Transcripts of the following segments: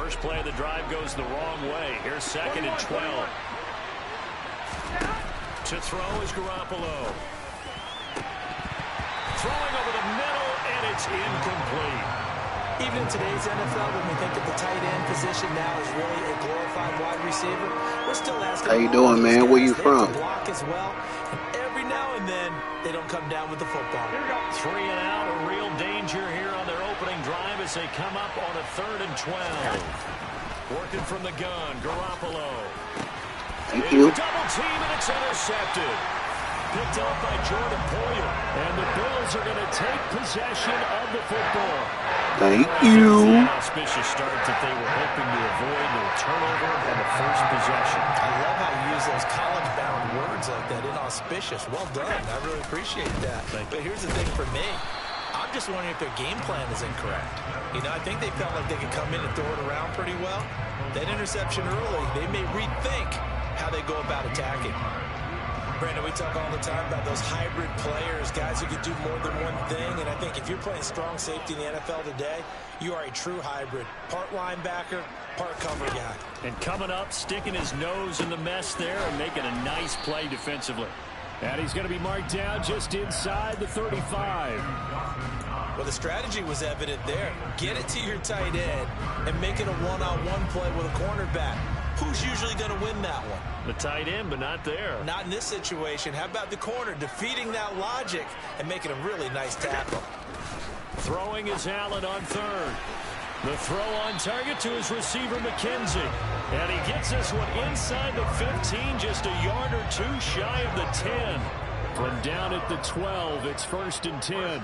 First play of the drive goes the wrong way. Here's 2nd and 12. To throw is Garoppolo. Throwing over the middle, and it's incomplete. Even in today's NFL, when we think of the tight end position now as really a glorified wide receiver, we're still asking. How you doing, man? Where you from? Block as well. And every now and then, they don't come down with the football. 3 and out, a real danger here on their opening drive as they come up on a 3rd and 12. Working from the gun, Garoppolo. Thank you. Double team, and it's intercepted. Picked up by Jordan Poyer. And the Bills are going to take possession of the football. Thank you. An auspicious start that they were hoping to avoid the turnover on the first possession. I love how you use those college-bound words like that, inauspicious. Well done. I really appreciate that. But here's the thing for me. I'm just wondering if their game plan is incorrect. You know, I think they felt like they could come in and throw it around pretty well. That interception early, they may rethink how they go about attacking. Brandon, we talk all the time about those hybrid players, guys who can do more than one thing. And I think if you're playing strong safety in the NFL today, you are a true hybrid. Part linebacker, part cover guy. And coming up, sticking his nose in the mess there and making a nice play defensively. And he's going to be marked down just inside the 35. Well, the strategy was evident there. Get it to your tight end and make it a one-on-one play with a cornerback. Who's usually going to win that one? The tight end, but not there. Not in this situation. How about the corner defeating that logic and making a really nice tackle? Throwing is Allen on 3rd. The throw on target to his receiver, McKenzie. And he gets this one inside the 15, just a yard or two shy of the 10. From down at the 12, it's 1st and 10.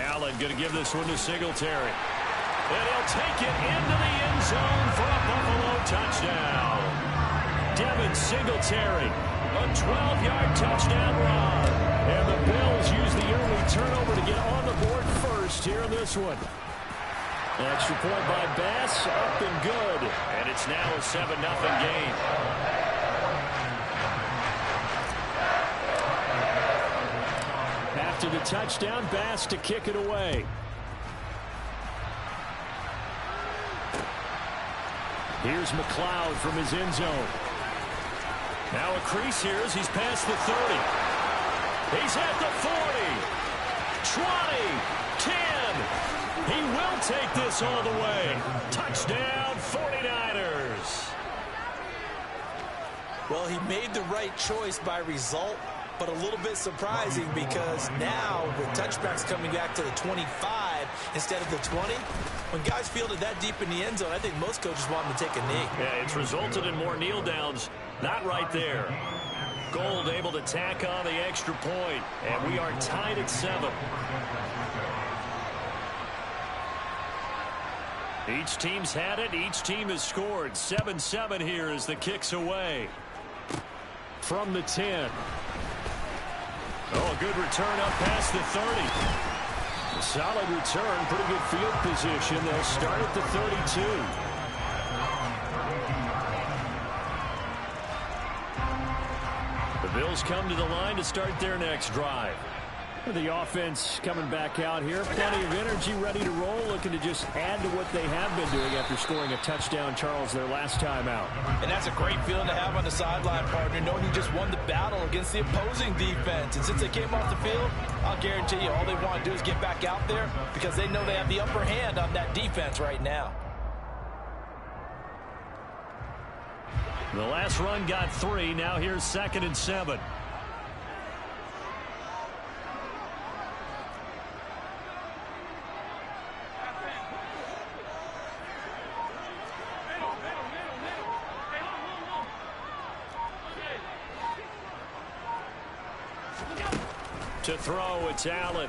Allen going to give this one to Singletary. And he'll take it into the end zone for a Buffalo touchdown. Devin Singletary, a 12-yard touchdown run. And the Bills use the early turnover to get on the board first here in this one. An extra point by Bass, up and good. And it's now a 7-0 game. After the touchdown, Bass to kick it away. Here's McLeod from his end zone. Now a crease here as he's past the 30. He's at the 40. 20. 10. He will take this all the way. Touchdown, 49ers. Well, he made the right choice by result, but a little bit surprising because now with touchbacks coming back to the 25 instead of the 20, when guys fielded that deep in the end zone, I think most coaches want them to take a knee. Yeah, it's resulted in more kneel downs. Not right there. Gold able to tack on the extra point, and we are tied at 7. Each team's had it. Each team has scored. 7-7 here as the kick's away. From the 10. Oh, a good return up past the 30. A solid return, pretty good field position. They'll start at the 32. The Bills come to the line to start their next drive. The offense coming back out here. Plenty of energy, ready to roll, looking to just add to what they have been doing after scoring a touchdown, Charles, their last time out. And that's a great feeling to have on the sideline, partner, knowing you just won the battle against the opposing defense. And since they came off the field, I'll guarantee you all they want to do is get back out there because they know they have the upper hand on that defense right now. The last run got 3. Now here's 2nd and 7. To throw, it's Allen.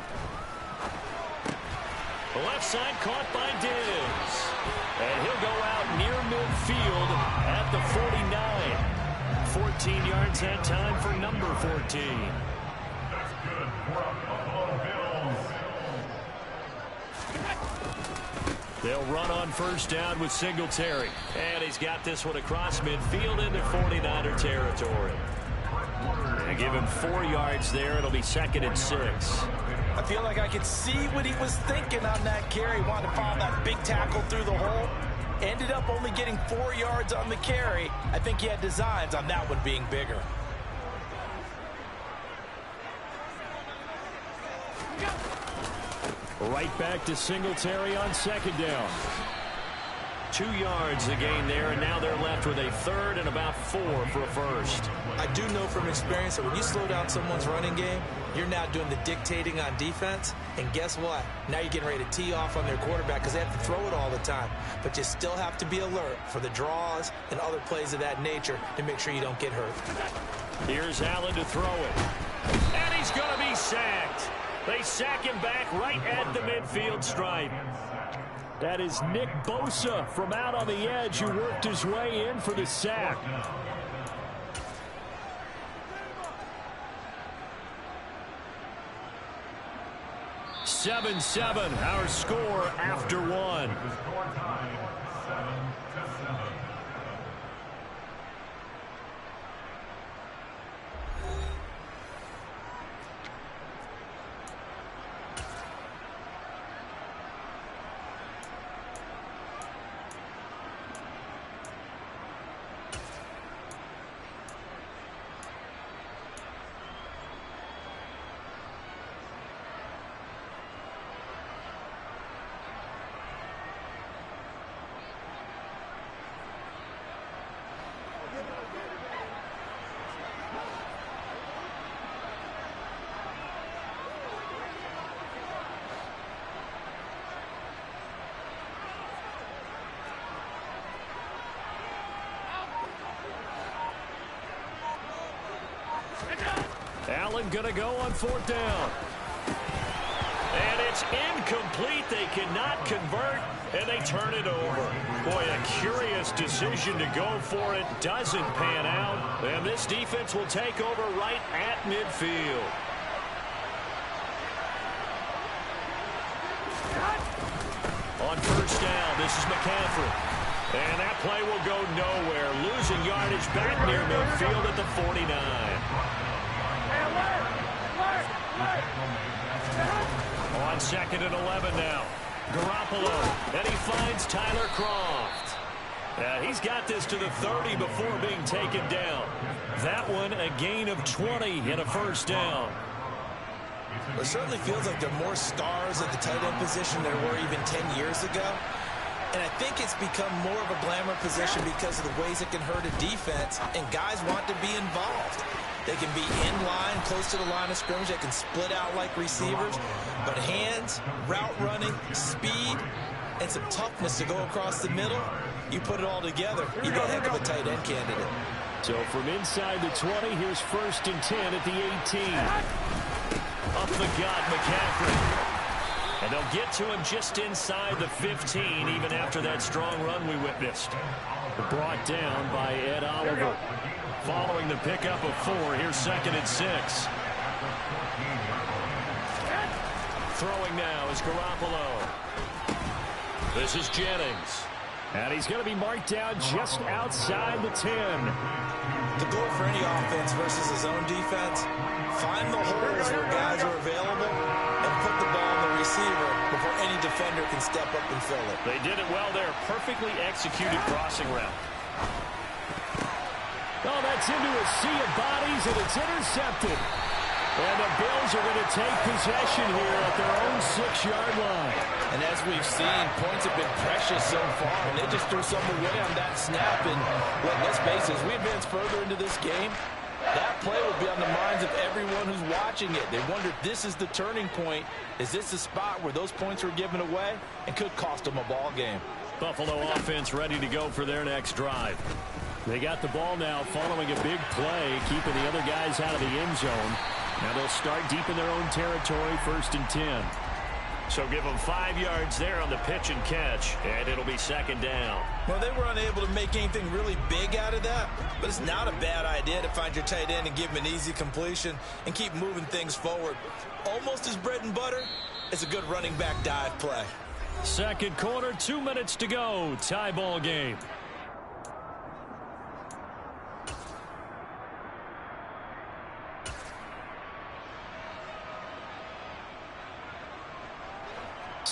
The left side caught by Diggs. And he'll go out near midfield at the 49. 14 yards that time for number 14. They'll run on first down with Singletary. And he's got this one across midfield into 49er territory. And give him 4 yards there. It'll be 2nd and 6. I feel like I could see what he was thinking on that carry. Wanted to follow that big tackle through the hole. Ended up only getting 4 yards on the carry. I think he had designs on that one being bigger. Right back to Singletary on second down. 2 yards the gain there, and now they're left with a third and about 4 for a first. I do know from experience that when you slow down someone's running game, you're now doing the dictating on defense. And guess what? Now you're getting ready to tee off on their quarterback because they have to throw it all the time. But you still have to be alert for the draws and other plays of that nature to make sure you don't get hurt. Here's Allen to throw it. And he's going to be sacked. They sack him back right at the midfield stripe. That is Nick Bosa from out on the edge who worked his way in for the sack. Seven, our score after one. Allen gonna go on 4th down. And it's incomplete. They cannot convert, and they turn it over. Boy, a curious decision to go for it. Doesn't pan out. And this defense will take over right at midfield. On 1st down, this is McCaffrey. And that play will go nowhere. Losing yardage back near midfield at the 49. On 2nd and 11 now. Garoppolo. And he finds Tyler Kroft. He's got this to the 30 before being taken down. That one a gain of 20 and a 1st down. It certainly feels like there are more stars at the tight end position than there were even 10 years ago. And I think it's become more of a glamour position because of the ways it can hurt a defense, and guys want to be involved. They can be in line, close to the line of scrimmage. They can split out like receivers. But hands, route running, speed, and some toughness to go across the middle, you put it all together, you get a heck of a tight end candidate. So from inside the 20, here's 1st and 10 at the 18. Up the gut, McCaffrey. And they'll get to him just inside the 15, even after that strong run we witnessed. Brought down by Ed Oliver. Following the pickup of 4, here's 2nd and 6. Throwing now is Garoppolo. This is Jennings. And he's going to be marked down just outside the 10. The goal for any offense versus his own defense, find the holes where guys are available and put the ball on the receiver before any defender can step up and fill it. They did it well there. Perfectly executed crossing route. Oh, that's into a sea of bodies, and it's intercepted. And the Bills are going to take possession here at their own 6-yard line. And as we've seen, points have been precious so far, and they just threw something away on that snap. And let's face it, as we advance further into this game, that play will be on the minds of everyone who's watching it. They wonder if this is the turning point. Is this the spot where those points were given away and could cost them a ball game? Buffalo offense ready to go for their next drive. They got the ball now following a big play, keeping the other guys out of the end zone. Now they'll start deep in their own territory, 1st and 10. So give them 5 yards there on the pitch and catch, and it'll be 2nd down. Well, they were unable to make anything really big out of that, but it's not a bad idea to find your tight end and give him an easy completion and keep moving things forward. Almost as bread and butter as a good running back dive play. 2nd quarter, 2 minutes to go. Tie ball game.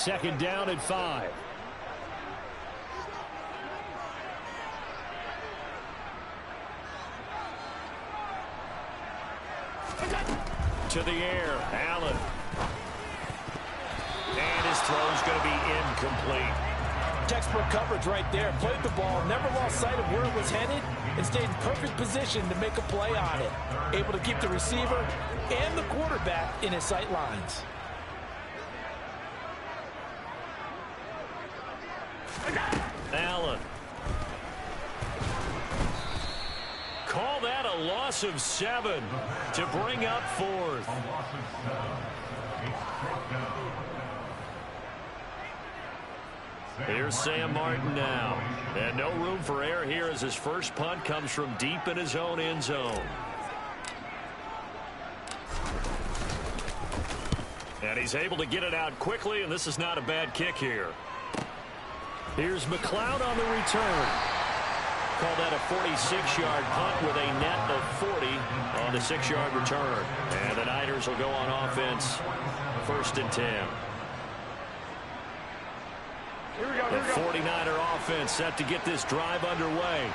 second down and 5. To the air, Allen. And his throw's going to be incomplete. Textbook coverage right there. Played the ball, never lost sight of where it was headed, and stayed in perfect position to make a play on it. Able to keep the receiver and the quarterback in his sight lines. Allen. Call that a loss of 7 to bring up 4th. Here's Sam Martin now. And no room for error here as his first punt comes from deep in his own end zone. And he's able to get it out quickly, and this is not a bad kick here. Here's McLeod on the return. Call that a 46-yard punt with a net of 40 on the 6-yard return. And the Niners will go on offense, 1st and 10. The 49er offense set to get this drive underway.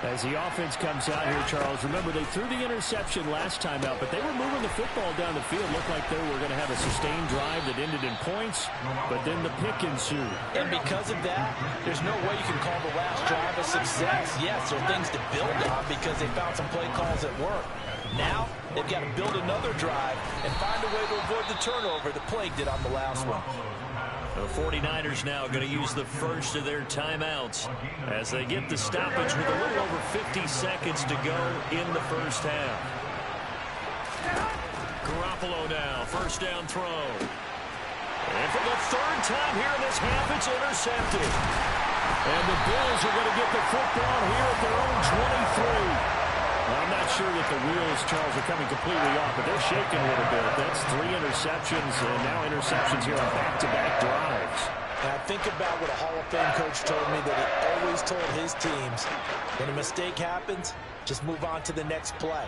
As the offense comes out here, Charles, remember they threw the interception last time out, but they were moving the football down the field. Looked like they were going to have a sustained drive that ended in points, but then the pick ensued. And because of that, there's no way you can call the last drive a success. Yes, there are things to build on because they found some play calls that work. Now, they've got to build another drive and find a way to avoid the turnover the plague did on the last one. The 49ers now going to use the first of their timeouts as they get the stoppage with a little over 50 seconds to go in the first half. Garoppolo now, first down throw. And for the 3rd time here in this half, it's intercepted. And the Bills are going to get the football here at their own 23. I'm not sure that the wheels, Charles, are coming completely off, but they're shaking a little bit. That's 3 interceptions, and now interceptions here on back-to-back drives. Now, think about what a Hall of Fame coach told me that he always told his teams, when a mistake happens, just move on to the next play.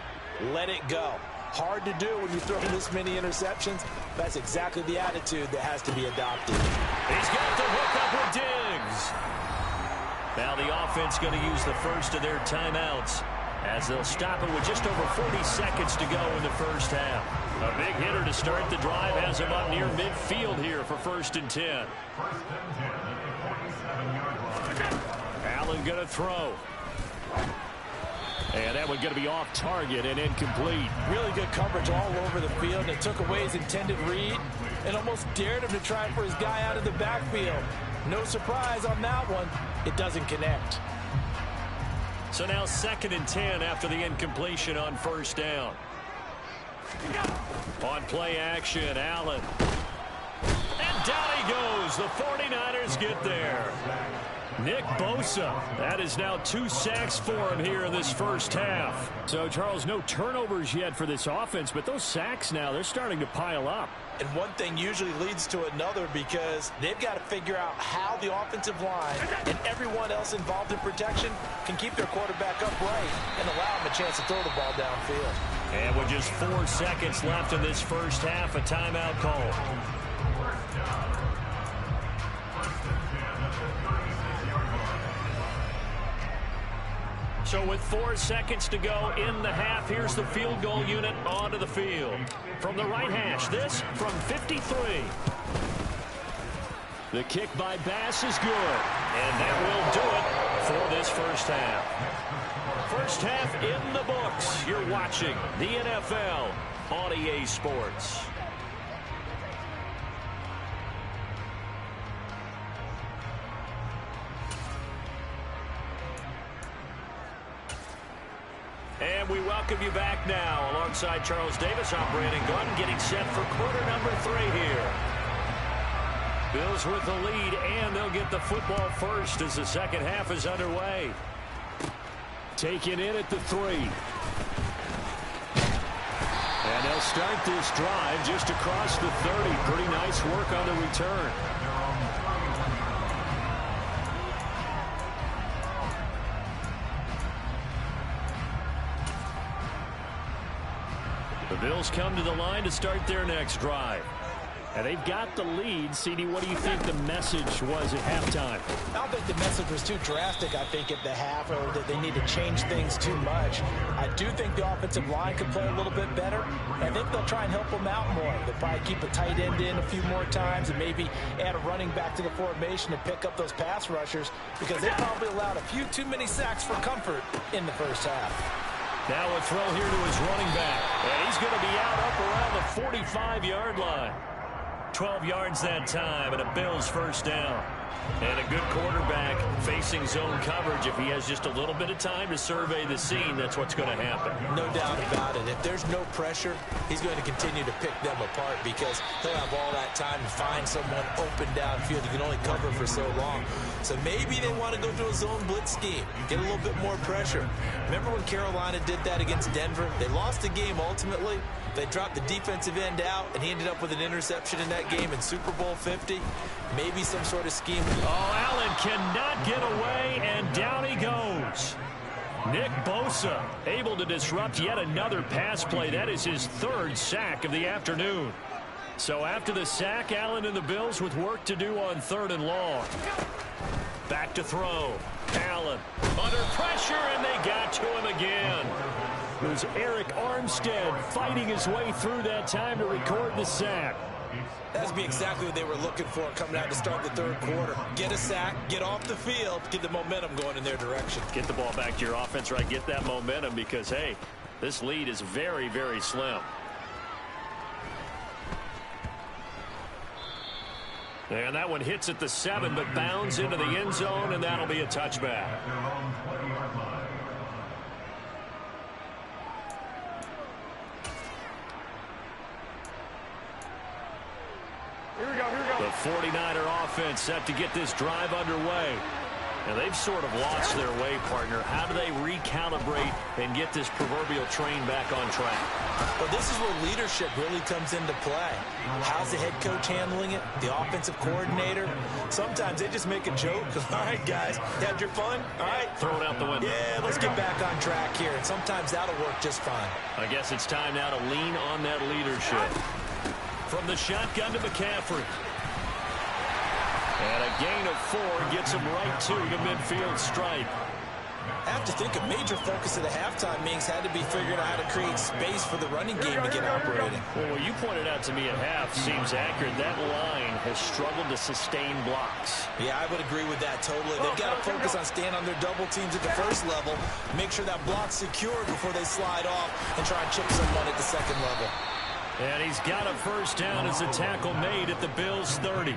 Let it go. Hard to do when you throw this many interceptions. That's exactly the attitude that has to be adopted. He's got the hook up with Diggs. Now the offense going to use the first of their timeouts, as they'll stop it with just over 40 seconds to go in the first half. A big hitter to start the drive has him up near midfield here for 1st and 10. Allen going to throw. And that one going to be off target and incomplete. Really good coverage all over the field. It took away his intended read and almost dared him to try for his guy out of the backfield. No surprise on that one. It doesn't connect. So now 2nd and 10 after the incompletion on 1st down. On play action, Allen. And down he goes. The 49ers get there. Nick Bosa. That is now 2 sacks for him here in this first half. So, Charles, no turnovers yet for this offense, but those sacks now, they're starting to pile up. And one thing usually leads to another because they've got to figure out how the offensive line and everyone else involved in protection can keep their quarterback upright and allow him a chance to throw the ball downfield. And with just 4 seconds left in this first half, a timeout call. So with 4 seconds to go in the half, here's the field goal unit onto the field. From the right hash, this from 53. The kick by Bass is good. And that will do it for this first half. First half in the books. You're watching the NFL on EA Sports. And we welcome you back now. Alongside Charles Davis, I'm Brandon Gordon, getting set for quarter number 3 here. Bills with the lead, and they'll get the football first as the second half is underway. Taken in at the 3. And they'll start this drive just across the 30. Pretty nice work on the return. The Bills come to the line to start their next drive. And they've got the lead. CD, what do you think the message was at halftime? I don't think the message was too drastic, I think, at the half, or that they need to change things too much. I do think the offensive line could play a little bit better. I think they'll try and help them out more. They'll probably keep a tight end in a few more times and maybe add a running back to the formation to pick up those pass rushers, because they probably allowed a few too many sacks for comfort in the first half. Now a throw here to his running back. And he's going to be out up around the 45-yard line. 12 yards that time, and a Bills first down. And a good quarterback facing zone coverage. If he has just a little bit of time to survey the scene, that's what's going to happen. No doubt about it. If there's no pressure, he's going to continue to pick them apart, because he'll have all that time to find someone open downfield. You can only cover for so long. So maybe they want to go to a zone blitz scheme, get a little bit more pressure. Remember when Carolina did that against Denver? They lost the game ultimately. They dropped the defensive end out, and he ended up with an interception in that game in Super Bowl 50. Maybe some sort of scheme. Oh, Allen cannot get away, and down he goes. Nick Bosa able to disrupt yet another pass play. That is his third sack of the afternoon. So after the sack, Allen and the Bills with work to do on 3rd and long. Back to throw. Allen under pressure, and they got to him again. It was Eric Armstead fighting his way through that time to record the sack. That's exactly what they were looking for coming out to start the third quarter. Get a sack, get off the field, get the momentum going in their direction. Get the ball back to your offense, right? Get that momentum, because, hey, this lead is very, very slim. And that one hits at the 7, but bounds into the end zone, and that'll be a touchback. The 49er offense set to get this drive underway. And they've sort of lost their way, partner. How do they recalibrate and get this proverbial train back on track? Well, this is where leadership really comes into play. How's the head coach handling it? The offensive coordinator? Sometimes they just make a joke. All right, guys, had your fun? All right. Throw it out the window. Yeah, let's get back on track here. And sometimes that'll work just fine. I guess it's time now to lean on that leadership. From the shotgun to McCaffrey. And a gain of 4 gets him right to the midfield stripe. I have to think a major focus of the halftime meetings had to be figuring out how to create space for the running game to get operating. Well, what you pointed out to me at half seems accurate. That line has struggled to sustain blocks. Yeah, I would agree with that totally. They've got to focus on staying on their double teams at the first level, make sure that block's secure before they slide off and try and chip someone at the second level. And he's got a first down as a tackle made at the Bills' 30.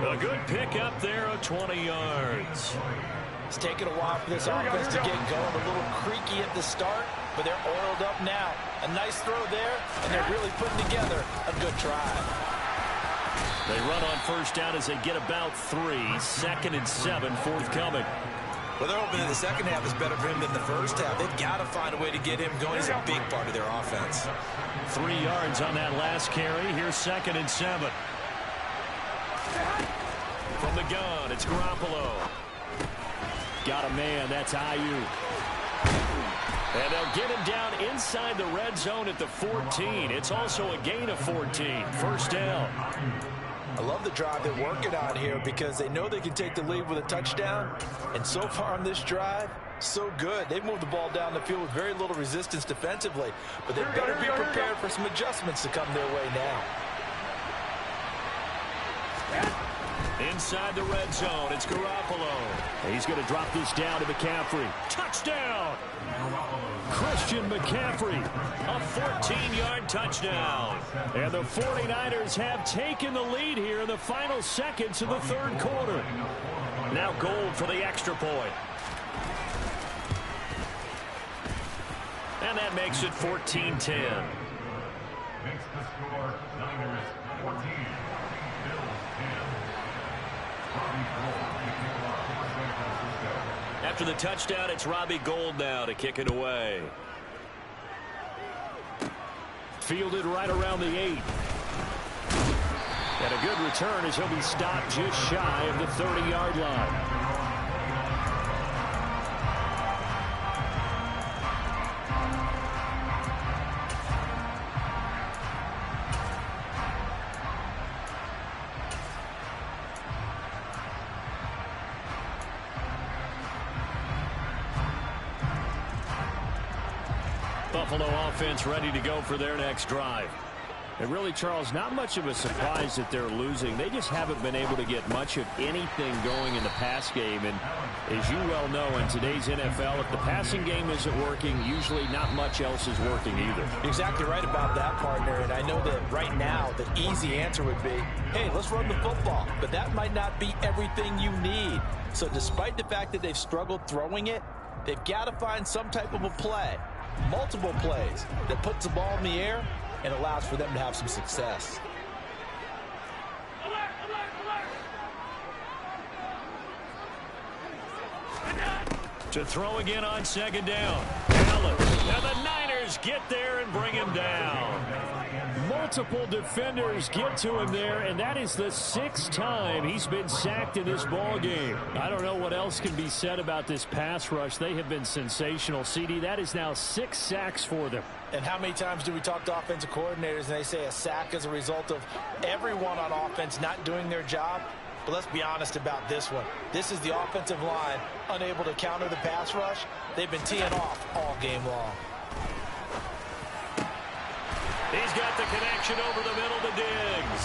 A good pickup there of 20 yards. It's taken a while for this offense to get going. A little creaky at the start, but they're oiled up now. A nice throw there, and they're really putting together a good drive. They run on first down as they get about 3. 2nd and 7 forthcoming. Well, they're hoping that the second half is better for him than the first half. They've got to find a way to get him going. He's a big part of their offense. 3 yards on that last carry. Here's 2nd and 7. From the gun, it's Garoppolo. Got a man, that's Ayuk. And they'll get him down inside the red zone at the 14. It's also a gain of 14. First down. I love the drive they're working on here because they know they can take the lead with a touchdown. And so far on this drive, so good. They've moved the ball down the field with very little resistance defensively. But they better be prepared for some adjustments to come their way now. Inside the red zone, it's Garoppolo. He's going to drop this down to McCaffrey. Touchdown! Christian McCaffrey, a 14-yard touchdown. And the 49ers have taken the lead here in the final seconds of the third quarter. Now Gold for the extra point. And that makes it 14-10. Makes the score Niners 14, Bills 10. After the touchdown, it's Robbie Gould now to kick it away. Fielded right around the 8. And a good return as he'll be stopped just shy of the 30-yard line. Buffalo offense ready to go for their next drive. And really, Charles, not much of a surprise that they're losing. They just haven't been able to get much of anything going in the pass game. And as you well know, in today's NFL, if the passing game isn't working, usually not much else is working either. You're exactly right about that, partner. And I know that right now the easy answer would be, hey, let's run the football. But that might not be everything you need. So despite the fact that they've struggled throwing it, they've got to find some type of a play, multiple plays, that puts the ball in the air and allows for them to have some success. To throw again on second down. Allen. Now the Niners get there and bring him down. Multiple defenders get to him there, and that is the 6th time he's been sacked in this ball game. I don't know what else can be said about this pass rush. They have been sensational. CD, that is now 6 sacks for them. And how many times do we talk to offensive coordinators and they say a sack is a result of everyone on offense not doing their job? But let's be honest about this one. This is the offensive line unable to counter the pass rush. They've been teeing off all game long. He's got the connection over the middle to Diggs.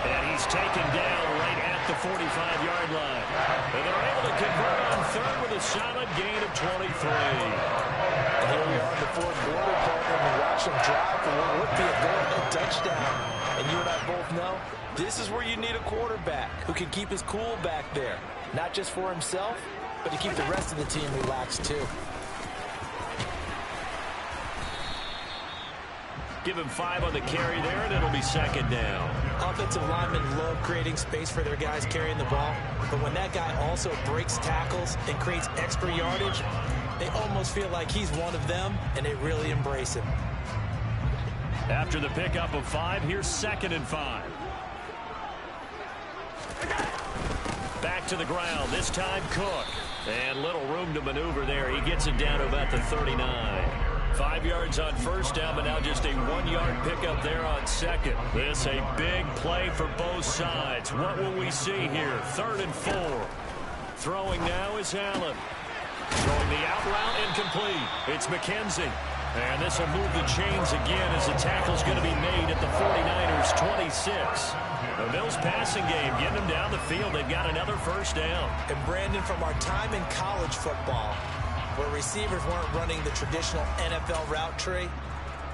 And he's taken down right at the 45-yard line. And they're able to convert on third with a solid gain of 23. And here we are in the fourth quarter, partner, and we watch them drive for what would be a go-ahead touchdown. And you and I both know this is where you need a quarterback who can keep his cool back there. Not just for himself, but to keep the rest of the team relaxed too. Give him 5 on the carry there, and it'll be second down. Offensive linemen love creating space for their guys carrying the ball, but when that guy also breaks tackles and creates extra yardage, they almost feel like he's one of them, and they really embrace him. After the pickup of 5, here's 2nd and 5. Back to the ground, this time Cook. And little room to maneuver there. He gets it down to about the 39. 5 yards on first down, but now just a 1-yard pickup there on second. This a big play for both sides. What will we see here? 3rd and 4. Throwing now is Allen. Throwing the out route incomplete. It's McKenzie. And this will move the chains again as the tackle's going to be made at the 49ers 26. The Bills passing game getting them down the field. They've got another first down. And Brandon, from our time in college football, where receivers weren't running the traditional NFL route tree,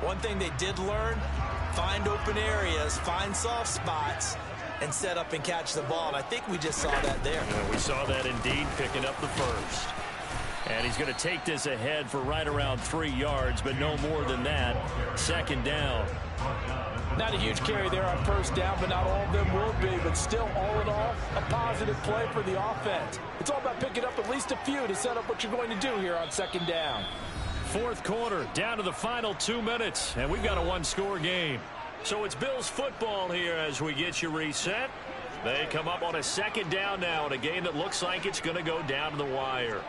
one thing they did learn, find open areas, find soft spots, and set up and catch the ball. And I think we just saw that there. Yeah, we saw that indeed, picking up the first. And he's going to take this ahead for right around 3 yards, but no more than that. Second down. Not a huge carry there on first down, but not all of them will be. But still, all in all, a positive play for the offense. It's all about picking up at least a few to set up what you're going to do here on second down. Fourth quarter, down to the final 2 minutes, and we've got a 1-score game. So it's Bills football here as we get you reset. They come up on a second down now in a game that looks like it's going to go down to the wire.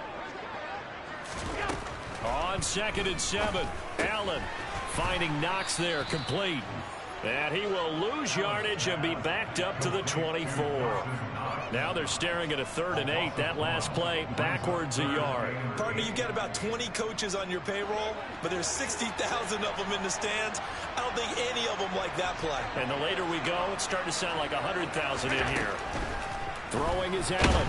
On 2nd and 7, Allen finding Knox there, complete. And he will lose yardage and be backed up to the 24. Now they're staring at a 3rd and 8. That last play, backwards a yard. Partner, you've got about 20 coaches on your payroll, but there's 60,000 of them in the stands. I don't think any of them like that play. And the later we go, it's starting to sound like 100,000 in here. Throwing is Allen.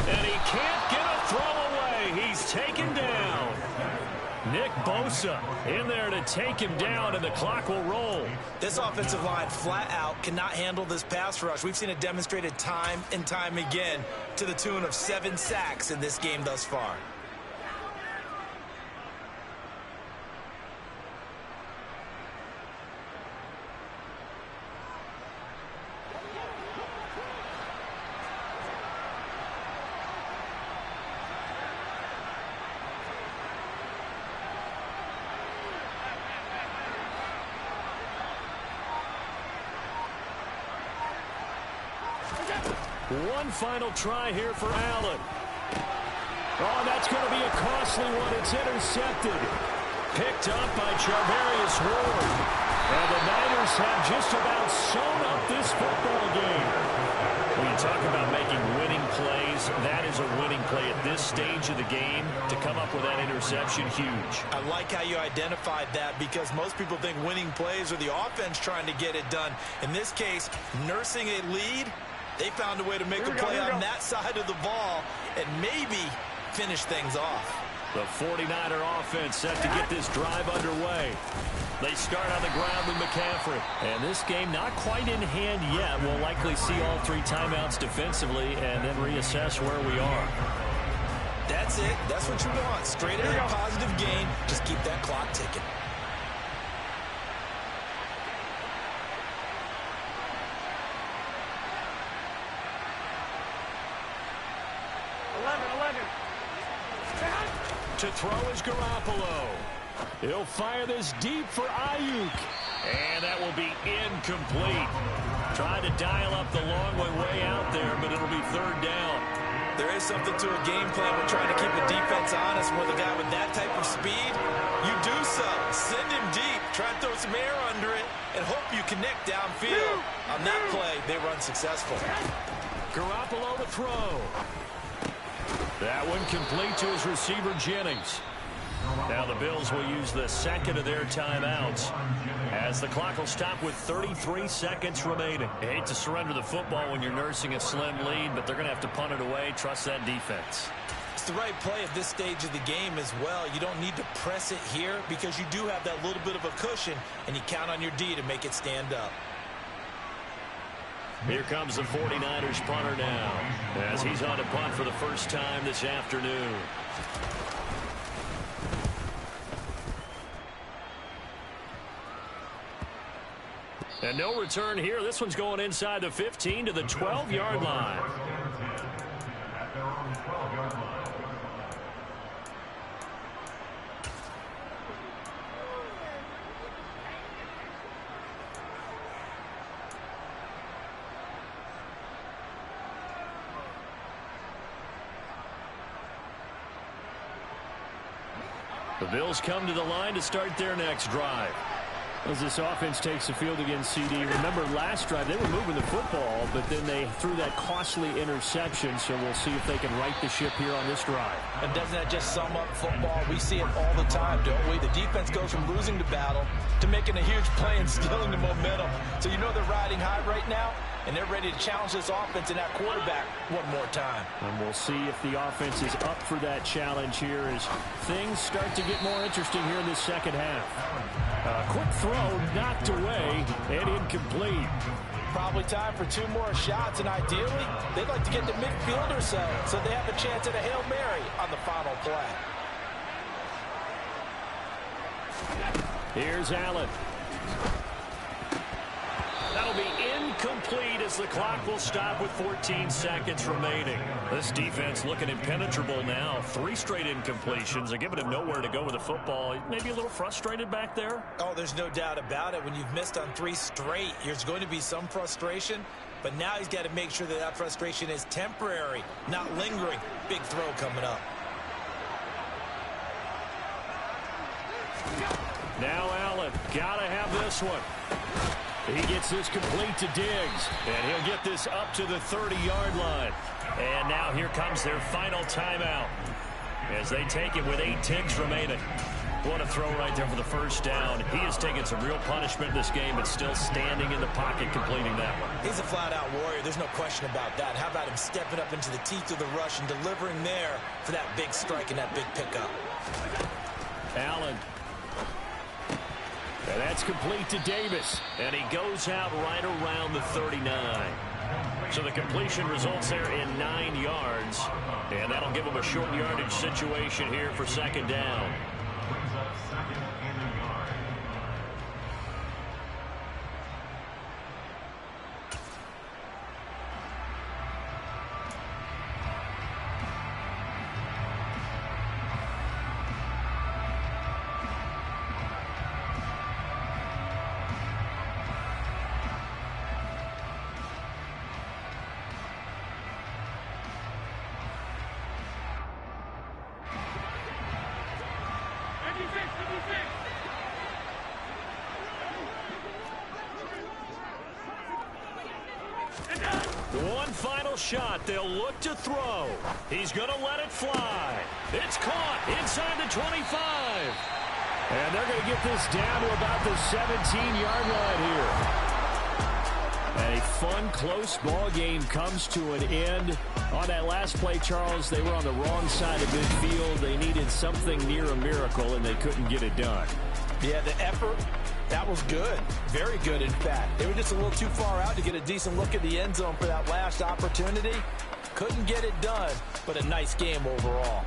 And he can't get a throw away. He's taken down. Nick Bosa in there to take him down, and the clock will roll. This offensive line flat out cannot handle this pass rush. We've seen it demonstrated time and time again to the tune of 7 sacks in this game thus far. One final try here for Allen. Oh, that's going to be a costly one. It's intercepted. Picked up by Charvarius Ward. And the Niners have just about sewn up this football game. When you talk about making winning plays, that is a winning play at this stage of the game. To come up with that interception, huge. I like how you identified that, because most people think winning plays are the offense trying to get it done. In this case, nursing a lead, they found a way to make a play on that side of the ball and maybe finish things off. The 49er offense set to get this drive underway. They start on the ground with McCaffrey. And this game not quite in hand yet. We'll likely see all 3 timeouts defensively and then reassess where we are. That's it. That's what you want. Straight ahead positive gain. Just keep that clock ticking. To throw is Garoppolo. He'll fire this deep for Ayuk. And that will be incomplete. Trying to dial up the long way out there, but it'll be 3rd down. There is something to a game plan with trying to keep a defense honest. With a guy with that type of speed, you do so. Send him deep. Try and throw some air under it and hope you connect downfield. On that play, they run successful. Garoppolo to throw. That one complete to his receiver, Jennings. Now the Bills will use the second of their timeouts as the clock will stop with 33 seconds remaining. I hate to surrender the football when you're nursing a slim lead, but they're going to have to punt it away. Trust that defense. It's the right play at this stage of the game as well. You don't need to press it here because you do have that little bit of a cushion, and you count on your D to make it stand up. Here comes the 49ers punter now as he's on to punt for the first time this afternoon. And no return here. This one's going inside the 15 to the 12-yard line. At their own 12-yard line. The Bills come to the line to start their next drive. As this offense takes the field against CD, remember last drive they were moving the football, but then they threw that costly interception, so we'll see if they can right the ship here on this drive. And doesn't that just sum up football? We see it all the time, don't we? The defense goes from losing the battle to making a huge play and stealing the momentum. So you know they're riding high right now, and they're ready to challenge this offense and that quarterback one more time. And we'll see if the offense is up for that challenge here as things start to get more interesting here in this second half. Quick throw, knocked away, and incomplete. Probably time for 2 more shots, and ideally, they'd like to get to midfield or so they have a chance at a Hail Mary on the final play. Here's Allen. That'll be incomplete as the clock will stop with 14 seconds remaining. This defense looking impenetrable now. 3 straight incompletions. They're giving him nowhere to go with the football. Maybe a little frustrated back there? Oh, there's no doubt about it. When you've missed on 3 straight, there's going to be some frustration. But now he's got to make sure that that frustration is temporary, not lingering. Big throw coming up. Now Allen. Gotta have this one. He gets this complete to Diggs, and he'll get this up to the 30-yard line. And now here comes their final timeout as they take it with 8 ticks remaining. What a throw right there for the first down. He has taken some real punishment in this game, but still standing in the pocket completing that one. He's a flat-out warrior. There's no question about that. How about him stepping up into the teeth of the rush and delivering there for that big strike and that big pickup? Allen. And that's complete to Davis. And he goes out right around the 39. So the completion results there in 9 yards. And that'll give him a short yardage situation here for second down. Brings up second and a yard. One final shot. They'll look to throw. He's going to let it fly. It's caught inside the 25. And they're going to get this down to about the 17-yard line here. A fun, close ball game comes to an end. On that last play, Charles, they were on the wrong side of midfield. They needed something near a miracle, and they couldn't get it done. Yeah, the effort, that was good. Very good, in fact. They were just a little too far out to get a decent look at the end zone for that last opportunity. Couldn't get it done, but a nice game overall.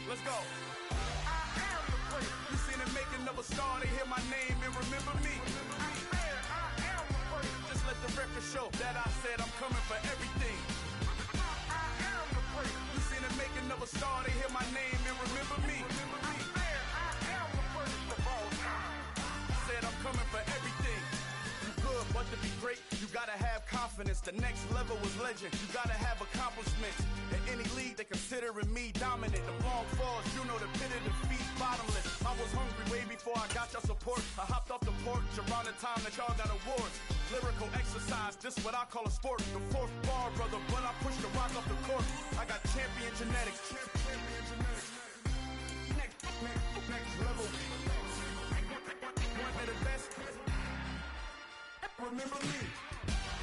Let's go. I am the place. You seen the making of a star, they hear my name and remember me. I am the place. Just let the record show that I said I'm coming for everything. I am the place. You seen the making of a star, they hear my name and remember me. I am the first of all time. Said I'm coming for everything. You good, but to be great, you gotta have confidence. The next level was legend. You gotta have accomplishments. In any league, they considering me dominant. The long falls, you know the pit of defeat, bottomless. I was hungry way before I got your support. I hopped off the porch around the time that y'all got awards. Lyrical exercise, this what I call a sport. The fourth bar, brother, when I push the rock off the court. I got champion genetics. Next level. One of the best. Remember me.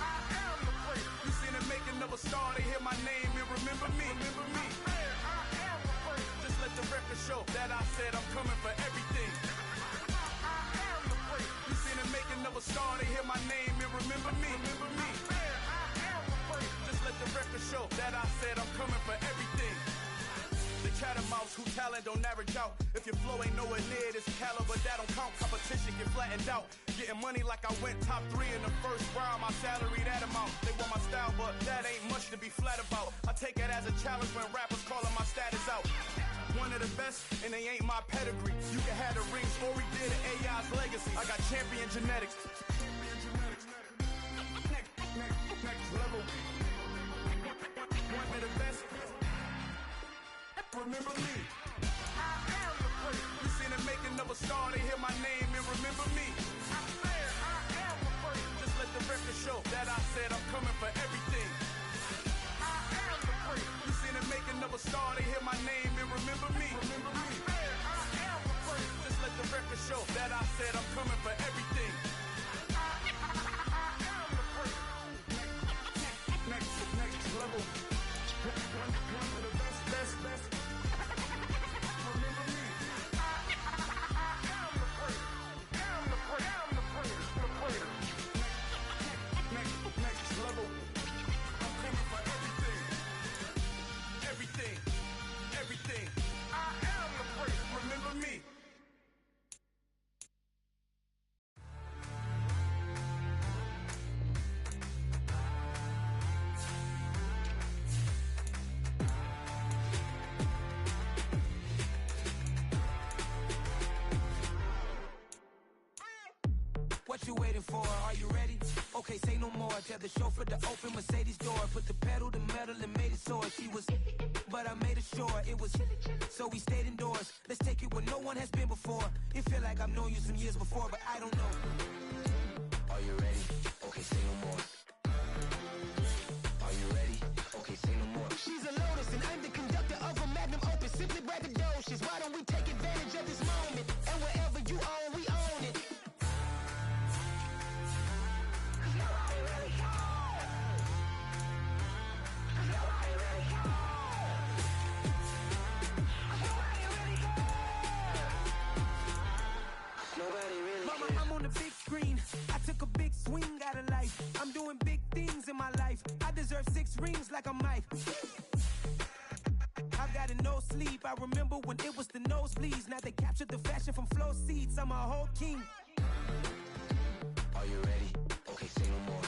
I am the place. You seen the making of a star, they hear my name and remember me. Remember me. I am the place. Just let the record show that I said I'm coming for everything. I am the place. You seen the making of a star, they hear my name and remember me. Remember me. I am the place. Just let the record show that I said I'm coming for everything. The chattermouths who talent don't average out. If your flow ain't nowhere near this caliber, that don't count. Competition get flattened out. Getting money like I went top 3 in the first round. My salary that amount. They want my style, but that ain't much to be flat about. I take it as a challenge when rappers calling my status out. One of the best, and they ain't my pedigree. You can have the rings, or we did an AI's legacy. I got champion genetics. Next level. One of the best. Remember me. I am the place. You seen the making of a star, they hear my name and remember me. I said I am the place. Just let the record show that I said I'm coming for everything. I am the place. You seen the making of a star, they hear my name and remember me. Remember me. I am the place. Just let the record show that I waiting for? Are you ready? Okay, say no more. Tell the chauffeur to open Mercedes door. Put the pedal to metal and made it soar. She was, but I made it sure it was. So we stayed indoors. Let's take it where no one has been before. It feel like I've known you some years before, but I don't know. Are you ready? Okay, say no more. Are you ready? Okay, say no more. She's a Lotus and I'm the conductor of a magnum opus. Simply braggadocious. Why don't we take advantage of this moment? And wherever you own, we own it. Mama, I'm on the big screen. I took a big swing out of life. I'm doing big things in my life. I deserve 6 rings like a Mike. I've got no sleep. I remember when it was the nosebleeds. Now they captured the fashion from flow seats. I'm a whole king. Are you ready? Okay, say no more.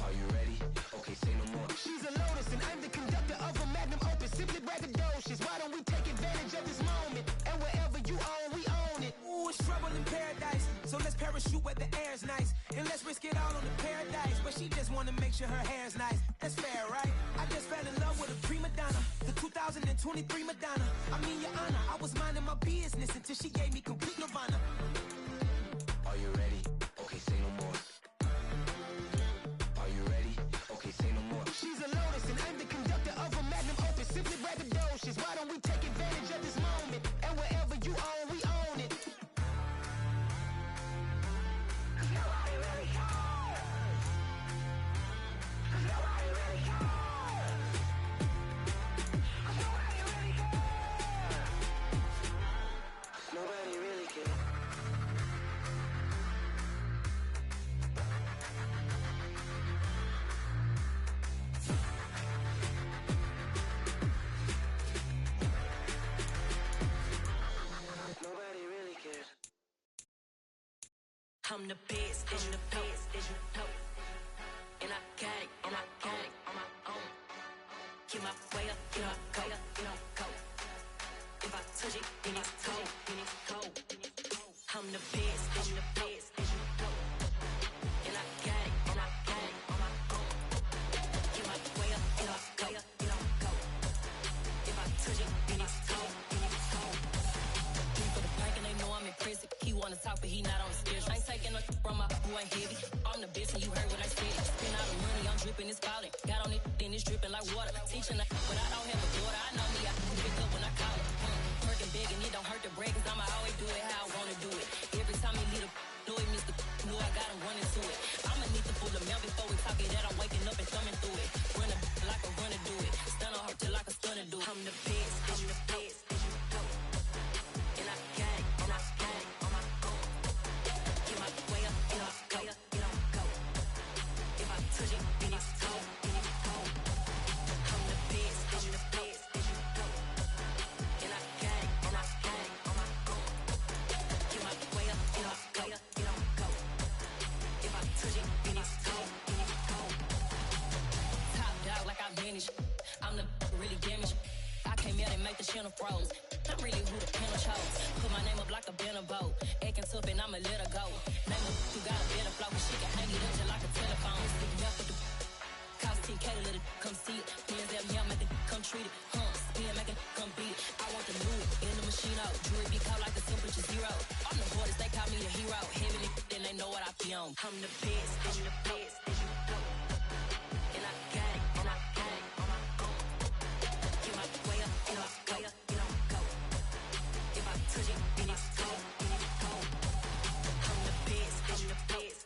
Are you ready? Okay, say no more. She's a Lotus and I'm the conductor of a magnum opus. Simply braggadocious. Why don't we take advantage of this moment? And wherever you own, we own it. Ooh, it's trouble in paradise. So let's parachute where the air's nice. And let's risk it all on the paradise. But she just wanna make sure her hair's nice. That's fair, right? I just fell in love with a prima donna. The 2023 Madonna. I mean, your honor, I was minding my business until she gave me complete nirvana. Are you ready? Okay, say no more. Are you ready? Okay, say no more. She's a Lotus and I'm the conductor of a magnum opus. Simply braggadocious. Why don't we take advantage of this moment? And wherever you own, we own it. Nobody really cares. Nobody really cares. Nobody really cares. Nobody really cares. Nobody really cares. I'm the best, and you know. And I got it, and I got it on my own. Get my way up, get my go, go. If I touch it, then it's cold, I'm the best, and you know. And I got it, and I got it on my own. Get my way up, get my go. If I touch it, then it's cold, For the bank and they know I'm in prison. He wanna talk, but he not on the schedule. I ain't taking no from my boo, ain't heavy. I'm the best, and you heard what I said. Spend all the money, I'm dripping, it's falling. Got on it, then it's dripping like water. Teaching, but I don't have a daughter. I know me, I can pick up when I call it. Working big, and it don't hurt to break, cause I'ma always do it how I wanna do it. Every time he lead a know he missed the know I got him running to it. I'ma need to pull the mail before we talk it that I'm waking up and thumbing through it. Run a like a runner do it. Stun on her till like a stunner do it. I'm the best, I'm the best, and I got it, and I got it on my own. Get my way up, get my go. If I touch it, then it's cold, I'm the best, and I got it, and I got it on my own. Get my way up, get my go. If I touch it, then it's cold, Top dog like I vanished. I'm the really damaged. I came out and make the channel froze. I'm really who the panel chose. Put my name up like a banner boat. Acting tough and I'ma let her go. Name her who got a better flow, but she can hang it up just like a telephone. Sticking up with the cost 10K to let it come see it. Hands up, yeah, make it come treat it. Spin, make it come beat it. I want the new in the machine out. Jewelry be caught like the temperature 0. I'm the hardest, they call me the hero. Heavy, then they know what I be on. I'm the best, I'm the best, and I got it, and I got it on my own. Get my way up, get my go. If I touch it, then it's cold, I'm the best, I'm the best,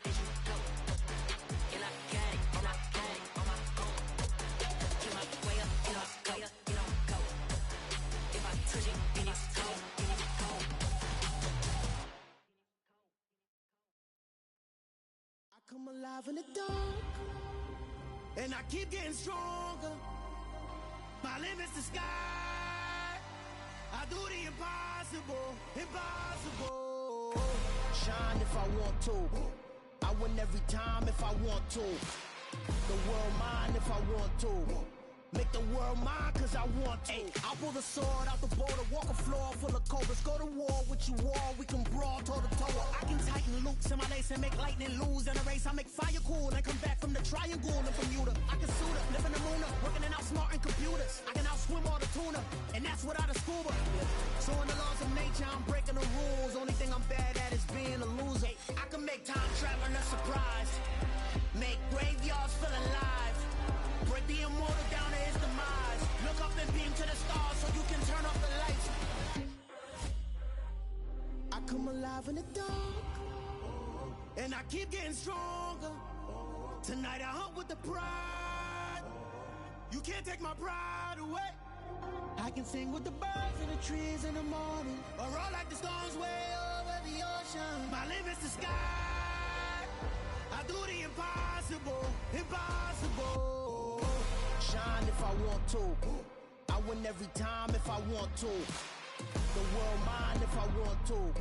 and I got it, and I got it on my own. Get my way up, get my go. If I touch it, then it's cold, I come alive in the dark, and I keep getting stronger. My limit's the sky. I do the impossible. Shine if I want to. I win every time if I want to. The world mine if I want to. Make the world mine cause I want to. I'll pull the sword out the border, walk a floor full of cobras. Go to war with you all, we can brawl toe to toe. I can tighten loops in my lace and make lightning lose in a race. I make fire cool and come back from the triangle and Bermuda. I can suit up, live in the moon up, working and outsmarting computers. I can outswim all the tuna, and that's without a scuba. So in the laws of nature, I'm breaking the rules. Only thing I'm bad at is being a loser. I can make time traveling a surprise, make graveyards feel alive, break the immortal down to his demise. Look up and beam to the stars so you can turn off the lights. I come alive in the dark, and I keep getting stronger. Tonight I hunt with the pride. You can't take my pride away. I can sing with the birds in the trees in the morning, or roll like the storms way over the ocean. My limit's the sky. I do the impossible, impossible. Shine if I want to. I win every time if I want to. The world mine if I want to.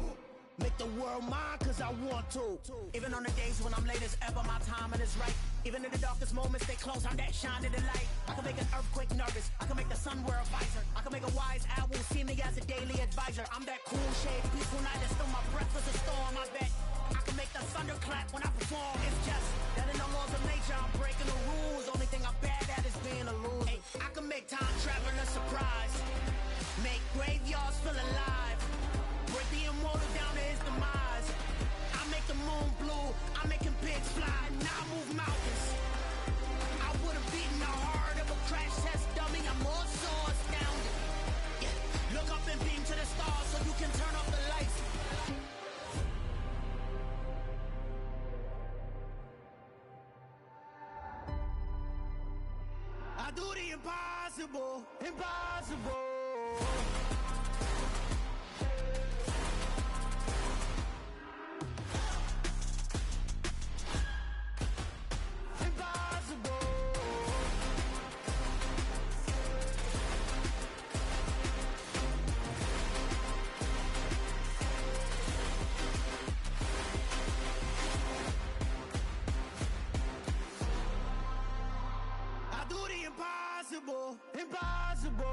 Make the world mine cause I want to. Even on the days when I'm late as ever, my timing is right. Even in the darkest moments, stay close, I'm that shine in the light. I can make an earthquake nervous, I can make the sun wear a visor. I can make a wise owl see me as a daily advisor. I'm that cool shade, peaceful night that still my breath is a storm, I bet. I can make the thunder clap when I perform. It's just that in the laws of nature, I'm breaking the rules. Only thing I'm bad at is being a loser. I can make time traveling a surprise, make graveyards feel alive, break the immortal down to his demise. I make the moon blue, I'm making pigs fly. Now I move mountains. I would have beaten the heart of a crash test dummy. I'm more so astounded. Yeah. Look up and beam to the stars so you can turn off the lights. I do the impossible, impossible. Impossible, impossible.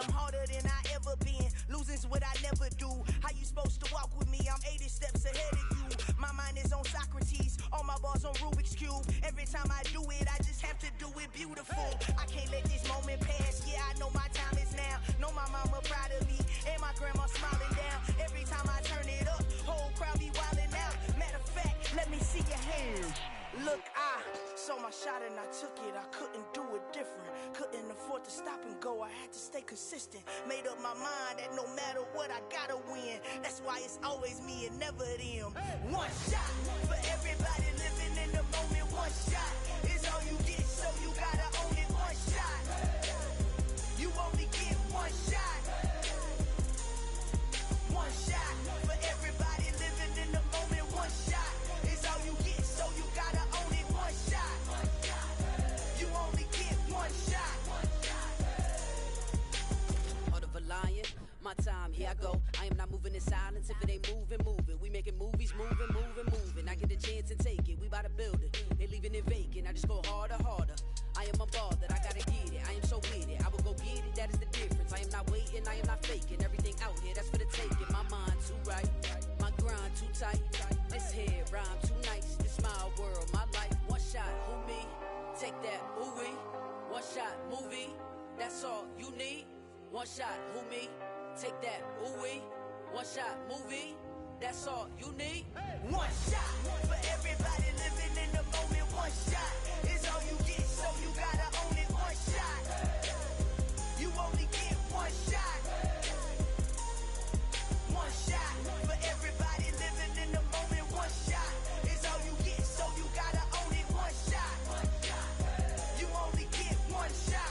I'm harder than I ever been. Losing's what I never do. How you supposed to walk with me? I'm 80 steps ahead of you. My mind is on Socrates, all my bars on Rubik's Cube. Every time I do it, I just have to do it beautiful. I can't let this moment pass. Yeah, I know my time is now. Know my mama proud of me, and my grandma smiling down. Every time I turn it up, whole crowd be wildin' out. Matter of fact, let me see your hands. Look, I saw my shot and I took it. I couldn't do it different. Couldn't afford to stop and go. I had to stay consistent. Made up my mind that no matter what, I gotta win. That's why it's always me and never them. One shot for everybody living in the moment. One shot is all you get, so you gotta own it. One shot. You only get one shot. One shot for everybody living in the moment. One shot is all you get, so you gotta own it. One shot. You only get one shot. Heart of a lion, my time, here I go. I am not moving in silence. If it ain't moving, moving. We making movies, moving, moving, moving. I get a chance and take it. We bout to build it. They leaving it vacant. I just go harder, harder. I am unbothered. I gotta get it. I am so with it. I will go get it. That is the difference. I am not waiting. I am not faking. Everything out here, that's for the taking. My mind too right. My grind too tight. This head rhyme too nice. This my world, my life. One shot, who me? Take that, ooh wee. One shot, movie. That's all you need. One shot, who me? Take that, ooh wee. One shot, movie. That's all you need. One shot for everybody living in the moment. One shot is all you get, so you gotta own it. One shot. You only get one shot. One shot for everybody living in the moment. One shot is all you get, so you gotta own it. One shot. You only get one shot.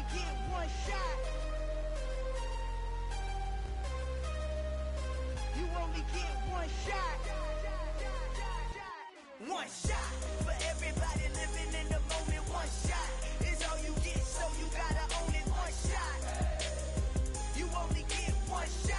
only get one shot. You only get one shot. One shot for everybody living in the moment. One shot is all you get, so you gotta own it. One shot. You only get one shot.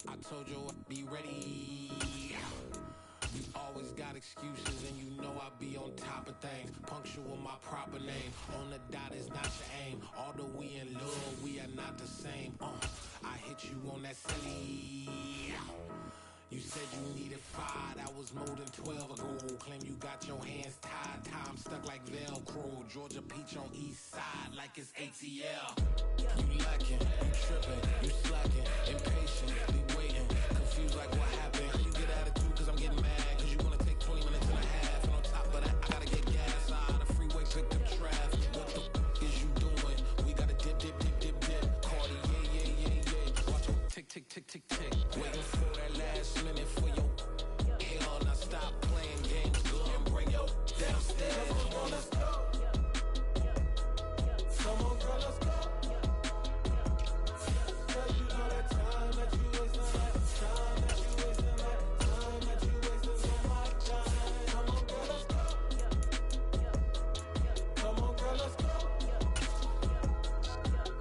I told you I'd be ready. You always got excuses and you know I be on top of things. Punctual my proper name. On the dot is not your aim. Although we in love, we are not the same. I hit you on that silly. You said you needed 5, that was more than 12 ago. Claim you got your hands tied, time stuck like Velcro. Georgia Peach on east side like it's ATL. You lacking, you tripping, you slacking, impatient, be waiting, confused like what happened. How you get attitude cause I'm getting mad, cause you wanna take 20 minutes and a half. And on top of that, I gotta get gas out of the freeway, picked up traffic. What the is you doing? We gotta dip, dip, dip, dip, dip. Cardi, yeah. Watch your tick, tick, tick, tick, tick. Waiting for that last minute for your hell. Now stop playing games, go and bring your downstairs. Come on, let's go. Come on, girl, let's go. Girl, you know that time that you wasting, like time that you wasting, like time that you wasting so much time. Come on, girl, let's go. Come on, girl, let's go.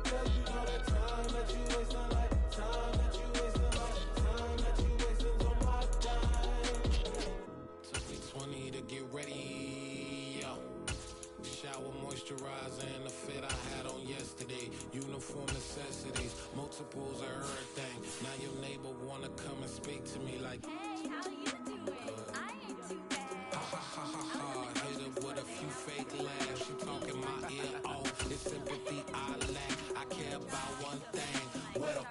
Girl, you know that time that you wasting, like time that you wasting, like time that you wasting so much time. Took me 20 to get ready, yo. Shower moisturizer and the fit I had on yesterday. Uniform necessities, multiples of everything. Now your neighbor wanna come and speak to me like, hey, how you doing? I ain't too bad. ha ha ha ha ha. Hit her with a few fake laughs. She talking my ear off. It's sympathy I lack. I care about one thing. What up?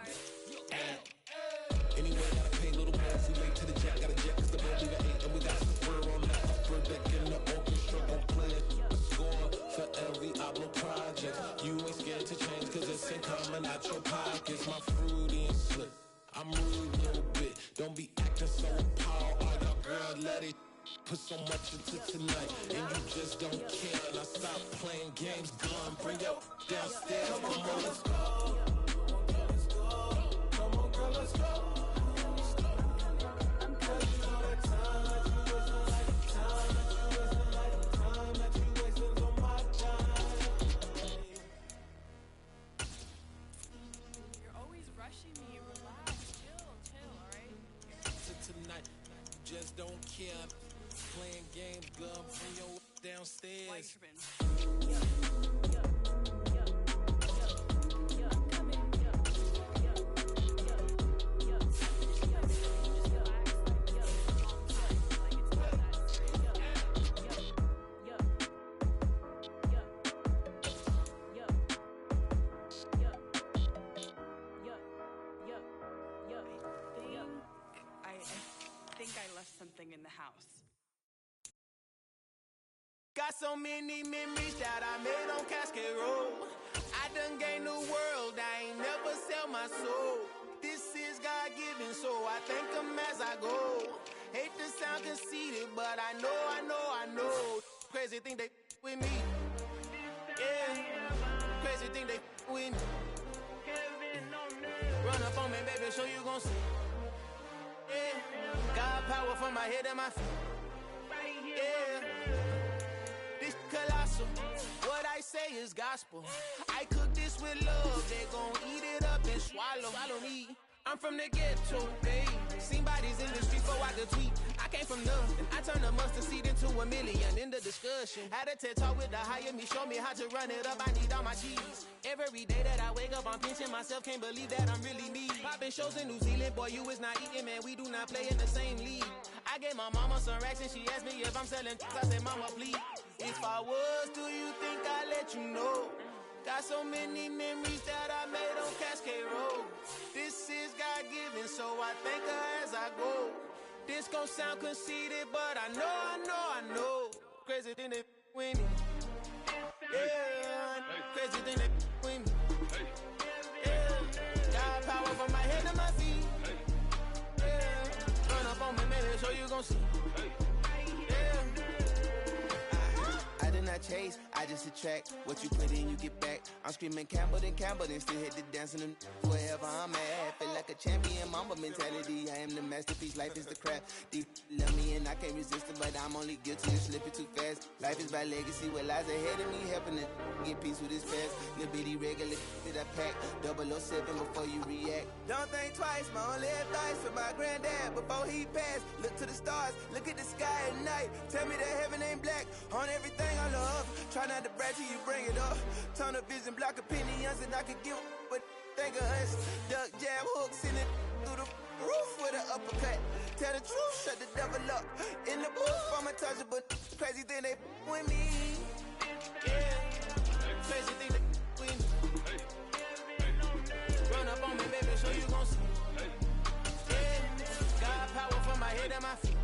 Anyway, gotta pay a little more. If we late to the jack, gotta jet cause the boat leave at 8. And we got some fur on that upper deck in the orchestra. Gon' play it. Score for every Ablo project. You ain't scared to change cause it's in common out your pockets. My fruity and slip. I'm rude a little bit. Don't be acting so appalled. All y'all girls let it put so much into tonight. And you just don't care. Now stop playing games. Gun, bring your downstairs. Come on, let's go. Come on, girl, let's go. Tonight, just don't care. Playing games, gun, bring your downstairs. Something in the house. Got so many memories that I made on Cascade Road. I done gained the world, I ain't never sell my soul. This is God-given, so I thank him as I go. Hate to sound conceited, but I know. Crazy thing they with me. Yeah, crazy thing they with me. Run up on me, baby, show you gon' see. Yeah, God power from my head and my feet. Yeah, this colossal. What I say is gospel. I cook this with love. They gon' eat it up and swallow me. I'm from the ghetto, babe. Seen bodies in the streets before I could tweet. I came from nothing. I turned a mustard seed into a million in the discussion. Had a TED talk with the higher me, show me how to run it up. I need all my cheese. Every day that I wake up, I'm pinching myself. Can't believe that I'm really me. Popping shows in New Zealand, boy, you is not eating, man. We do not play in the same league. I gave my mama some racks and she asked me if I'm selling. I said, mama, please. If I was, do you think I'd let you know? Got so many memories that I made on Cascade. I thank her as I go. This gon' sound conceited, but I know. Crazy than they with me. Yeah, crazy than they with me. Yeah, got power from my head to my feet. Yeah, run up on me, baby, so you gon' see. I did not chase, I just attract. What you put in, you get back. I'm screaming Campbell, then still hit the dancing and wherever I'm at. Feel like a champion, mamba mentality. I am the masterpiece, life is the craft. Deep love me and I can't resist it, but I'm only guilty of slipping too fast. Life is by legacy, what lies ahead of me, helping to get peace with his past. Little bitty regular that I pack, 007 before you react. Don't think twice, my only advice for my granddad before he passed. Look to the stars, look at the sky at night. Tell me that heaven ain't black on everything I love. Try not to brag till you bring it up. Tunnel vision, block opinions, and I could give but think of us. Duck jab hooks in it through the roof with an uppercut. Tell the truth, shut the devil up. In the booth, I'm untouchable. Crazy thing they with me. Yeah, crazy thing they with me. Run up on me, baby, so you gon' see. Yeah, got power from my head and my feet.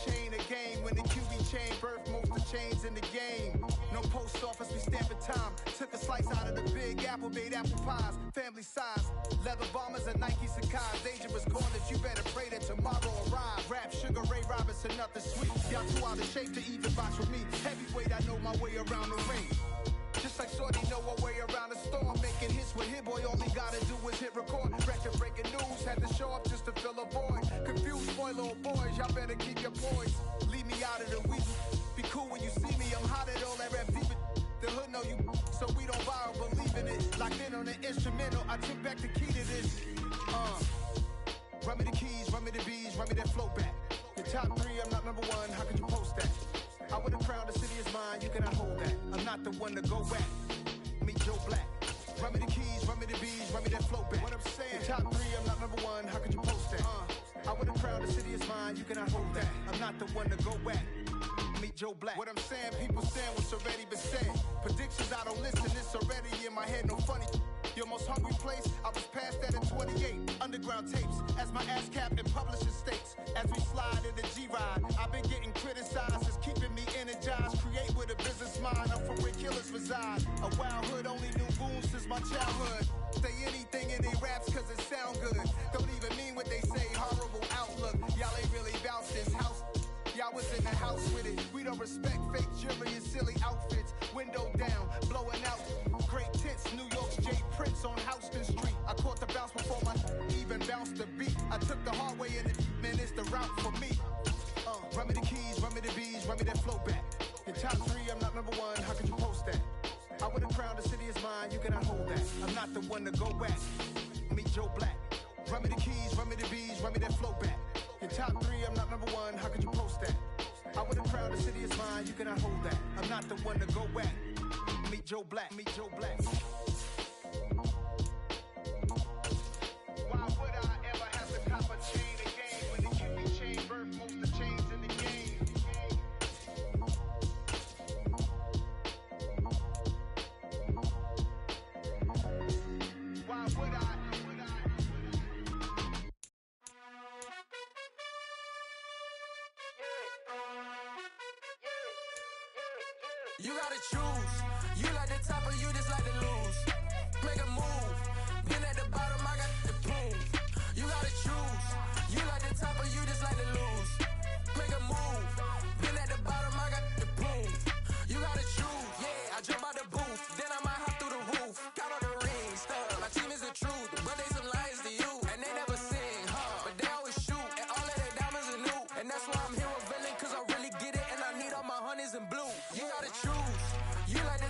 Chain a game when the QB chain birth most of chains in the game. No post office, we stamping time. Took a slice out of the big apple, made apple pies, family size. Leather bombers and Nike Sacai's. Dangerous corners, you better pray that tomorrow arrive. Rap, Sugar Ray Robinson, nothing sweet. Y'all too out of shape to even box with me. Heavyweight, I know my way around the ring. Just like Shorty know her way around the storm. Making hits with Hit Boy, all he gotta do is hit record. Record breaking news, had to show up just to fill a void. Confused boy, little boys, y'all better keep your poise. Leave me out of the weasel. Be cool when you see me, I'm hot at all that rap deep. The hood know you, so we don't borrow, believe in it. Locked in on the instrumental, I took back the key to this. Run me the keys, run me the bees, run me that flow back. Your top three, I'm not number one, how could you post that? I would've crowned the city is mine, you cannot hold that. I'm not the one to go back. Meet Joe Black. Run me the keys, run me the bees, run me that flow back. What I'm saying, top three, I'm not number one, how could you post that? I would've crowned the city is mine, you cannot hold that. I'm not the one to go back. Meet Joe Black. What I'm saying, people saying what's already been said. Predictions, I don't listen, it's already in my head, no funny. Your most hungry place, I was past that at 28. Underground tapes, as my ass cap in publishing states. As we slide in the G-Ride, I've been getting criticized, it's keeping me energized. Create with a business mind, I'm from where killers reside. A wild hood, only knew goons since my childhood. Say anything in they raps cause it sound good. Don't even mean what they say, horrible outlook. Y'all ain't really bout this house. Y'all was in the house with it. We don't respect fake jewelry and silly outfits. Window down, blowing out. Great tits, New York's J. Prince on Houston Street. I caught the bounce before my even bounced the beat. I took the hard way in it, man, it's the route for me. Run me the keys, run me the bees, run me that flow back. Your top three, I'm not number one, how could you post that? I would've crowned the city is mine, you cannot hold that. I'm not the one to go back. Meet Joe Black. Run me the keys, run me the bees, run me that flow back. Your top three, I'm not number one, how could you post that? I would've crowned the city is mine, you cannot hold that. I'm not the one to go back. Meet Joe Black, meet Joe Black. Why would I ever have to cop a chain again when the QB chain birth most of chains in the game? Why would I? You gotta choose. You like the top or you just like to lose. Make a move. Been at the bottom, I got the prove. You gotta choose. You like the top or you just like to lose. Make a move. Been at the bottom, I got the prove. You gotta choose. Yeah, I jump out the booth. Then I might hop through the roof. Count on the rings, stuff. My team is the truth. But they some liars to you. And they never sing, but they always shoot. And all of their diamonds are new. And that's why I'm here with villain, cause I really get it. And I need all my honeys in blue. You gotta choose. You like the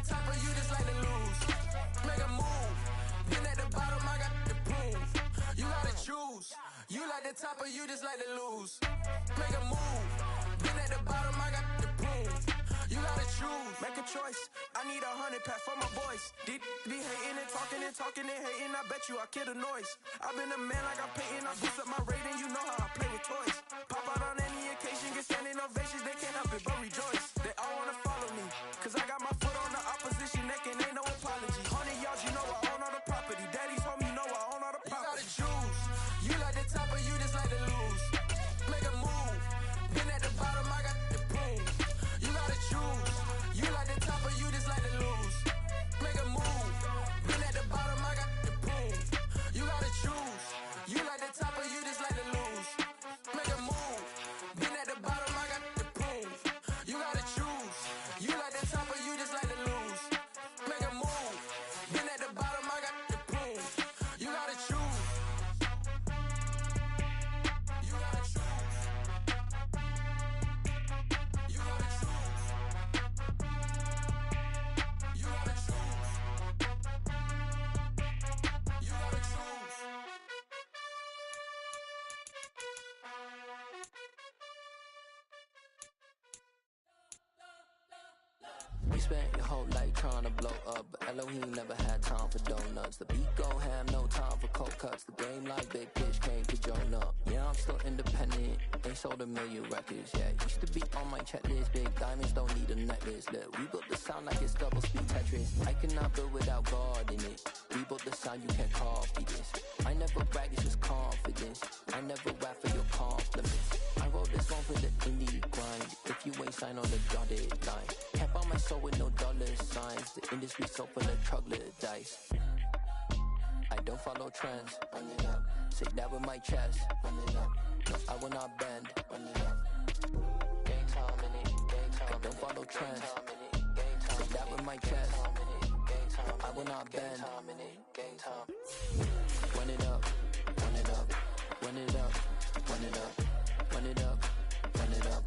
the top of you just like to lose. Make a move. Been at the bottom, I got the prove. You gotta choose, make a choice. I need 100 pack for my boys. Be hating and talking and talking and hating. I bet you I kill the noise. I've been a man like I'm Peyton. I boost up my rating. You know how I play with toys. Pop out on any occasion, get standing ovations. They can't help it but rejoice. They all wanna follow me, cause I got my foot on the opposition neck and ain't no apology. 100 yards, you know I own all the property. Daddy's home, you know I own all the property. You gotta choose. You like the top or you just like to lose. Make a move. Been at the bottom, I got the prove. You gotta choose. You like the top or you just like to lose. Make a move. Been at the bottom, I got the prove. You gotta choose. You like the top or you just like to lose. Make a move. Been at the bottom, I got the prove. You gotta choose. You like the top or you just like to lose. Make a move. Been at the bottom, I got the prove. You gotta choose. You gotta choose. You gotta choose. You gotta choose. You gotta choose. You spent your whole life trying to blow up, but Elohim never had time for donuts. The beat go ham, no time for cold cuts. The game like big bitch came to Jonah. Yeah, I'm still independent, ain't sold 1 million records yet. Used to be on my checklist, big diamonds don't need a necklace. Look, we built the sound like it's double speed Tetris. I cannot build without God in it. We built the sound, you can't copy this. I never brag, it's just confidence. I never rap for your compliments. I wrote this one for the indie grind. If you ain't signed on the dotted line, can't buy my soul with no dollar signs. The industry so full of troglodytes. I don't follow trends. Say that with my chest. No, I will not bend. Gang time in it. I don't follow trends. Say that with my chest. I will not bend. Run it up, run it up, run it up, run it up, run it up, run it up,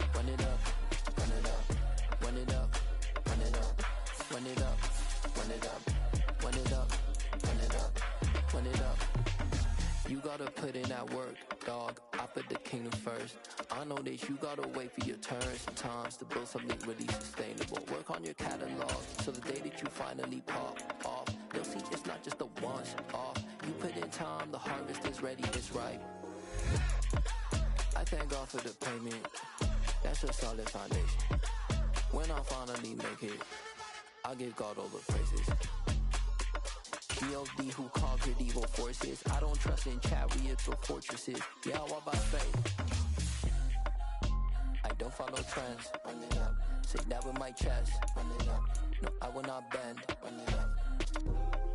run it up, run it up, run it up, run it up, run it up, run it up, run it up, run it up, run it up. You gotta put in that work, dog. I put the kingdom first. I know that you gotta wait for your turn sometimes to build something really sustainable. Work on your catalog, so the day that you finally pop off, you'll see it's not just a once off. You put in time, the harvest is ready, it's ripe. I thank God for the payment. That's a solid foundation. When I finally make it, I'll give God all the praises. G.O.D. who conquered evil forces. I don't trust in chariots or fortresses. Yeah, I walk by faith. I don't follow trends. Say that with my chest. No, I will not bend.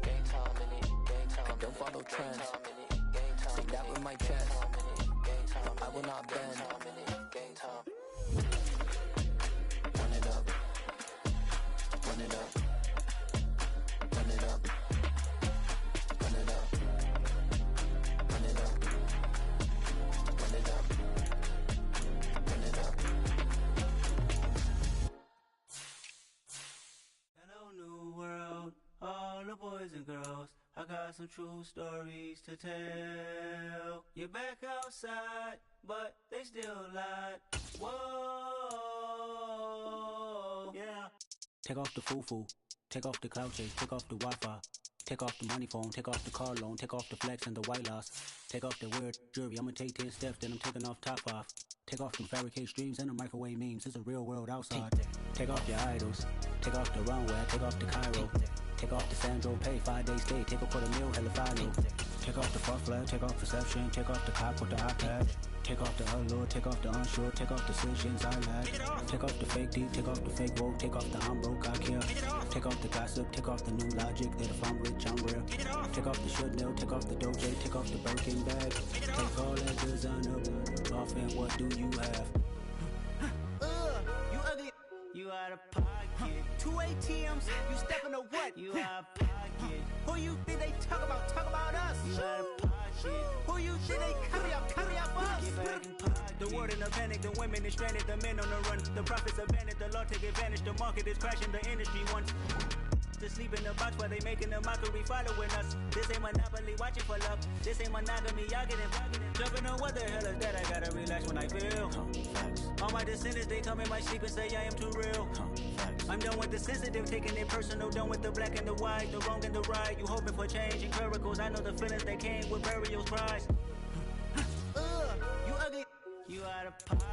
Gang time in it. I don't follow trends. Say that with my chest. I will not bend. Run it up. Run it up. Run it up. Run it up. Run it up. Run it up. Run it up. Hello, new world, all the boys and girls. I got some true stories to tell. You're back outside, but they still lied. Whoa, yeah. Take off the foo-foo, take off the cloud chase, take off the Wi-Fi. Take off the money phone, take off the car loan, take off the flex and the white loss. Take off the weird jewelry, I'ma take 10 steps, then I'm taking off top off. Take off them fabricated streams and the microwave memes, it's a real world outside. Take off your idols, take off the runway, take off the Cairo. Take off the Sandro pay, 5 days stay, take a $250,000, hella follow. Take off the fuck flag, take off perception, take off the cop with the iPad. Take off the allure, take off the unsure, take off decisions I lack. Take off the fake deep, take off the fake woke, take off the I'm broke, I care. Take off the gossip, take off the new logic that if I'm rich, I'm real. Take off the should know, take off the Doja, take off the Birkin bag. Take all that designer off and what do you have? You ugly. You out of pocket. 2 ATMs, you stepping to what? You out of pocket. Who you think they talk about? Talk about us. You out of pocket. Who you think they copy up us? Get back in pocket. The world in a panic, the women is stranded, the men on the run. The profits abandoned, the law take advantage. The market is crashing, the industry wants. box to sleep in the box while they making a mockery following us. This ain't Monopoly, watching for love. This ain't monogamy, y'all getting jumping on what the hell is that? I gotta relax when I feel. All my descendants, they come in my sleep and say I am too real. I'm done with the sensitive, taking it personal. Done with the black and the white, the wrong and the right. You hoping for change and miracles. I know the feelings that came with burial cries. You ugly. You out of pocket.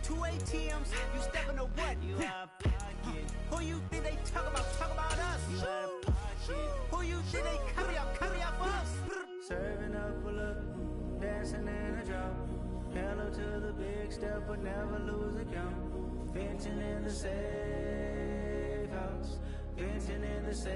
2 ATMs. You stepping to what? You out of pocket. Who you think they talk about? Talk about us. You out of pocket. Who you think they carry out for us? Serving up a look, dancing in a drop. Hello to the big step, but never lose a count. Venting in the safe house. Venting in the safe.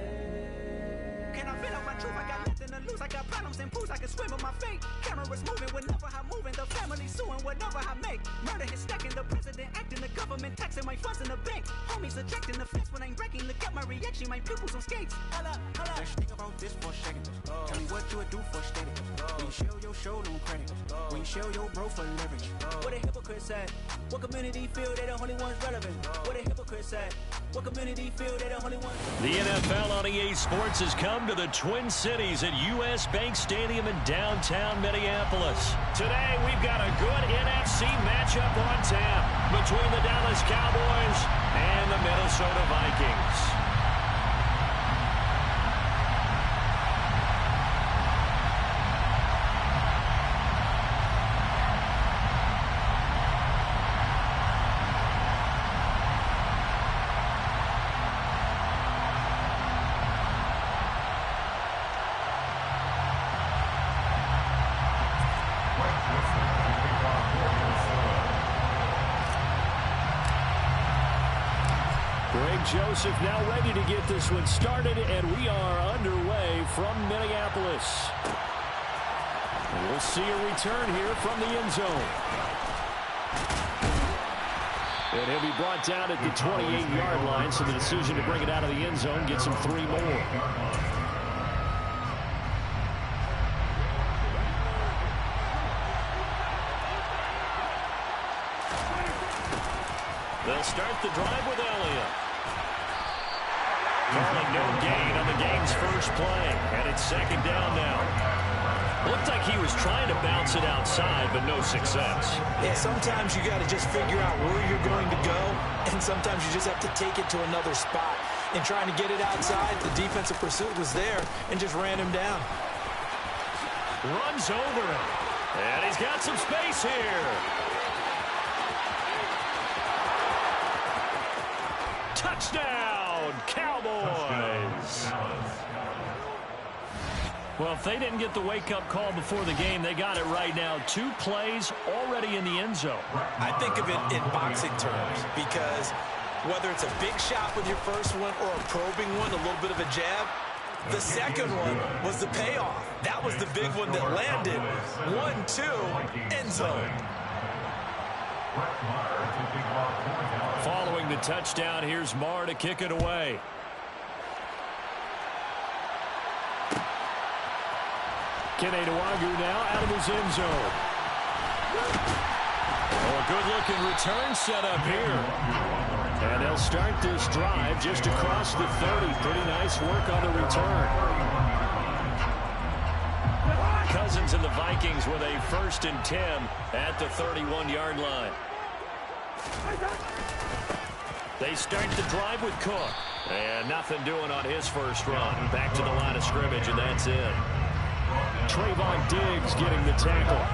Can I feel out my truth? I got nothing to lose. I got problems and pools. I can swim with my fate. Cameras moving whenever I'm moving. The family suing whatever I make. Murder is stacking. The president acting. The government taxing my funds in the bank. Homies ejecting the fence when I'm wrecking. Look at my reaction. My pupils on skates. Holla, holla. Let's think about this for a second. Tell me what you would do for steady. When you show your show, no credit. When you show your bro for leverage. What a hypocrite said. What community feel they the only ones relevant? What a hypocrite said. What community feel they the only ones. The NFL on EA Sports has come to the Twin Cities at U.S. Bank Stadium in downtown Minneapolis. Today, we've got a good NFC matchup on tap between the Dallas Cowboys and the Minnesota Vikings. Joseph now ready to get this one started, and we are underway from Minneapolis. And we'll see a return here from the end zone. And he'll be brought down at the 28-yard line, so the decision to bring it out of the end zone gets him 3 more. They'll start the drive with Elliott. Calling no gain on the game's first play, and it's second down now. Looked like he was trying to bounce it outside, but no success. Yeah, sometimes you got to just figure out where you're going to go, and sometimes you just have to take it to another spot. In trying to get it outside, the defensive pursuit was there and just ran him down. Runs over him, and he's got some space here. Touchdown, Cowboys. Well, if they didn't get the wake-up call before the game, they got it right now. 2 plays already in the end zone. I think of it in boxing terms because whether it's a big shot with your first one or a probing one, a little bit of a jab, the second one was the payoff. That was the big one that landed. 1-2, end zone. Following the touchdown, here's Marr to kick it away. Killert254 now out of his end zone. Oh, a good-looking return set up here. And they'll start this drive just across the 30. Pretty nice work on the return. Cousins and the Vikings with a 1st and 10 at the 31-yard line. They start the drive with Cook. And nothing doing on his first run. Back to the line of scrimmage, and that's it. Trayvon Diggs getting the tackle.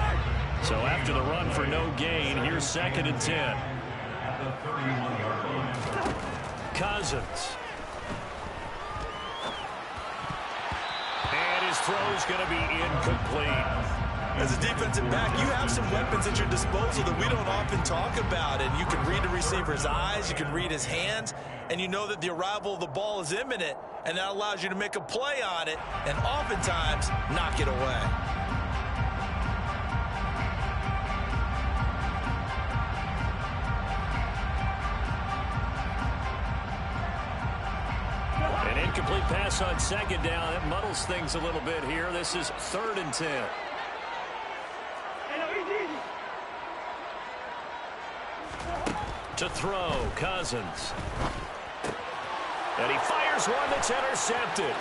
So after the run for no gain, here's 2nd and 10. Cousins. And his throw's going to be incomplete. As a defensive back, you have some weapons at your disposal that we don't often talk about. And you can read the receiver's eyes, you can read his hands, and you know that the arrival of the ball is imminent. And that allows you to make a play on it and oftentimes knock it away. An incomplete pass on 2nd down. That muddles things a little bit here. This is 3rd and 10. To throw, Cousins. And he fires one that's intercepted.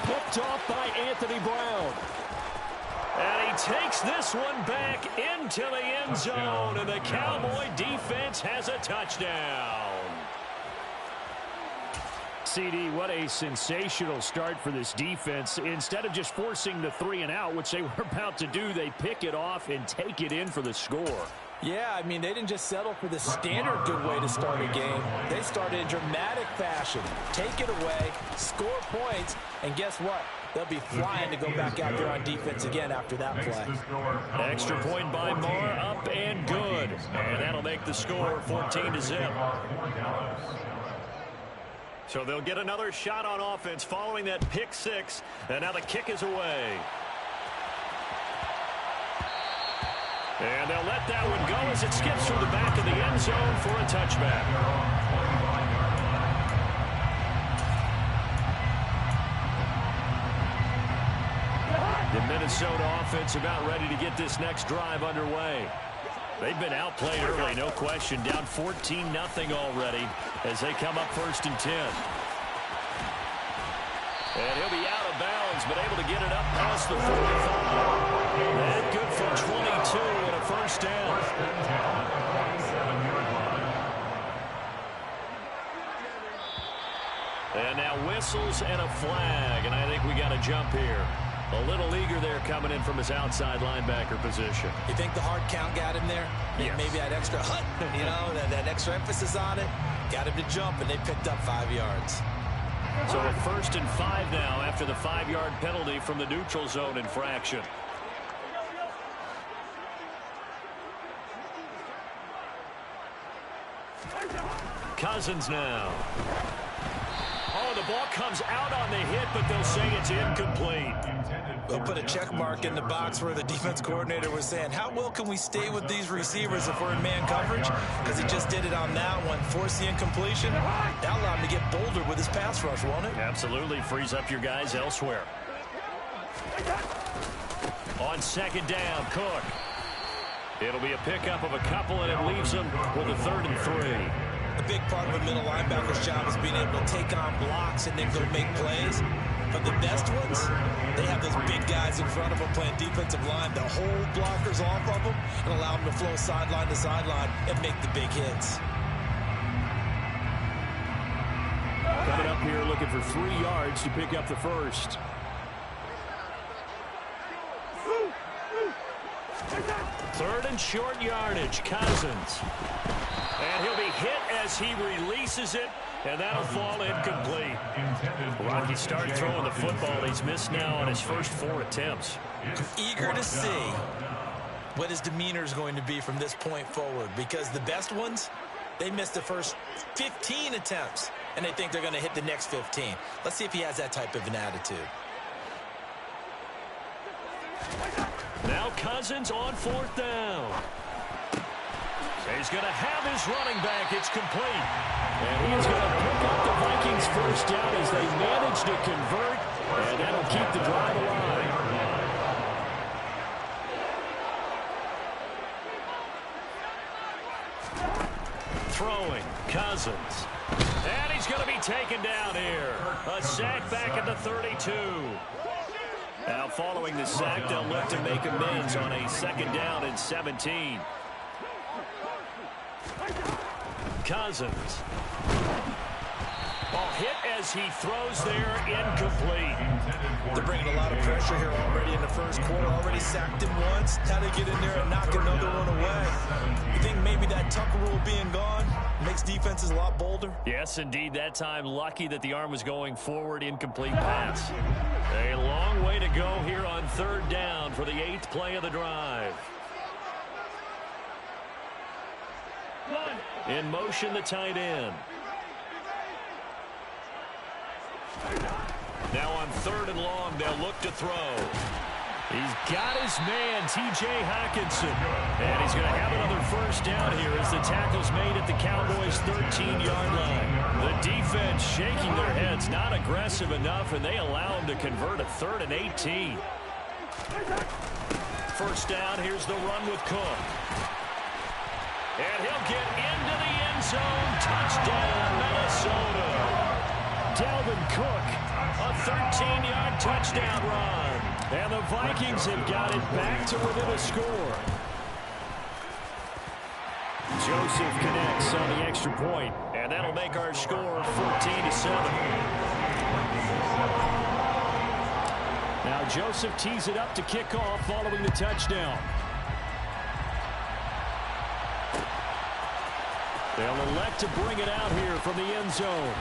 Picked off by Anthony Brown. And he takes this one back into the end zone, and the Cowboy defense has a touchdown. CD, what a sensational start for this defense. Instead of just forcing the 3-and-out, which they were about to do, they pick it off and take it in for the score. Yeah, I mean, they didn't just settle for the standard good way to start a game. They started in dramatic fashion. Take it away, score points, and guess what? They'll be flying to go back out there on defense again after that play. Extra point by Moore, up and good. And that'll make the score 14-0. So they'll get another shot on offense following that pick six. And now the kick is away. And they'll let that one go as it skips through the back of the end zone for a touchback. The Minnesota offense about ready to get this next drive underway. They've been outplayed early, no question. Down 14-0 already as they come up 1st and 10. And he'll be out of bounds, but able to get it up past the 45. And good for 22 and a first down. And now whistles and a flag, and I think we got a jump here. A little eager there coming in from his outside linebacker position. You think the hard count got him there? Yes. Maybe that extra hut, you know, that extra emphasis on it. Got him to jump, and they picked up 5 yards. So a 1st and 5 now after the 5-yard penalty from the neutral zone infraction. Cousins now. Oh, the ball comes out on the hit, but they'll say it's incomplete. They'll put a check mark in the box where the defense coordinator was saying, how well can we stay with these receivers if we're in man coverage? Because he just did it on that one. Force the incompletion. That'll allow him to get bolder with his pass rush, won't it? Absolutely. Frees up your guys elsewhere. On 2nd down, Cook. It'll be a pickup of a couple, and it leaves them with a 3rd and 3. A big part of a middle linebacker's job is being able to take on blocks and then go make plays. But the best ones, they have those big guys in front of them playing defensive line to hold blockers off of them and allow them to flow sideline to sideline and make the big hits. Coming up here looking for 3 yards to pick up the first. Third and short yardage, Cousins. And he'll be hit as he releases it, and that'll fall incomplete. Rocky started throwing the football. He's missed now on his first 4 attempts. Eager to see what his demeanor is going to be from this point forward, because the best ones, they missed the first 15 attempts, and they think they're going to hit the next 15. Let's see if he has that type of an attitude. Now Cousins on 4th down. He's going to have his running back. It's complete. And he's going to pick up the Vikings first down as they manage to convert. And that'll keep the drive alive. Throwing, Cousins. And he's going to be taken down here. A sack back at the 32. Now following the sack, they'll look to make amends on a 2nd down and 17. Cousins. Ball hit as he throws there, incomplete. They're bringing a lot of pressure here already in the first quarter. Already sacked him once. Now they get in there and knock another one away. You think maybe that Tucker rule being gone makes defenses a lot bolder? Yes, indeed. That time, lucky that the arm was going forward. Incomplete pass. A long way to go here on 3rd down for the 8th play of the drive. In motion, the tight end. Now on 3rd and long, they'll look to throw. He's got his man, T.J. Hockenson. And he's going to have another first down here as the tackle's made at the Cowboys' 13-yard line. The defense shaking their heads, not aggressive enough, and they allow him to convert a 3rd and 18. First down, here's the run with Cook. And he'll get into the end zone. Touchdown, Minnesota. Dalvin Cook, a 13-yard touchdown run. And the Vikings have got it back to within a score. Joseph connects on the extra point, and that'll make our score 14-7. Now Joseph tees it up to kick off following the touchdown. They'll elect to bring it out here from the end zone.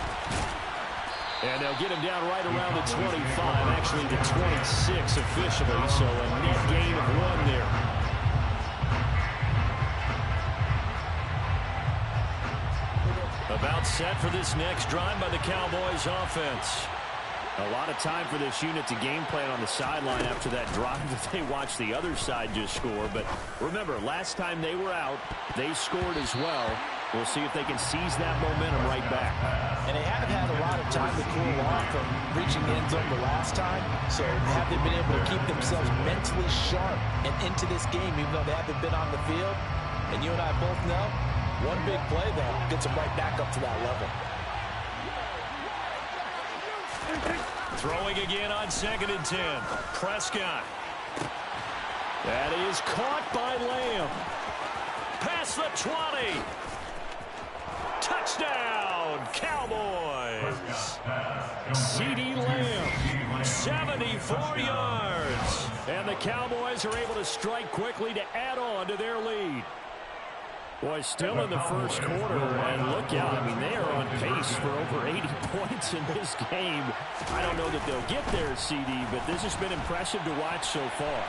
And they'll get him down right around the 25, actually the 26 officially, so a net gain of 1 there. About set for this next drive by the Cowboys offense. A lot of time for this unit to game plan on the sideline after that drive that they watched the other side just score. But remember, last time they were out, they scored as well. We'll see if they can seize that momentum right back. And they haven't had a lot of time to cool off from reaching the end zone the last time. So have they been able to keep themselves mentally sharp and into this game, even though they haven't been on the field? And you and I both know, one big play, though, gets them right back up to that level. Throwing again on 2nd and 10. Prescott. That is caught by Lamb. Past the 20. Touchdown, Cowboys. CeeDee Lamb, 74 yards. And the Cowboys are able to strike quickly to add on to their lead. Boy, still in the first quarter, and look out. I mean, they are on pace for over 80 points in this game. I don't know that they'll get there, CD, but this has been impressive to watch so far.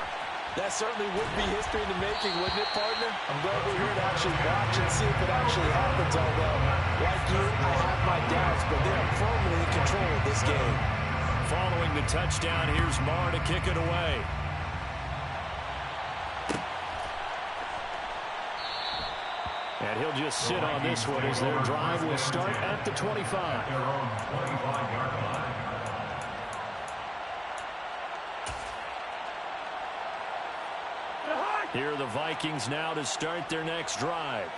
That certainly would be history in the making, wouldn't it, partner? I'm glad we're here to actually watch and see if it actually happens, although, like you, I have my doubts, but they are firmly in control of this game. Following the touchdown, here's Marr to kick it away. And he'll just sit on this one as their drive will start at the 25. Here are the Vikings now to start their next drive.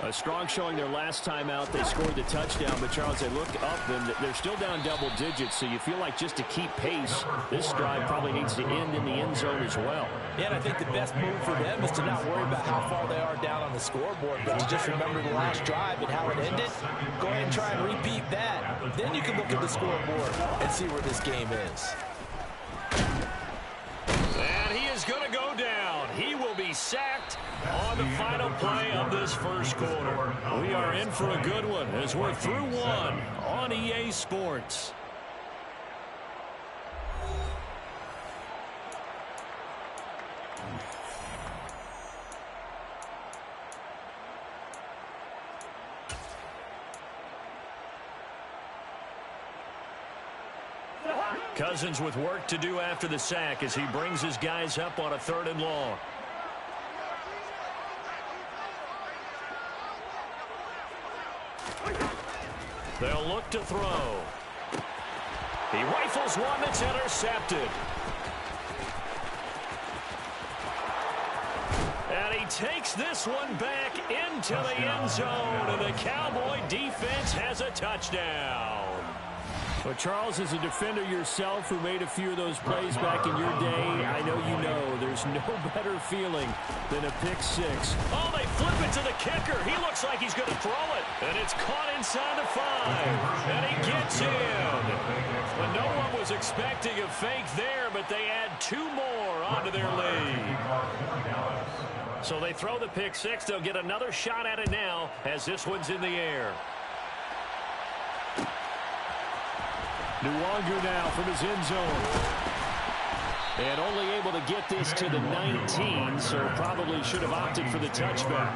A strong showing their last time out. They scored the touchdown, but Charles, they look up and they're still down double digits, so you feel like just to keep pace, this drive probably needs to end in the end zone as well. Yeah, and I think the best move for them is to not worry about how far they are down on the scoreboard, but to just remember the last drive and how it ended. Go ahead and try and repeat that. Then you can look at the scoreboard and see where this game is. And he is going to go down. He will be sacked on the final play of this first quarter. We are in for a good one as we're through one on EA Sports. Cousins with work to do after the sack as he brings his guys up on a 3rd and long. They'll look to throw. He rifles one that's intercepted. And he takes this one back into the end zone, and the Cowboy defense has a touchdown. Well, Charles, as a defender yourself who made a few of those plays back in your day, I know you know there's no better feeling than a pick six. Oh, they flip it to the kicker. He looks like he's going to throw it. And it's caught inside the 5. And he gets in. But no one was expecting a fake there, but they add 2 more onto their lead. So they throw the pick six. They'll get another shot at it now as this one's in the air. Nwangu now from his end zone. And only able to get this to the 19, so probably should have opted for the touchback.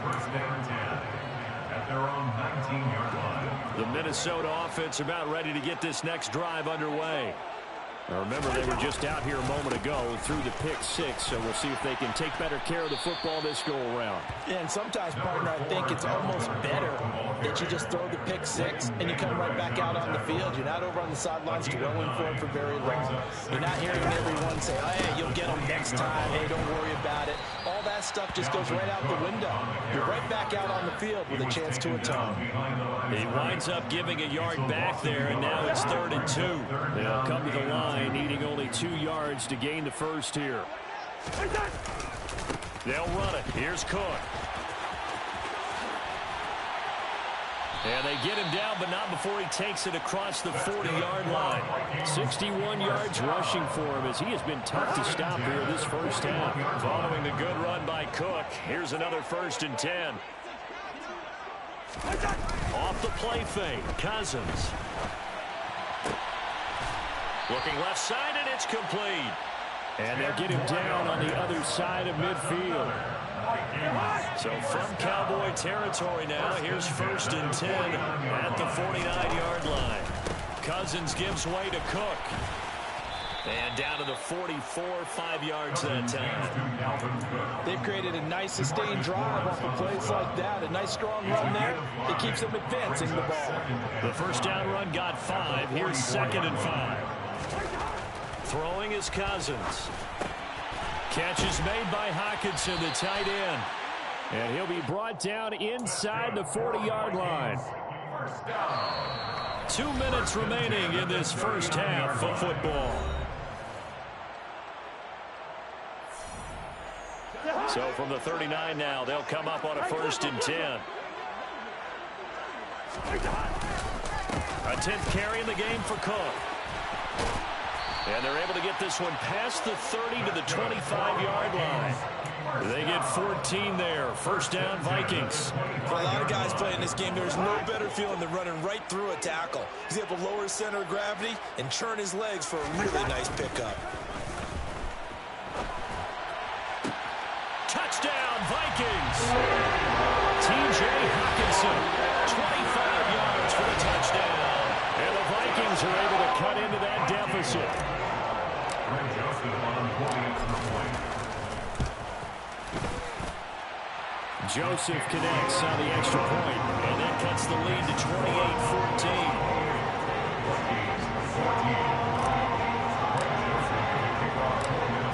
At their own 19-yard line. The Minnesota offense about ready to get this next drive underway. Now remember, they were just out here a moment ago through the pick six, so we'll see if they can take better care of the football this go-around. Yeah, and sometimes, partner, I think it's almost better that you just throw the pick six and you come right back out on the field. You're not over on the sidelines dwelling for it for very long. You're not hearing everyone say, oh, hey, you'll get them next time. Hey, don't worry about it. All that stuff just goes right out the window. You're right back out on the field with a chance to atone. He winds up giving a yard back there, and now it's 3rd and 2. They'll come to the line, needing only 2 yards to gain the first here. They'll run it. Here's Cook. And they get him down, but not before he takes it across the 40-yard line. 61 yards rushing for him as he has been tough to stop here this first half. Following the good run by Cook, here's another 1st and 10. Off the play fake, Cousins. Looking left side, and it's complete. And they'll get him down on the other side of midfield. So from Cowboy territory now, here's 1st and 10 at the 49-yard line. Cousins gives way to Cook. And down to the 44, 5 yards that time. They've created a nice sustained drive off of plays like that. A nice strong run there. It keeps them advancing the ball. The first down run got 5. Here's 2nd and 5. Throwing is Cousins. Catch is made by Hockenson, the tight end. And he'll be brought down inside the 40-yard line. 2 minutes remaining in this first half of football. So from the 39 now, they'll come up on a 1st and 10. A 10th carry in the game for Cook. And they're able to get this one past the 30 to the 25-yard line. They get 14 there. 1st down, Vikings. For a lot of guys playing this game, there's no better feeling than running right through a tackle. He's able to lower his center of gravity and churn his legs for a really nice pickup. Touchdown, Vikings. T.J. Hockenson, 25 yards for the touchdown. And the Vikings are able to cut into that deficit. Joseph connects on the extra point, and that cuts the lead to 28-14.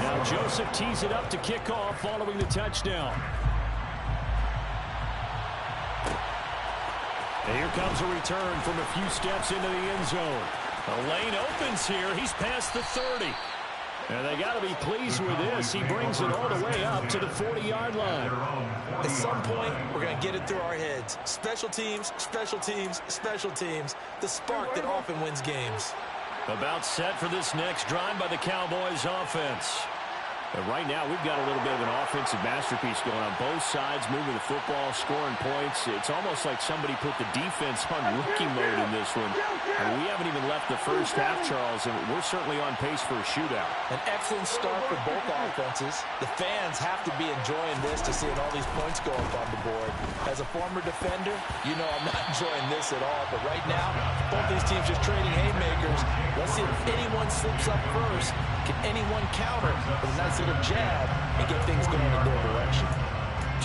Now Joseph tees it up to kick off following the touchdown. And here comes a return from a few steps into the end zone. The lane opens here. He's past the 30. And they got to be pleased with this. He brings it all the way up to the 40-yard line. At some point, we're going to get it through our heads. Special teams, special teams, special teams. The spark that often wins games. About set for this next drive by the Cowboys offense. But right now, we've got a little bit of an offensive masterpiece going on both sides, moving the football, scoring points. It's almost like somebody put the defense on rookie mode in this one. And we haven't even left the first half, Charles, and we're certainly on pace for a shootout. An excellent start for both offenses. The fans have to be enjoying this to seeing all these points go up on the board. As a former defender, you know I'm not enjoying this at all. But right now, both these teams just trading haymakers. Let's see if anyone slips up first. Can anyone counter with a nice little jab and get things going in their direction?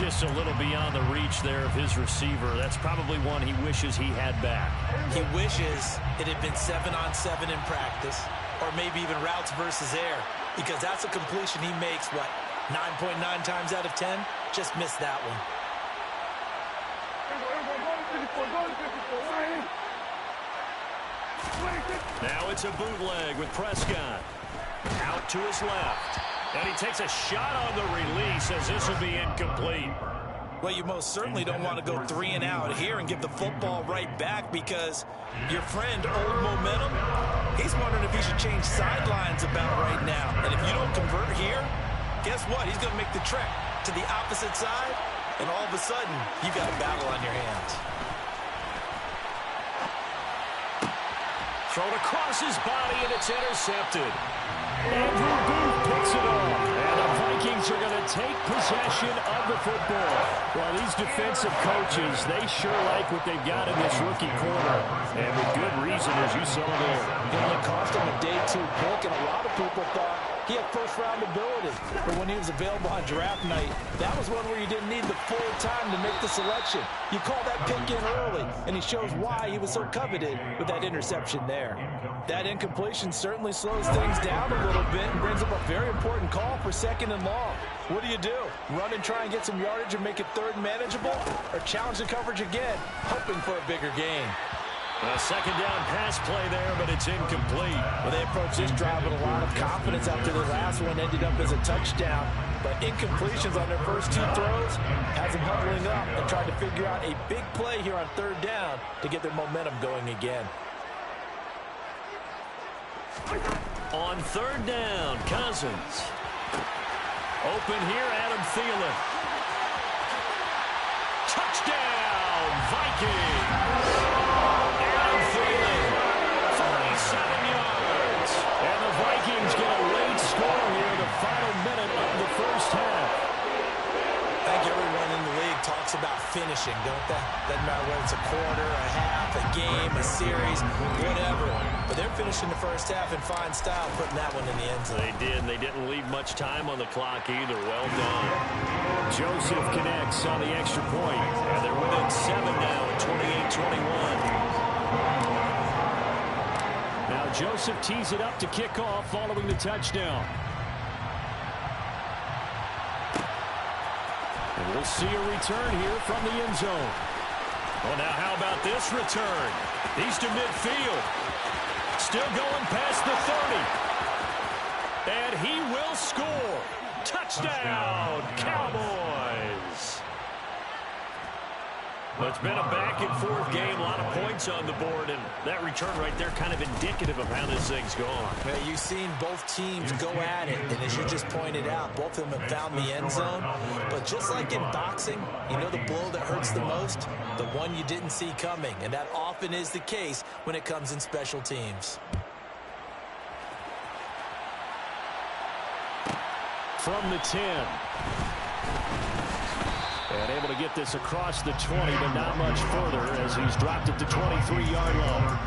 Just a little beyond the reach there of his receiver. That's probably one he wishes he had back. He wishes it had been 7-on-7 in practice, or maybe even routes versus air, because that's a completion he makes, what, 9.9 times out of 10? Just missed that one. Now it's a bootleg with Prescott. Out to his left. And he takes a shot on the release as this will be incomplete. Well, you most certainly don't want to go 3 and out here and give the football right back because your friend, Old Momentum, he's wondering if he should change sidelines about right now. And if you don't convert here, guess what? He's going to make the trek to the opposite side, and all of a sudden, you've got a battle on your hands. Thrown across his body, and it's intercepted. Andrew Booth picks it off. And the Vikings are going to take possession of the football. Well, these defensive coaches, they sure like what they've got in this rookie corner. And with good reason, as you saw there. It only cost him a day 2 pick, and a lot of people thought he had first-round ability. But when he was available on draft night, that was one where you didn't need the full time to make the selection. You call that pick in early, and he shows why he was so coveted with that interception there. That incompletion certainly slows things down a little bit and brings up a very important call for 2nd and long. What do? Run and try and get some yardage and make it 3rd manageable, or challenge the coverage again, hoping for a bigger gain? A 2nd down pass play there, but it's incomplete. Well, they approached this drive with a lot of confidence after their last one ended up as a touchdown. But incompletions on their first 2 throws has them huddling up and trying to figure out a big play here on 3rd down to get their momentum going again. On 3rd down, Cousins. Open here, Adam Thielen. Touchdown, Vikings. Adam Thielen, 47 yards. And the Vikings get a late score here in the final minute of the first half. I think everyone in the league talks about finishing, don't they? Doesn't matter whether it's a quarter, a half, a game, a series, whatever. But they're finishing the first half in fine style, putting that one in the end zone. They did, and they didn't leave much time on the clock either. Well done. Joseph connects on the extra point, and they're within 7 now at 28-21. Now Joseph tees it up to kick off following the touchdown. And we'll see a return here from the end zone. Well, now how about this return? He's to midfield. Still going past the 30. And he will score. Touchdown, Cowboys. Well, it's been a back-and-forth game, a lot of points on the board, and that return right there kind of indicative of how this thing's gone. Yeah, you've seen both teams go at it, and as you just pointed out, both of them have found the end zone. But just like in boxing, you know the blow that hurts the most? The one you didn't see coming, and that often is the case when it comes in special teams. From the 10. And able to get this across the 20, but not much further as he's dropped it to 23-yard line.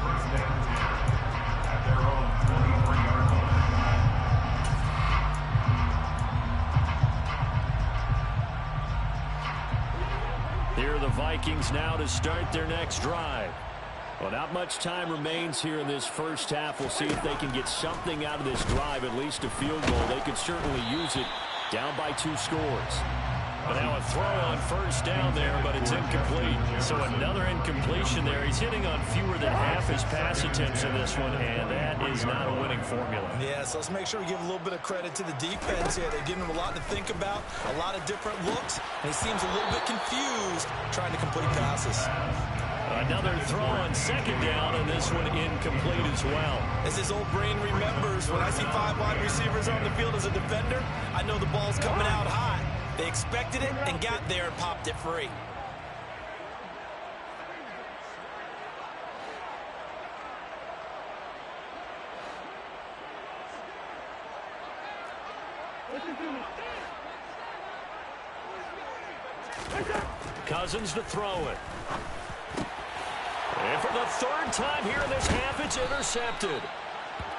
Here are the Vikings now to start their next drive. Well, not much time remains here in this first half. We'll see if they can get something out of this drive, at least a field goal. They could certainly use it down by 2 scores. But now a throw on first down there, but it's incomplete. So another incompletion there. He's hitting on fewer than half his pass attempts in this one, and that is not a winning formula. Yeah, so let's make sure we give a little bit of credit to the defense here. They've given him a lot to think about, a lot of different looks, and he seems a little bit confused trying to complete passes. Another throw on second down, and this one incomplete as well. As his old brain remembers, when I see 5 wide receivers on the field as a defender, I know the ball's coming out high. They expected it and got there and popped it free. Cousins to throw it. And for the 3rd time here in this half, it's intercepted.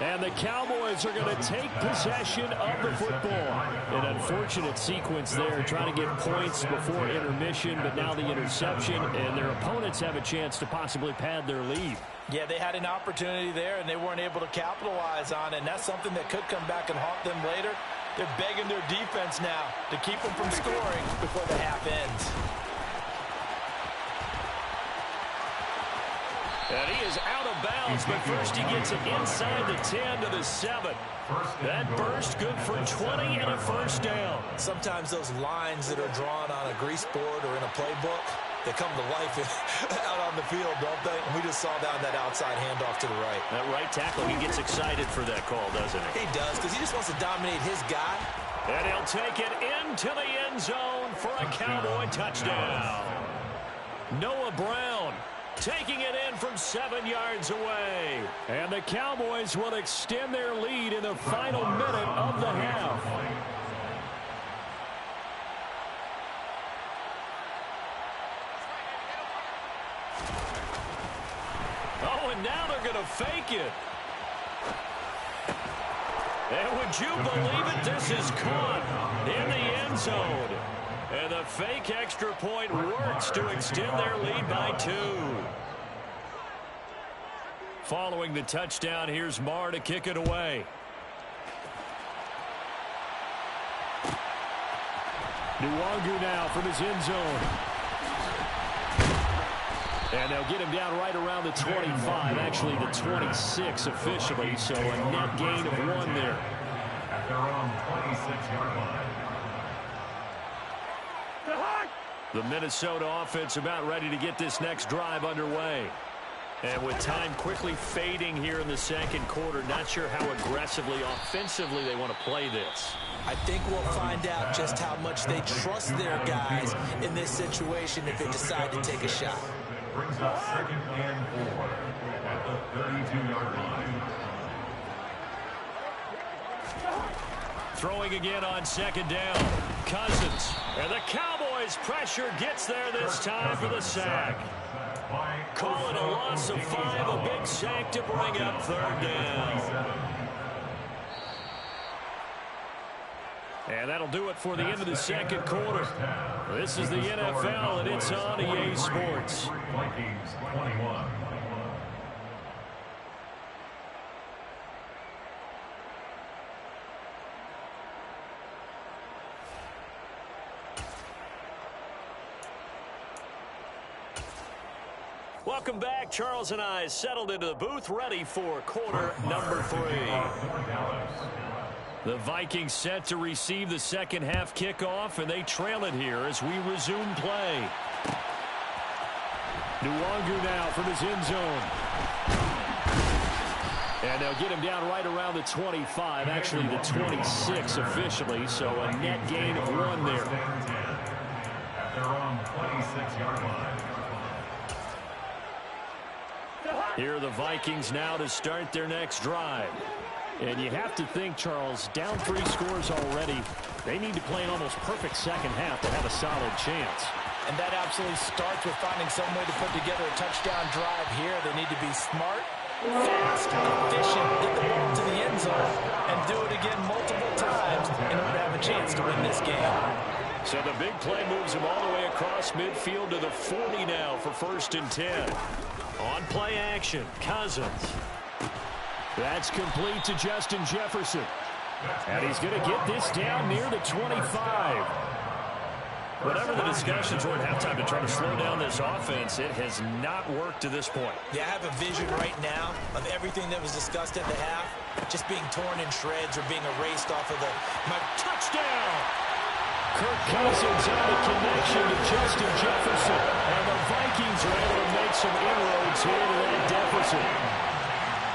And the Cowboys are going to take possession of the football. An unfortunate sequence there, trying to get points before intermission, but now the interception, and their opponents have a chance to possibly pad their lead. Yeah, they had an opportunity there, and they weren't able to capitalize on it, and that's something that could come back and haunt them later. They're begging their defense now to keep them from scoring before the half ends. And he is out of bounds, but first he gets it inside the 10 to the 7. That burst good for 20 and a first down. Sometimes those lines that are drawn on a grease board or in a playbook, they come to life out on the field, don't they? And we just saw that on that outside handoff to the right. That right tackle, he gets excited for that call, doesn't he? He does, because he just wants to dominate his guy. And he'll take it into the end zone for a Cowboy touchdown. Noah Brown taking it in from 7 yards away. And the Cowboys will extend their lead in the final minute of the half. and now they're going to fake it. And would you believe it? This is caught in the end zone. And the fake extra point works to extend their lead by 2. Following the touchdown, here's Marr to kick it away. Nwangu now from his end zone. And they'll get him down right around the 25, actually the 26 officially, so a net gain of 1 there. At their own 26-yard line. The Minnesota offense about ready to get this next drive underway. And with time quickly fading here in the second quarter, not sure how aggressively, offensively they want to play this. I think we'll find out just how much they trust their guys in this situation if they decide to take a shot. Brings up 2nd and 4 at the 32-yard line. Throwing again on 2nd down. Cousins. And the Cowboys pressure gets there this time for the sack. Call it a loss of 5, a big sack to bring up 3rd down. And that'll do it for the end of the second quarter. This is the NFL, and it's on EA Sports. Vikings 21. Welcome back. Charles and I settled into the booth, ready for quarter number 3. The Vikings set to receive the second half kickoff, and they trail it here as we resume play. Nwangu now from his end zone. And they'll get him down right around the 25, actually the 26 officially, so a net gain of 1 there. At their own 26-yard line. Here are the Vikings now to start their next drive. And you have to think, Charles, down 3 scores already. They need to play an almost perfect second half to have a solid chance. And that absolutely starts with finding some way to put together a touchdown drive here. They need to be smart, fast, efficient, get the ball to the end zone, and do it again multiple times in order to have a chance to win this game. So the big play moves him all the way across midfield to the 40 now for 1st and 10. On play action, Cousins. That's complete to Justin Jefferson. And he's going to get this down near the 25. Whatever the discussions were at halftime to try to slow down this offense, it has not worked to this point. Yeah, I have a vision right now of everything that was discussed at the half just being torn in shreds or being erased off of my touchdown. Kirk Cousins on the connection to Justin Jefferson. And the Vikings are able to make some inroads here to that deficit.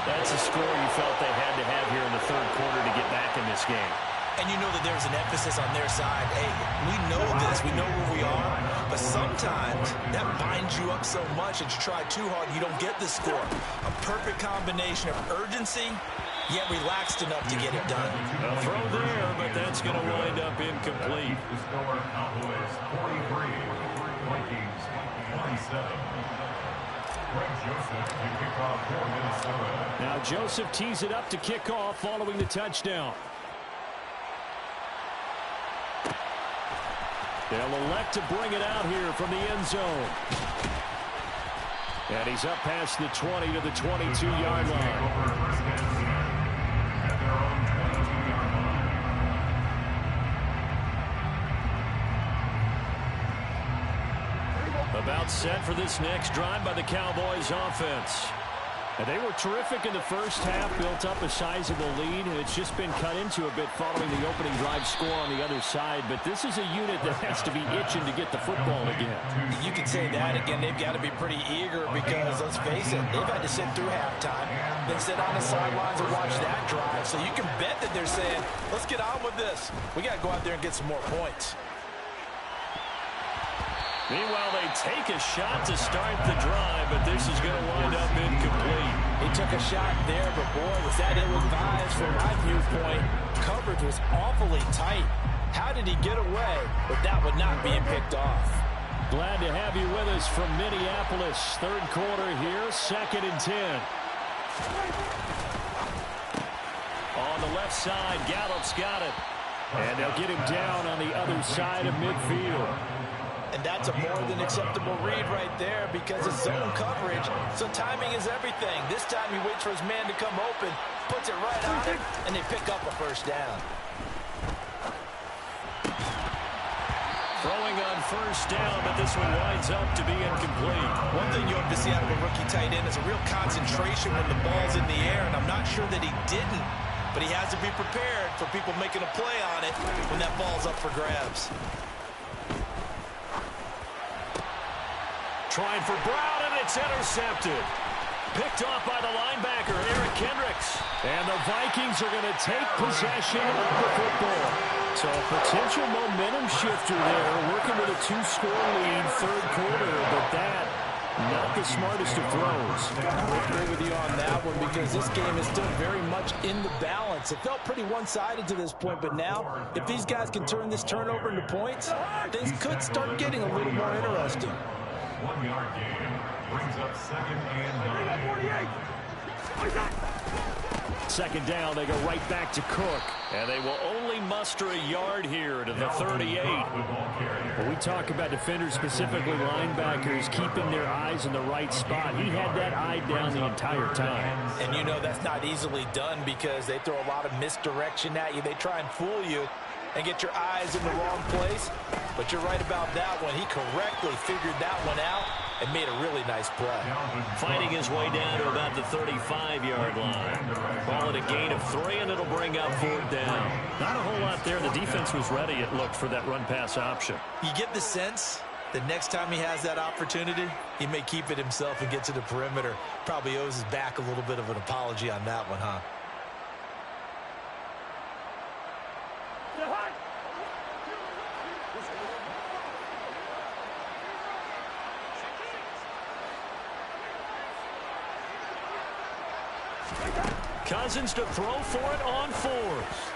That's a score you felt they had to have here in the 3rd quarter to get back in this game. And you know that there's an emphasis on their side. Hey, we know this. We know where we are. But sometimes that binds you up so much that you try too hard, you don't get the score. A perfect combination of urgency, yet relaxed enough to get it done. A throw there, but that's going to wind up incomplete. The score, Cowboys 43, Vikings 27. Joseph to kick off for Minnesota. Now Joseph tees it up to kick off following the touchdown. They'll elect to bring it out here from the end zone. And he's up past the 20 to the 22-yard line. About set for this next drive by the Cowboys offense. And they were terrific in the first half, built up a sizable lead, and it's just been cut into a bit following the opening drive score on the other side. But this is a unit that has to be itching to get the football again. You could say that again. They've got to be pretty eager because, let's face it, they've had to sit through halftime, then sit on the sidelines and watch that drive. So you can bet that they're saying, let's get on with this. We got to go out there and get some more points. Meanwhile, they take a shot to start the drive, but this is going to wind up incomplete. He took a shot there, but boy, was that ill-advised from my viewpoint. Coverage was awfully tight. How did he get away with that one not being picked off? Glad to have you with us from Minneapolis. Third quarter here, 2nd and 10. On the left side, Gallup's got it. And they'll get him down on the other side of midfield. And that's a more than acceptable read right there because it's zone coverage, so timing is everything. This time he waits for his man to come open, puts it right on him, and they pick up a first down. Throwing on first down, but this one winds up to be incomplete. One thing you hope to see out of a rookie tight end is a real concentration when the ball's in the air, and I'm not sure that he didn't, but he has to be prepared for people making a play on it when that ball's up for grabs. Trying for Brown, and it's intercepted. Picked off by the linebacker, Eric Kendricks. And the Vikings are going to take possession of the football. So a potential momentum shifter there, working with a 2-score lead, third quarter, but that, not the smartest of throws. I agree with you on that one because this game is still very much in the balance. It felt pretty one-sided to this point, but now, if these guys can turn this turnover into points, things could start getting a little more interesting. 1-yard gain brings up 2nd and 9. Second down, they go right back to Cook. And they will only muster a yard here to the 38. When we talk about defenders, specifically linebackers, keeping their eyes in the right spot, he had that eye down the entire time. And you know that's not easily done because they throw a lot of misdirection at you. They try and fool you and get your eyes in the wrong place. But you're right about that one. He correctly figured that one out and made a really nice play. Fighting his way down to about the 35-yard line. Call it a gain of 3, and it'll bring up 4th down. Not a whole lot there. The defense was ready, it looked, for that run-pass option. You get the sense that next time he has that opportunity, he may keep it himself and get to the perimeter. Probably owes his back a little bit of an apology on that one, huh? Cousins to throw for it on 4th.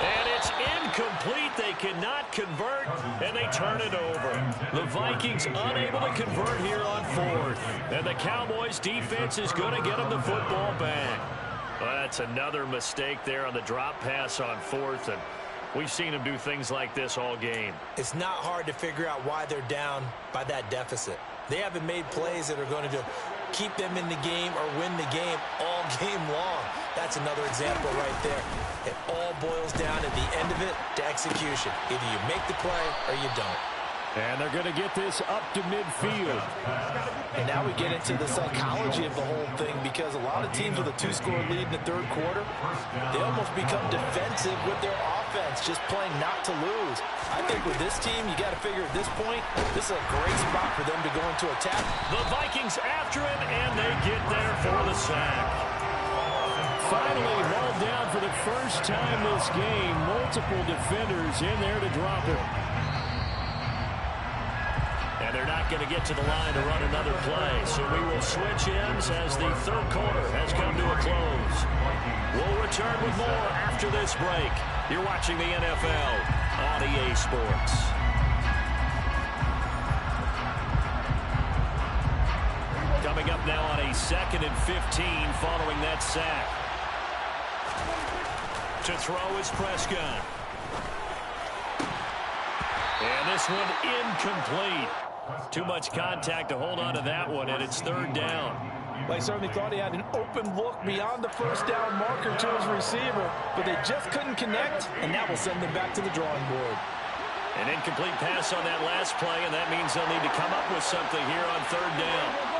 And it's incomplete. They cannot convert, and they turn it over. The Vikings unable to convert here on 4th. And the Cowboys defense is going to get them the football back. Well, that's another mistake there on the drop pass on 4th, and we've seen them do things like this all game. It's not hard to figure out why they're down by that deficit. They haven't made plays that are going to keep them in the game or win the game all game long. That's another example right there. It all boils down at the end of it to execution. Either you make the play or you don't. And they're going to get this up to midfield. And now we get into the psychology of the whole thing because a lot of teams with a 2-score lead in the third quarter, they almost become defensive with their offense, just playing not to lose. I think with this team, you got to figure at this point, this is a great spot for them to go into attack. The Vikings after him, and they get there for the sack. Finally hauled down for the first time this game. Multiple defenders in there to drop him. And they're not going to get to the line to run another play. So we will switch ends as the third quarter has come to a close. We'll return with more after this break. You're watching the NFL on EA Sports. Coming up now on a 2nd and 15 following that sack. To throw is Prescott. And this one incomplete. Too much contact to hold on to that one, and it's 3rd down. Well, I certainly thought he had an open look beyond the first down marker to his receiver, but they just couldn't connect, and that will send them back to the drawing board. An incomplete pass on that last play, and that means they'll need to come up with something here on 3rd down.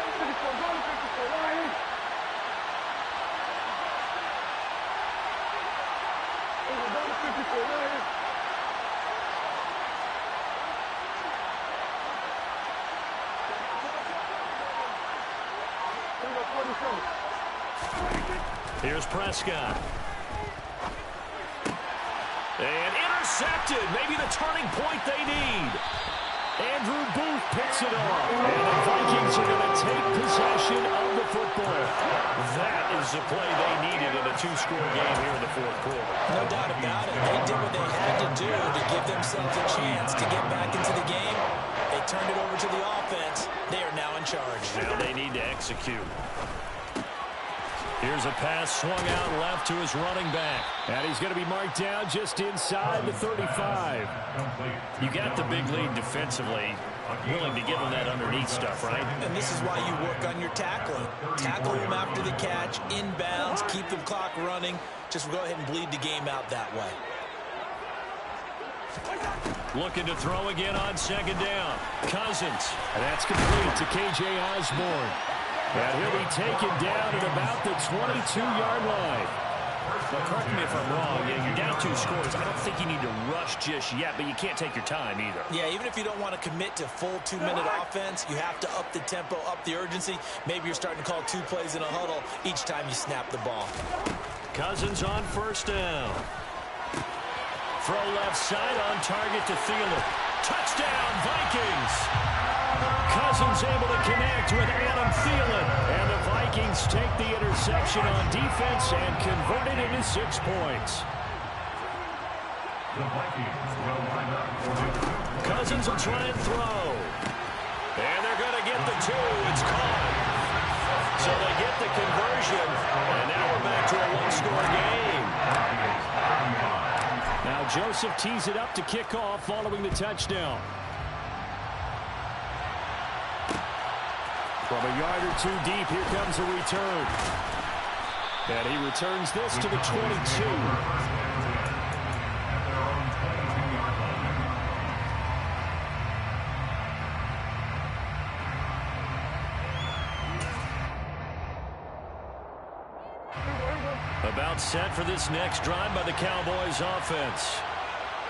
Here's Prescott. And intercepted. Maybe the turning point they need. Andrew Booth picks it off. And the Vikings are going to take possession of the football. That is the play they needed in a 2-score game here in the 4th quarter. No doubt about it. They did what they had to do to give themselves a chance to get back into the game. They turned it over to the offense. They are now in charge. Now they need to execute. Here's a pass swung out left to his running back. And he's going to be marked down just inside the 35. You got the big lead defensively. Willing to give him that underneath stuff, right? And this is why you work on your tackling. Tackle him after the catch, inbounds, keep the clock running. Just go ahead and bleed the game out that way. Looking to throw again on second down. Cousins. And that's complete to K.J. Osborne. And he'll be taken down at about the 22-yard line. Well, correct me if I'm wrong. Yeah, you're down 2 scores. I don't think you need to rush just yet, but you can't take your time either. Yeah, even if you don't want to commit to full 2-minute offense, you have to up the tempo, up the urgency. Maybe you're starting to call 2 plays in a huddle each time you snap the ball. Cousins on first down. Throw left side on target to Killert. Touchdown, Vikings! Cousins able to connect with Adam Killert. And the Vikings take the interception on defense and convert it into 6 points. The Vikings will line up for the Cousins will try and throw. And they're going to get the 2. It's caught. So they get the conversion. And now we're back to a 1-score game. Now Joseph tees it up to kick off following the touchdown. From a yard or 2 deep, here comes a return. And he returns this to the 22. About set for this next drive by the Cowboys offense.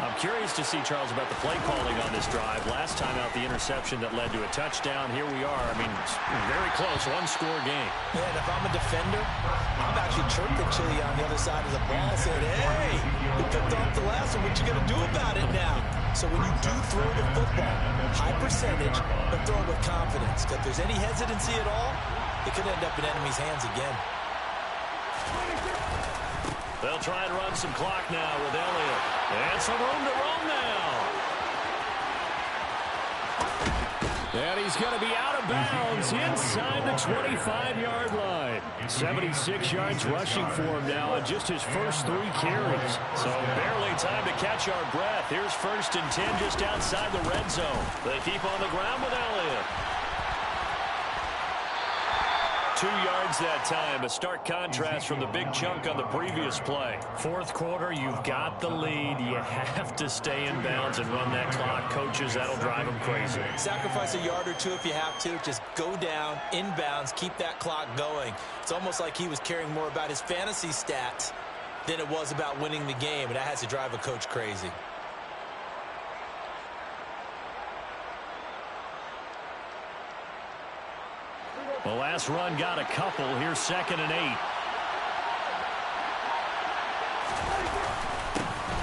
I'm curious to see, Charles, about the play calling on this drive. Last time out, the interception that led to a touchdown. Here we are. I mean, it's very close, 1-score game. Yeah, and if I'm a defender, I'm actually chirping Chili on the other side of the ball, saying, hey, you picked off the last one. What you going to do about it now? So when you do throw the football, high percentage, but throw it with confidence. If there's any hesitancy at all, it could end up in enemy's hands again. They'll try and run some clock now with Elliott. And some room to roam now. And he's going to be out of bounds inside the 25-yard line. 76 yards rushing for him now on just his first 3 carries. So barely time to catch our breath. Here's 1st and 10 just outside the red zone. They keep on the ground with Elliott. 2 yards that time, a stark contrast from the big chunk on the previous play. 4th quarter, you've got the lead. You have to stay in bounds and run that clock. Coaches, that'll drive them crazy. Sacrifice a yard or 2 if you have to. Just go down, inbounds, keep that clock going. It's almost like he was caring more about his fantasy stats than it was about winning the game, and that has to drive a coach crazy. The last run got a couple. Here's 2nd and 8.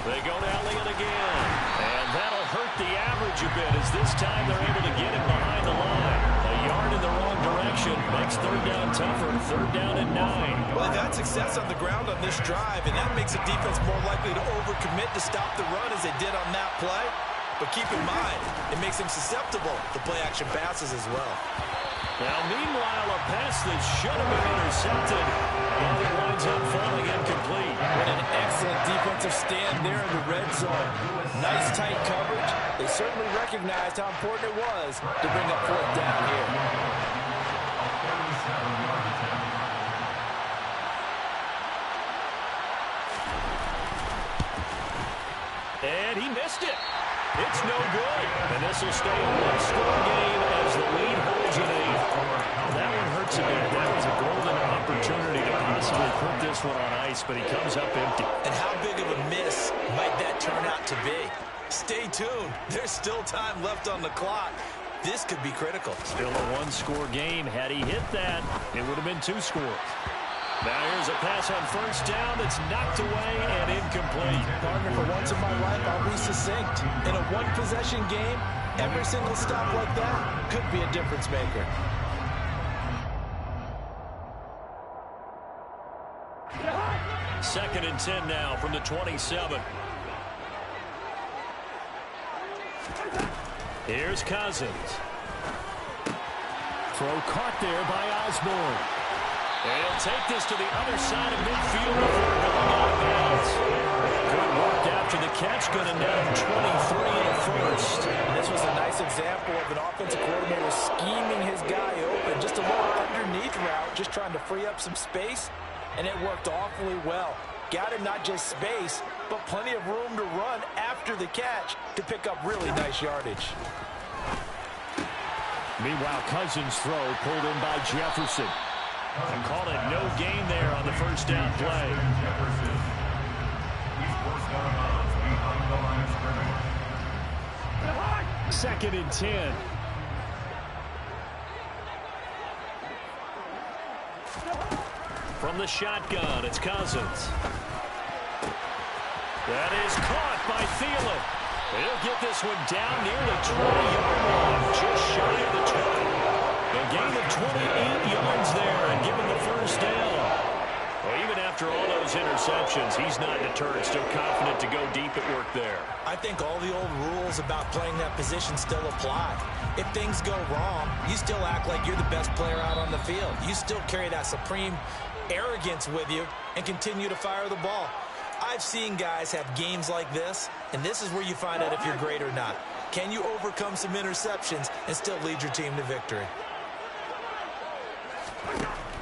They go to Elliott again. And that'll hurt the average a bit as this time they're able to get him behind the line. A yard in the wrong direction makes 3rd down tougher. 3rd down and 9. Well, they've had success on the ground on this drive, and that makes the defense more likely to overcommit to stop the run as they did on that play. But keep in mind, it makes them susceptible to play-action passes as well. Now, meanwhile, a pass that should have been intercepted, and it winds up falling incomplete. What an excellent defensive stand there in the red zone. Nice tight coverage. They certainly recognized how important it was to bring up 4th down here. And he missed it. It's no good. And this will stay a 1-score game as the lead holds at 8. That one hurts a bit. That was a golden opportunity to possibly put this one on ice, but he comes up empty. And how big of a miss might that turn out to be? Stay tuned. There's still time left on the clock. This could be critical. Still a 1-score game. Had he hit that, it would have been 2 scores. Now here's a pass on 1st down that's knocked away and incomplete. Partner, for once in my life, I'll be succinct. In a 1-possession game, every single stop like that could be a difference maker. Second and 10 now from the 27. Here's Cousins. Throw caught there by Osborne. And he'll take this to the other side of midfield before going out of bounds. Good work after the catch. Going to net 23 in the first. And this was a nice example of an offensive coordinator scheming his guy open. Just a little underneath route, just trying to free up some space, and it worked awfully well. Got him not just space, but plenty of room to run after the catch to pick up really nice yardage. Meanwhile, Cousins' throw pulled in by Jefferson. And call it no gain there on the first down play. Second and 10. From the shotgun, it's Cousins. That is caught by Thielen. He'll get this one down near the 20-yard line, just shy of the 20. A gain of 28 yards there and given the first down. Well, even after all those interceptions, he's not deterred, still confident to go deep at work there. I think all the old rules about playing that position still apply. If things go wrong, you still act like you're the best player out on the field. You still carry that supreme arrogance with you and continue to fire the ball. I've seen guys have games like this, and this is where you find out if you're great or not. Can you overcome some interceptions and still lead your team to victory?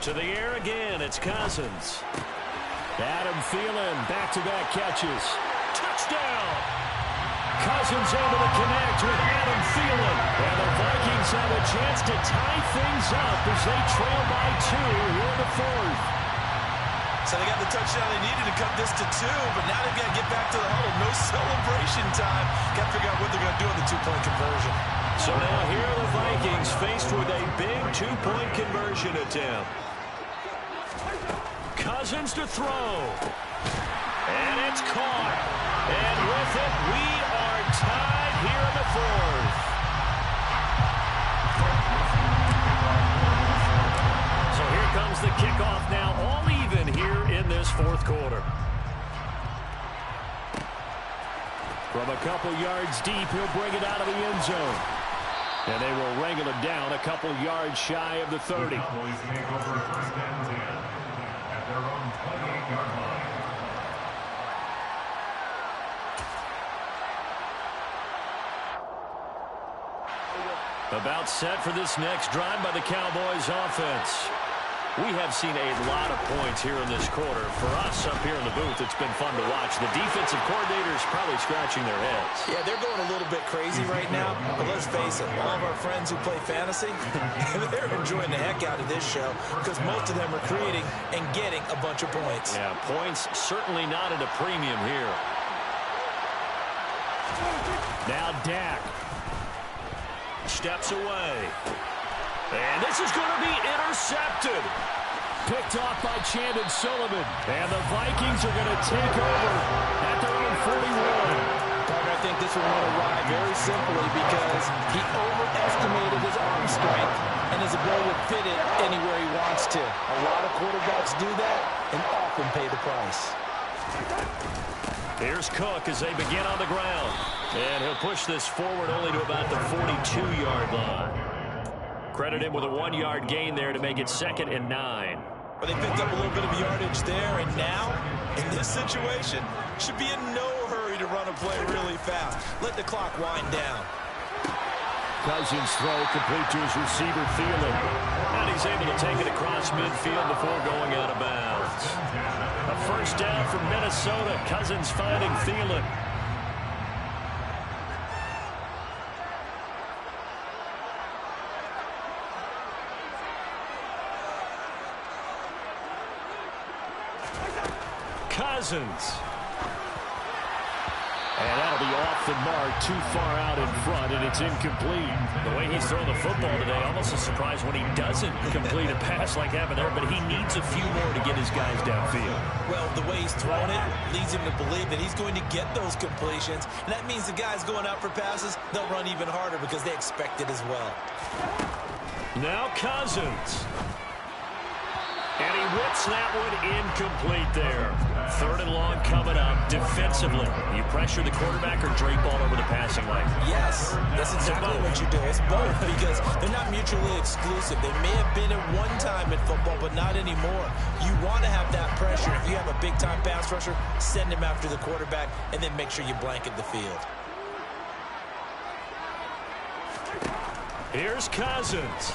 To the air again, it's Cousins. Adam Thielen, back-to-back catches. Touchdown! Cousins able to connect with Adam Thielen. And the Vikings have a chance to tie things up as they trail by 2 here in the fourth. So they got the touchdown they needed to cut this to 2, but now they've got to get back to the huddle. No celebration time. Got to figure out what they're going to do on the two-point conversion. So now here are the Vikings faced with a big two-point conversion attempt. Cousins to throw. And it's caught. And with it, we are tied here in the fourth. So here comes the kickoff now, all even here in this fourth quarter. From a couple yards deep, he'll bring it out of the end zone. And they will wrangle it down a couple yards shy of the 30. The Cowboys make over first and 10 at their own 28-yard line. About set for this next drive by the Cowboys offense. We have seen a lot of points here in this quarter. For us up here in the booth, it's been fun to watch. The defensive coordinators probably scratching their heads. Yeah, they're going a little bit crazy right now. But let's face it, all of our friends who play fantasy, they're enjoying the heck out of this show because most of them are creating and getting a bunch of points. Yeah, points certainly not at a premium here. Now Dak steps away. And this is going to be intercepted. Picked off by Chandon Sullivan. And the Vikings are going to take over at their own 41. I think this one went awry very simply because he overestimated his arm strength and his ability to fit it anywhere he wants to. A lot of quarterbacks do that and often pay the price. Here's Cook as they begin on the ground. And he'll push this forward only to about the 42-yard line. Credit him with a 1-yard gain there to make it 2nd and 9. But they picked up a little bit of yardage there, and now, in this situation, should be in no hurry to run a play really fast. Let the clock wind down. Cousins throw complete to his receiver, Thielen. And he's able to take it across midfield before going out of bounds. A first down from Minnesota. Cousins finding Thielen. Cousins. And that'll be off the mark, too far out in front, and it's incomplete. The way he's throwing the football today, almost a surprise when he doesn't complete a pass like that there, but he needs a few more to get his guys downfield. Well, the way he's throwing it leads him to believe that he's going to get those completions, and that means the guys going out for passes, they'll run even harder because they expect it as well. Now Cousins. And he whips that one incomplete there. Third and long coming up. Defensively, you pressure the quarterback or drape all over the passing lane? Yes, that's exactly what you do. It's both because they're not mutually exclusive. They may have been at one time in football, but not anymore. You want to have that pressure. If you have a big-time pass rusher, send him after the quarterback, and then make sure you blanket the field. Here's Cousins.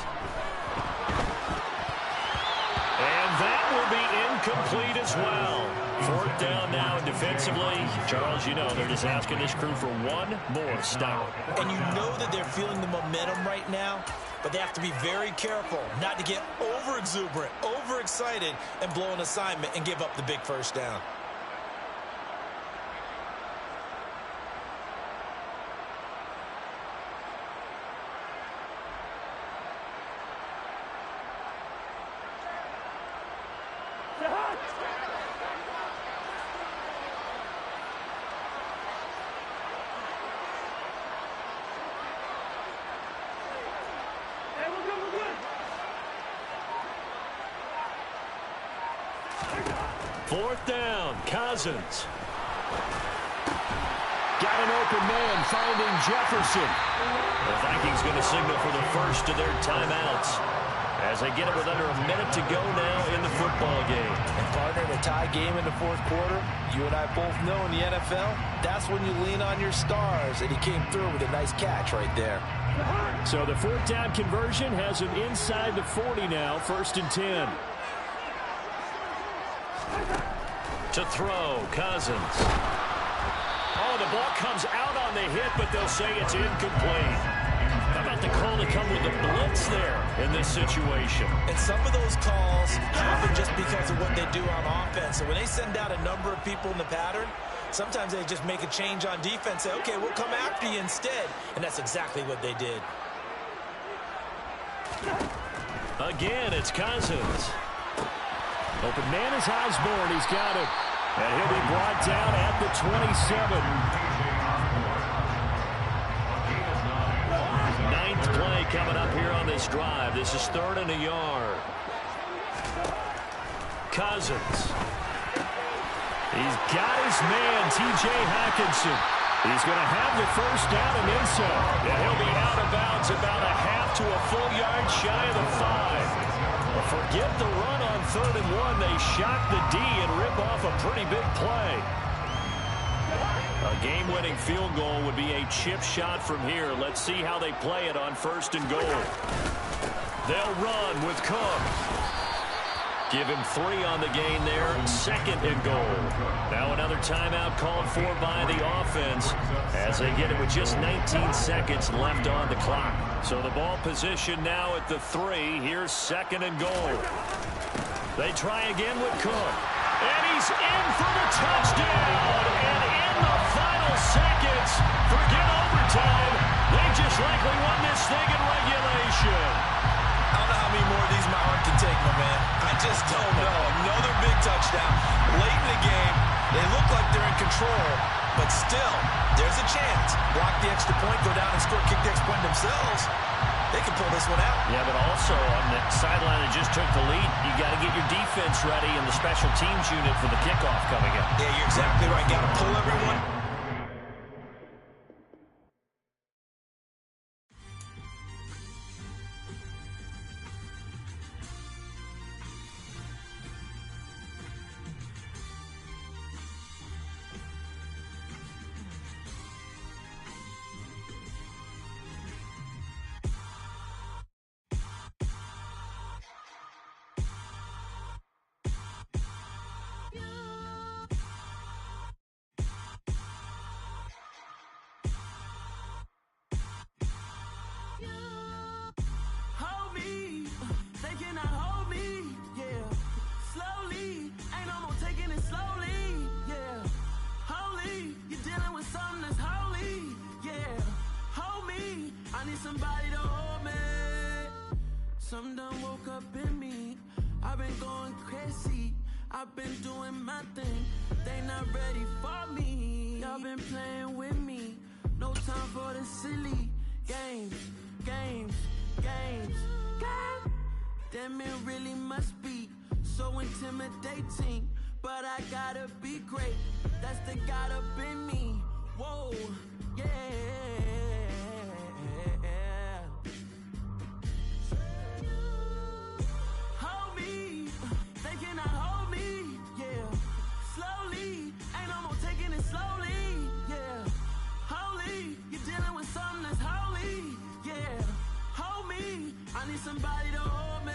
And that will be incomplete as well. Fourth down now, and defensively, Charles, you know, they're just asking this crew for one more stop. And you know that they're feeling the momentum right now, but they have to be very careful not to get over-exuberant, over-excited, and blow an assignment and give up the big first down. Fourth down, Cousins. Got an open man, finding Jefferson. The Vikings going to signal for the first of their timeouts as they get it with under a minute to go now in the football game. And partner, in a tie game in the fourth quarter, you and I both know in the NFL, that's when you lean on your stars, and he came through with a nice catch right there. So the fourth down conversion has him inside the 40 now, 1st and 10. To throw, Cousins. Oh, the ball comes out on the hit, but they'll say it's incomplete. How about the call to come with the blitz there in this situation? And some of those calls happen just because of what they do on offense. So when they send out a number of people in the pattern, sometimes they just make a change on defense, say, okay, we'll come after you instead. And that's exactly what they did. Again, it's Cousins. Open man is Osborne. He's got it. And he'll be brought down at the 27. Ninth play coming up here on this drive. This is 3rd and a yard. Cousins. He's got his man, T.J. Hockenson. He's going to have the first down and then some. And he'll be out of bounds about a half to a full yard shy of the 5. Forget the run on 3rd and 1. They shock the D and rip off a pretty big play. A game-winning field goal would be a chip shot from here. Let's see how they play it on 1st and goal. They'll run with Cook. Give him 3 on the gain there. 2nd and goal. Now another timeout called for by the offense as they get it with just 19 seconds left on the clock. So the ball position now at the 3. Here's 2nd and goal. They try again with Cook. And he's in for the touchdown. And in the final seconds, forget overtime. They just likely won this thing in regulation. I don't know how many more of these my arm can take, my man. I just don't know. Another big touchdown. Late in the game, they look like they're in control, but still, there's a chance. Block the extra point, go down and score, kick the extra point themselves. They can pull this one out. Yeah, but also on the sideline that just took the lead, you got to get your defense ready and the special teams unit for the kickoff coming up. Yeah, you're exactly right. Got to pull everyone. Somebody to hold me. Some done woke up in me. I've been going crazy. I've been doing my thing. They not ready for me. Y'all been playing with me. No time for the silly games. God damn, it really must be so intimidating. but I gotta be great. That's the God up in me. Whoa, yeah. Hold me, they cannot hold me, yeah. Slowly, ain't no more taking it slowly, yeah. Holy, you're dealing with something that's holy, yeah. Hold me, I need somebody to hold me.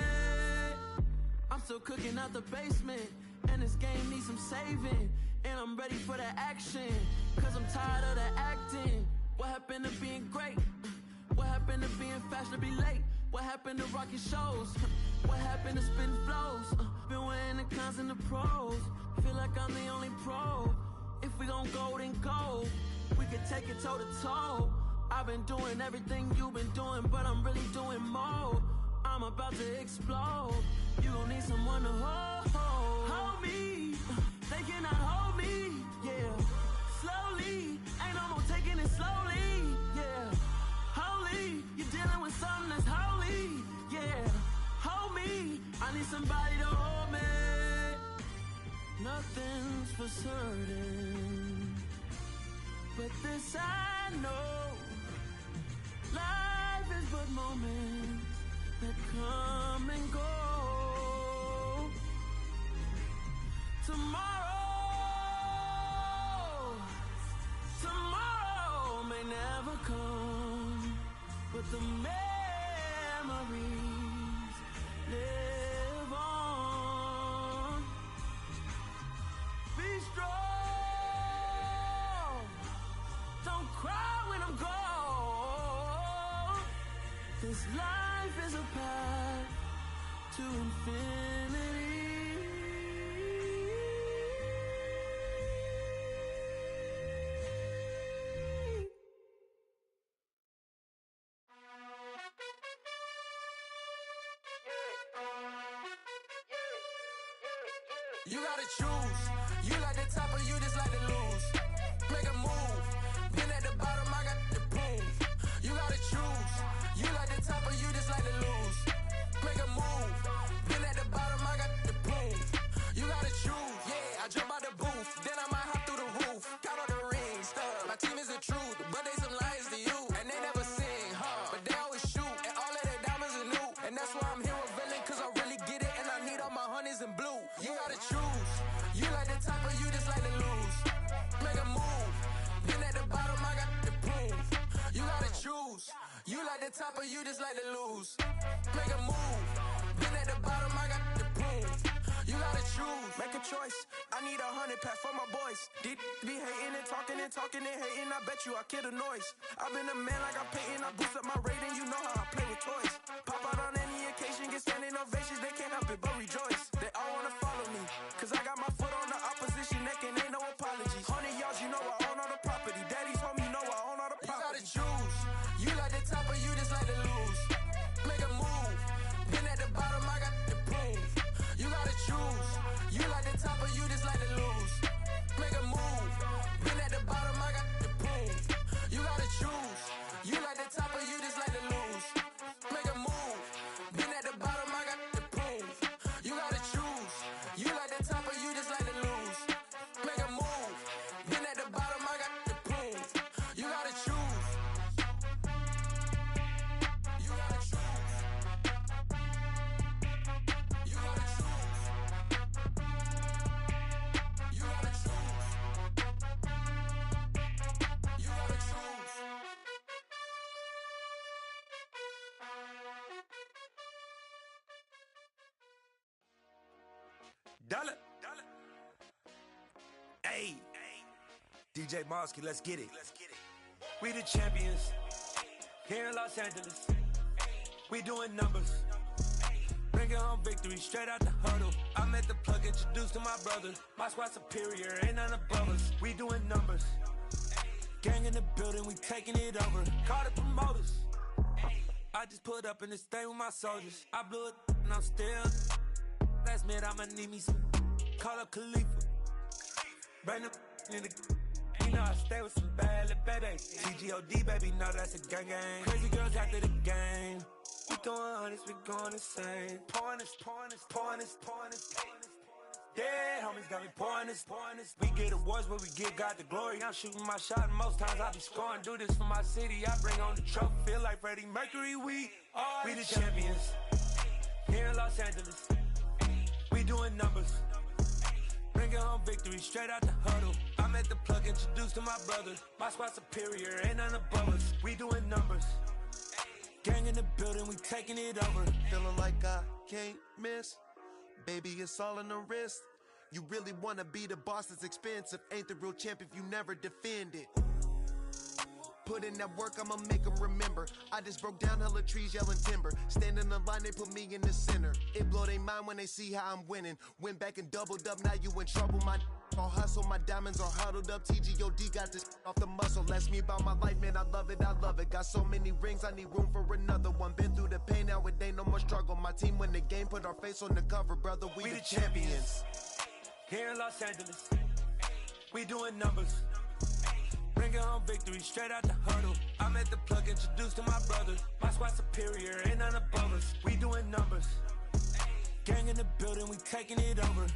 I'm still cooking out the basement, and this game needs some saving. And I'm ready for the action, cause I'm tired of the acting. What happened to being great? What happened to being fashionably late? What happened to rocking shows? What happened to spitting flows? Been weighing the cons and the pros. Feel like I'm the only pro. If we gon' go, then go. We could take it toe to toe. I've been doing everything you've been doing, but I'm really doing more. I'm about to explode. You gon' need someone to hold. Hold me. They cannot hold me. Yeah. Slowly. Ain't no more taking it slowly. Yeah. Holy. You're dealing with something that's holy. Yeah. Hold me. I need somebody to hold me. Nothing's for certain, but this I know. Life is but moments that come and go. Tomorrow may never come, but the memories live on. Be strong, don't cry when I'm gone. This life is a path to infinity. You gotta choose. You like the top or you just like to lose. Make a move. Been at the bottom, I got the proof. You gotta choose. You like the top or you just like to lose. Make a move. Been at the bottom, I got the proof. You gotta choose. Yeah, I jump out the booth. Then I might hop through the roof. Count all the rings. My team is the truth, but they some liars to you. And they never sing, but they always shoot. And all of their diamonds are new. And that's why I'm here with villain, cause I really get it. And I need all my honeys in blue. You gotta choose. You like the top or you just like to lose. Make a move. Been at the bottom, I got the proof. You gotta choose. You like the top or you just like to lose. Make a move. Been at the bottom, I got the proof. You gotta choose. Make a choice. I need 100 pack for my boys. Did be hating and talking and talking and hating. I bet you I kill the noise. I've been a man like I'm Peyton. I boost up my rating. You know how I play with toys. Pop out on any occasion, get standing ovations. They can't help it but rejoice. They all wanna follow me, cause I got my foot on the opposition neck and ain't no apologies. 100 yards, you know I own all the property. Daddy's home, you know I own all the property. You gotta choose. You like the top or you just like to lose. Make a move. Been at the bottom, I got the proof. You gotta choose. You like the top or you just like to lose. Make a move. Been at the bottom, I got the proof. You gotta choose. You like the top or you just like to lose. Make a move. Been at the bottom, I got the proof. You gotta choose. You like the top or you just like to lose. Make a move. Been at the bottom, I got the proof. You gotta choose. You gotta choose. You gotta choose. You gotta choose. You gotta choose. Dollar. Hey. DJ Mosky, let's get it. We the champions here in Los Angeles. We doing numbers. Bringing home victory straight out the huddle. I met the plug, introduced to my brother. My squad superior, ain't none above us. We doing numbers. Gang in the building, we taking it over. Call the promoters. I just put up in this thing with my soldiers. I blew it and I'm still. Last minute I'ma need me some. Call up Khalifa. Bring them in the. You know I stay with some bad little babies. TGOD baby, know that's a gang gang. Crazy girls after the game. We throwing hundreds, we going insane. Pouring this. Dead homies got me pouring this. We get awards, but we give God the glory. I'm shooting my shot, and most times I be scoring. Do this for my city, I bring on the trophy. Feel like Freddie Mercury, we the champions. Here in Los Angeles, we doing numbers. Bringing home victory straight out the huddle. I'm at the plug, introduced to my brother. My squad superior, ain't none above us. We doing numbers. Gang in the building, we taking it over. Feeling like I can't miss. Baby, it's all in the wrist. You really wanna be the boss, it's expensive. Ain't the real champ if you never defend it. Put in that work, I'ma make them remember. I just broke down hella trees, yelling timber. Stand in the line, they put me in the center. It blow they mind when they see how I'm winning. Went back and doubled up, now you in trouble. My all hustle, my diamonds are huddled up. TGOD got this off the muscle. That's me about my life, man, I love it, I love it. Got so many rings, I need room for another one. Been through the pain, now it ain't no more struggle. My team win the game, put our face on the cover, brother, we the champions. Here in Los Angeles, we doing numbers. Bringing home victory straight out the huddle. I'm at the plug, introduced to my brother. My squad superior, ain't none above us. We doing numbers. Gang in the building, we taking it over.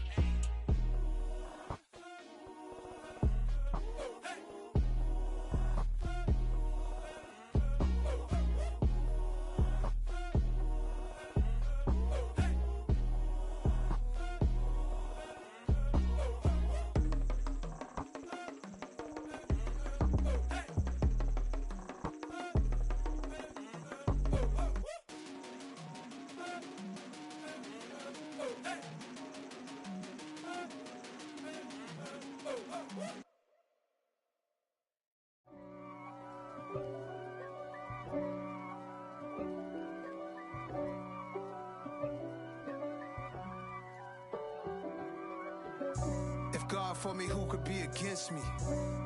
If God for me, who could be against me?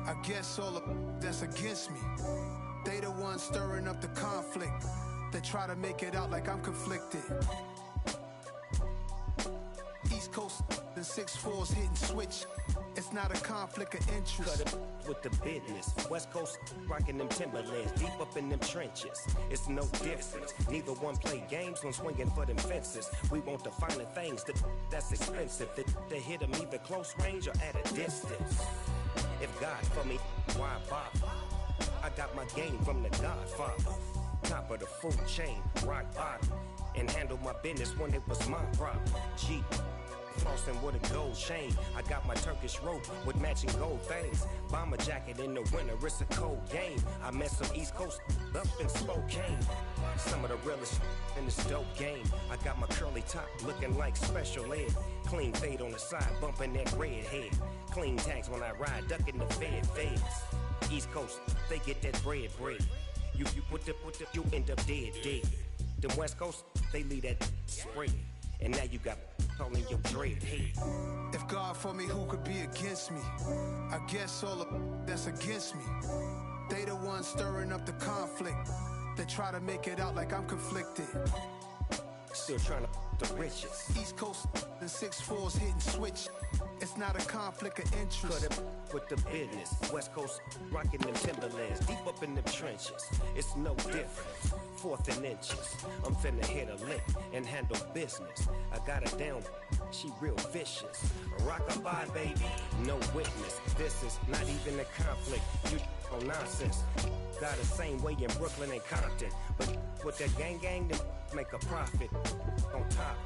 I guess all of that's against me. They the ones stirring up the conflict. They try to make it out like I'm conflicted. East Coast and 6'4's hitting switch. It's not a conflict of interest. Cut it with the business. West Coast rocking them Timberlands, deep up in them trenches. It's no difference. Neither one play games when swinging for them fences. We want the finer things that's expensive. That hit them either close range or at a distance. If God for me, why bother? I got my game from the Godfather. Top of the food chain, rock bottom. And handle my business when it was my problem. G. Flossing with a gold chain. I got my Turkish rope with matching gold things. Bomber jacket in the winter, it's a cold game. I met some East Coast up in Spokane. Some of the realest in this dope game. I got my curly top looking like special ed. Clean fade on the side, bumping that red head. Clean tags when I ride, ducking the feds. East Coast, they get that bread. You you end up dead. Them West Coast, they leave that spread. And now you got calling your dread head. If God for me, who could be against me? I guess all of that's against me. They the ones stirring up the conflict. They try to make it out like I'm conflicted. Still trying to the riches. East Coast and 6'4's hitting switch. It's not a conflict of interest. Cut it with the business. West Coast rocking them Timberlands, deep up in them trenches. It's no difference. 4th and inches. I'm finna hit a lick and handle business. I got her down, she real vicious. Rock-a-bye, baby, no witness. This is not even a conflict. You on nonsense. Got the same way in Brooklyn and Compton. But with that gang, them make a profit. On top,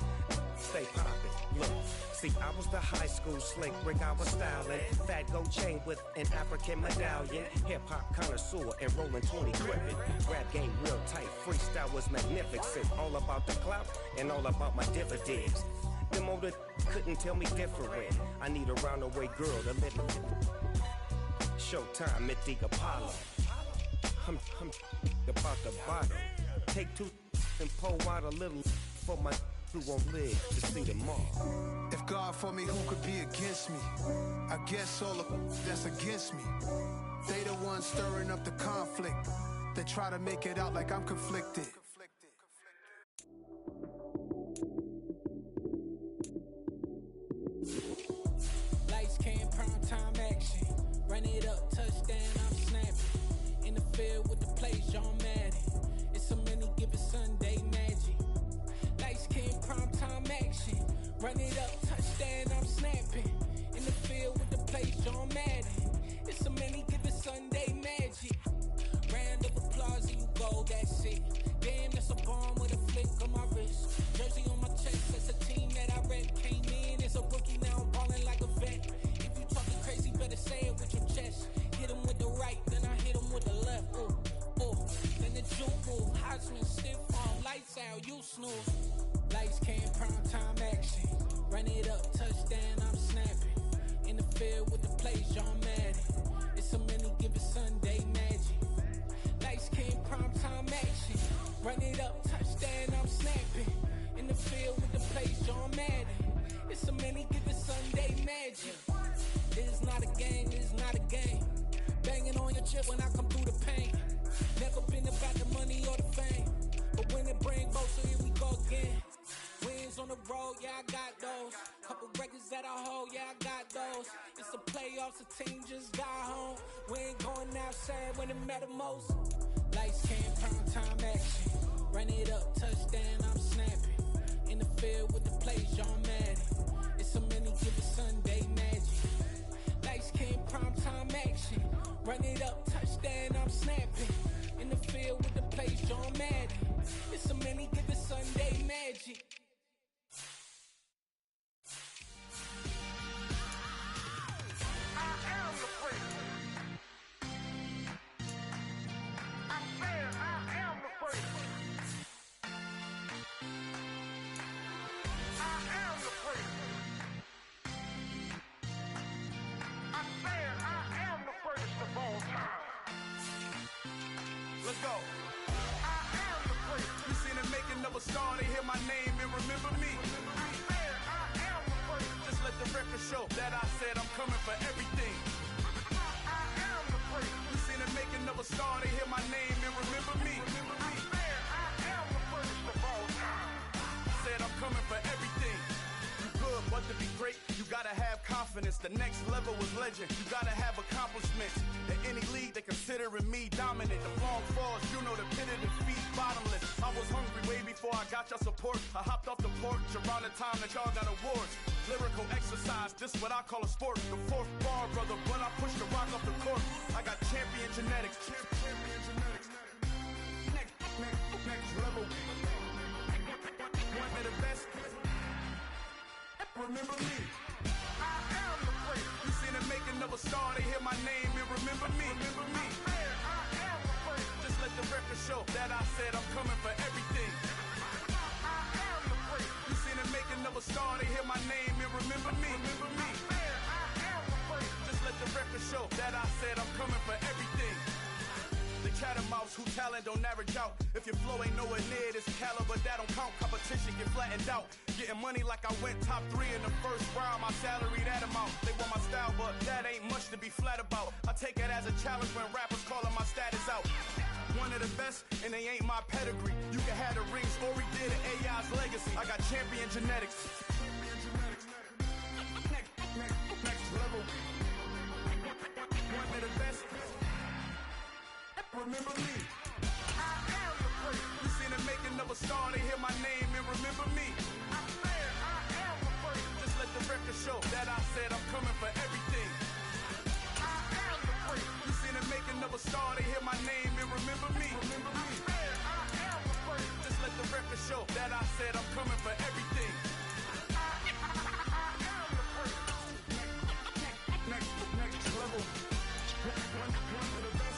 stay poppin'. Look, see, I was the high school slick Rick, I was styling. Fat gold chain with an African medallion. Hip-hop connoisseur and rolling 20 cribbin'. Rap game real tight, freestyle was magnificent. All about the clout and all about my dividends. Them older couldn't tell me different. I need a roundaway girl to let me. Showtime at the Apollo. I'm about the bottom. Take 2 and pour out a little for my who won't live to see tomorrow. If God for me, who could be against me? I guess all of that's against me. They the ones stirring up the conflict. They try to make it out like I'm conflicted. Lights, cam, prime time action. Run it up, touchdown, I'm snapping. In the field with the plays, John Madden. It's so many given Sunday magic. Lights, cam, prime time action. Run it up, touchdown, I'm snapping. John Madden. It's a many given Sunday magic. Round of applause and you go, that's it. Damn, that's a bomb with a flick on my wrist. Jersey on my chest, that's a team that I rep. Came in as a rookie, now I'm balling like a vet. If you talking crazy, better say it with your chest. Hit him with the right, then I hit him with the left. Ooh, ooh. Then the June move, Heisman, stiff arm, lights out, you snooze. Lights came, prime time action. Run it up, touchdown, I'm snapping. In the field with the plays, John Madden. It's a many given Sunday magic. Lights came, prime time action. Run it up, touchdown, I'm snapping. In the field with the plays, John Madden. It's a many given Sunday magic. It is not a game, it is not a game. Banging on your chip when I come through the pain. Never been about the money or the fame. But when it bring both, so here we go again. Wins on the road, yeah, I got those. Couple records that I hold, yeah, I got those. It's the playoffs, the team just got home. We ain't going outside when it matter most. Lights came, prime time action. Run it up, touchdown, I'm snapping. In the field with the plays, John Madden. It's a many given Sunday magic. Lights came, prime time action. Run it up, touchdown, I'm snapping. In the field with the plays, John Madden. It's a many given Sunday magic. Let's go. I am the first. You seen the making of a star, they hear my name and remember me. I am the first. Just let the record show that I said I'm coming for everything. I am the first. You seen the making of a star, they hear my name and remember me. I am the first of all time. Said I'm coming for everything. You good, but to be great, you gotta have confidence. The next level was legend. You gotta have accomplishments. In any league, they considering me dominant. The long falls, you know the pit of defeat, bottomless. I was hungry way before I got your support. I hopped off the porch around the time that y'all got awards. Lyrical exercise, this what I call a sport. The fourth bar, brother, when I push the rock off the court. I got champion genetics. Champion genetics. Next level. One of the best. Remember me. I am the first. You seen the making of a star, they hear my name and remember me. Remember me. I am the first. Just let the record show that I said I'm coming for everything. I am the first. You seen the making of a star, they hear my name and remember me. Remember me. I am the first. Just let the record show that I said I'm coming for everything. The catamounts who talent don't average out. If your flow ain't nowhere near this caliber, that don't count. Competition get flattened out. Getting money like I went top 3 in the first round. My salary that amount. They want my style, but that ain't much to be flat about. I take it as a challenge when rappers calling my status out. One of the best, and they ain't my pedigree. You can have the rings, or we did it, AI's legacy. I got champion genetics. Next level. One of the best. Remember me. I am the first. You seen the making of a star, they hear my name and remember me. I am the first. Just let the record show that I said I'm coming for everything. I am the first. You seen the making of a star, they hear my name and remember me. Remember me. I am the first. Just let the record show that I said I'm coming for everything. I am the first. Next level. One of the best.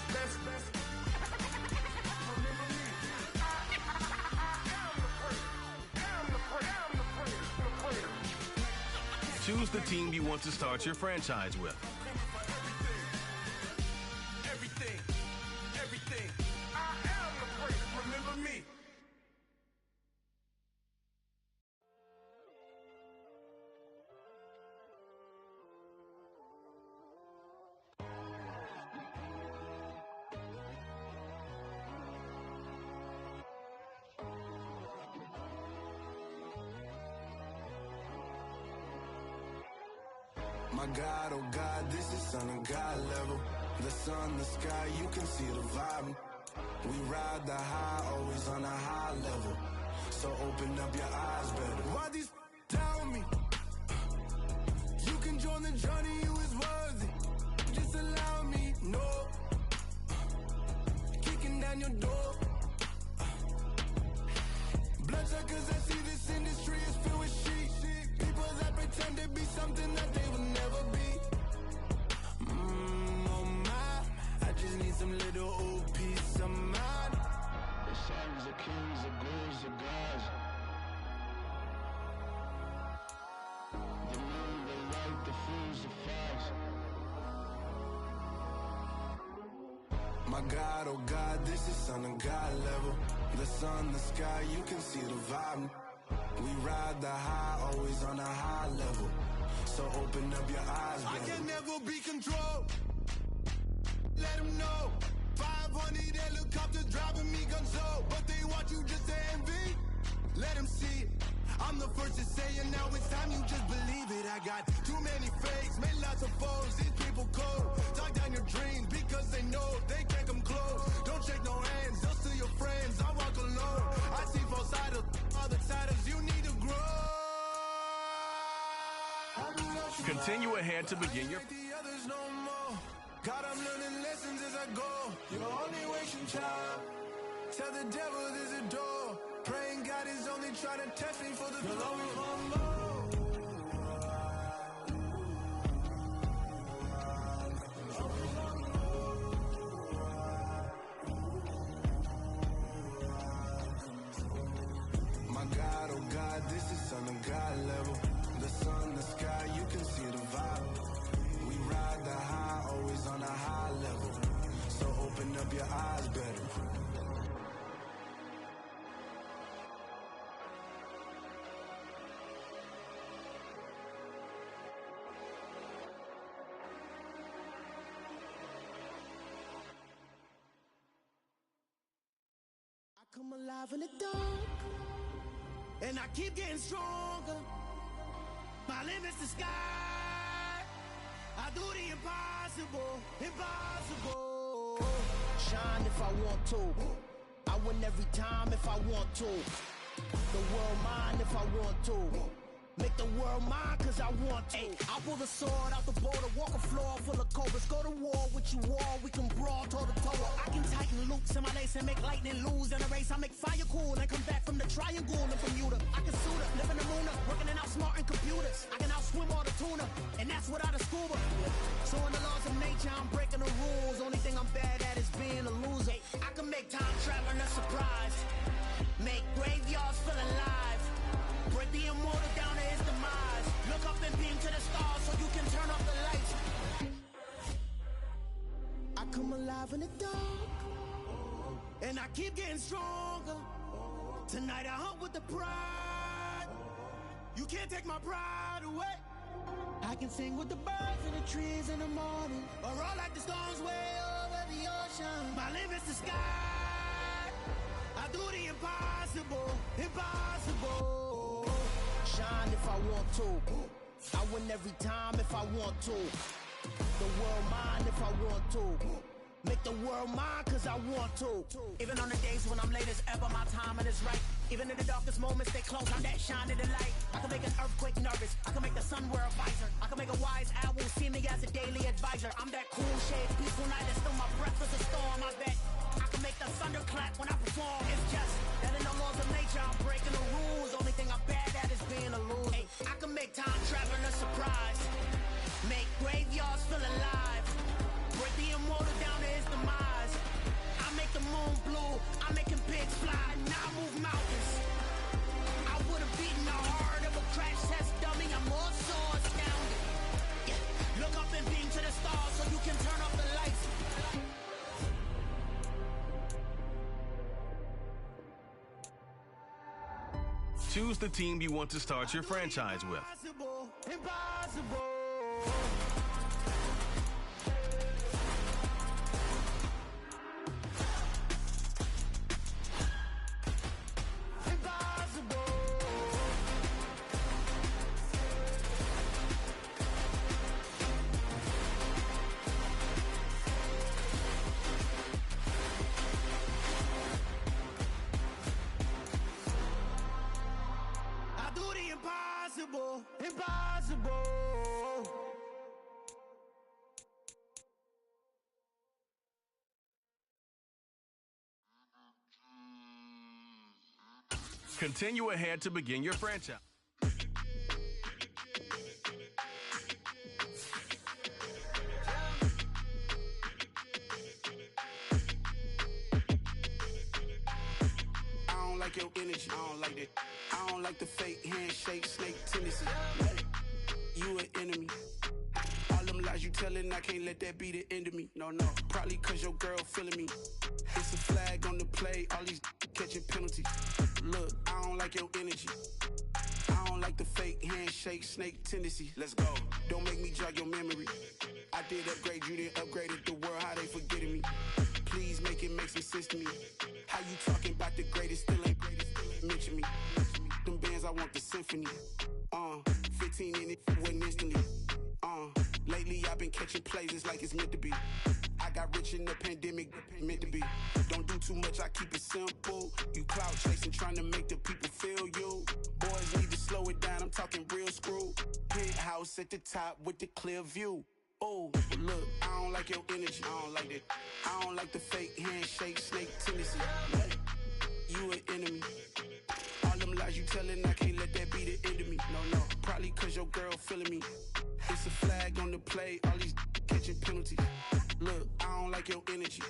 Choose the team you want to start your franchise with. Everything. I am the first. Remember me. My God, oh God, this is Son of God level. The sun, the sky, you can see the vibe. We ride the high, always on a high level. So open up your eyes better. Why these tell me? You can join the journey, you is worthy. allow me, no. Kicking down your door. Bloodsuckers, I see this industry is filled with shit. People that pretend to be something that they will never be. Oh my, I just need some little old peace of mind. The sons of kings, the ghouls, the gods. The moon, the light, the fools, the facts. My God, oh God, this is son of God level. The sun, the sky, you can see the vibe. We ride the high, always on a high level. So open up your eyes, baby. I can never be controlled. Let them know. 500 helicopters driving me gonzo. But they want you just to envy. Let them see it. I'm the first to say it, now it's time you just believe it. I got too many fakes, made lots of foes. These people cold. Talk down your dreams because they know they can't come close. Don't shake no hands, they'll steal your friends. I walk alone. I see false idols, other titles. You need to grow. Continue ahead to begin your... The others no more. God, I'm learning lessons as I go. You're only wasting time. Tell the devil there's a door. Praying God is only trying to test me for the glory of more. My God, oh God, this is son of God level. The sun, the sky, you can see the vibe. We ride the high, always on a high level. So open up your eyes better. Come alive in the dark, and I keep getting stronger. My limit's the sky. I do the impossible, impossible. Shine if I want to. I win every time if I want to. The world mine if I want to. Make the world mine cause I want to. I pull the sword out the border, walk a floor full of cobras. Go to war with you all, we can brawl toe to toe. I can tighten loops in my lace and make lightning lose in a race. I make fire cool and come back from the triangle in Bermuda. I can suit up, live in the moon up, working and outsmarting computers. I can outswim all the tuna, and that's without a scuba. So in the laws of nature, I'm breaking the rules. Only thing I'm bad at is being a loser. I can make time traveling a surprise. Make graveyards feel alive. Break the immortal down to his demise. Look up and beam to the stars so you can turn off the lights. I come alive in the dark, and I keep getting stronger. Tonight I hunt with the pride. You can't take my pride away. I can sing with the birds and the trees in the morning, or roll like the storms way over the ocean. My limit's the sky. I do the impossible, impossible. Shine if I want to. I win every time if I want to. The world mine if I want to. Make the world mine cause I want to. Even on the days when I'm late as ever, my timing is right. Even in the darkest moments, stay close, I'm that shining the light. I can make an earthquake nervous, I can make the sun wear a visor. I can make a wise owl see me as a daily advisor. I'm that cool shade, peaceful night, and still my breath is a storm, I bet. I can make the thunder clap when I perform. It's just that in the laws of nature, I'm breaking the rules. Only thing I'm bad at is being a loser. Hey, I can make time traveling a surprise. Make graveyards feel alive. Break the immortal down to his demise. I make the moon blue. I'm making pigs fly. Now I move mountains. I would have beaten the heart of a crash test dummy. I'm more so astounded. Yeah. Look up and beam to the stars so you can turn off the lights. Choose the team you want to start your franchise with. Impossible, impossible. Impossible, impossible. Continue ahead to begin your franchise. I don't like your energy. I don't like that. I don't like the fake handshake, snake tendency. You an enemy. All them lies you telling, I can't let that be the end of me. No, probably cause your girl feeling me. It's a flag on the play, all these catching penalties. Look, I don't like your energy. I don't like the fake handshake, snake tendency. Let's go. Don't make me jog your memory. I did upgrade, you didn't upgrade it. The world, how they forgetting me. Please make it make some sense to me. How you talking about the greatest, still ain't mention me. Them bands, I want the symphony. 15 in it, went instantly. Lately I've been catching plays, it's like it's meant to be. I got rich in the pandemic, meant to be. Don't do too much, I keep it simple. You cloud chasing, trying to make the people feel you. Boys need to slow it down, I'm talking real screw. Penthouse at the top with the clear view. Oh, look, I don't like your energy, I don't like that. I don't like the fake handshake, snake tendency. You an enemy. All them lies you telling, I can't let that be the end of me. No, probably cause your girl feeling me. It's a flag on the play, all these catching penalties. Look, I don't like your energy.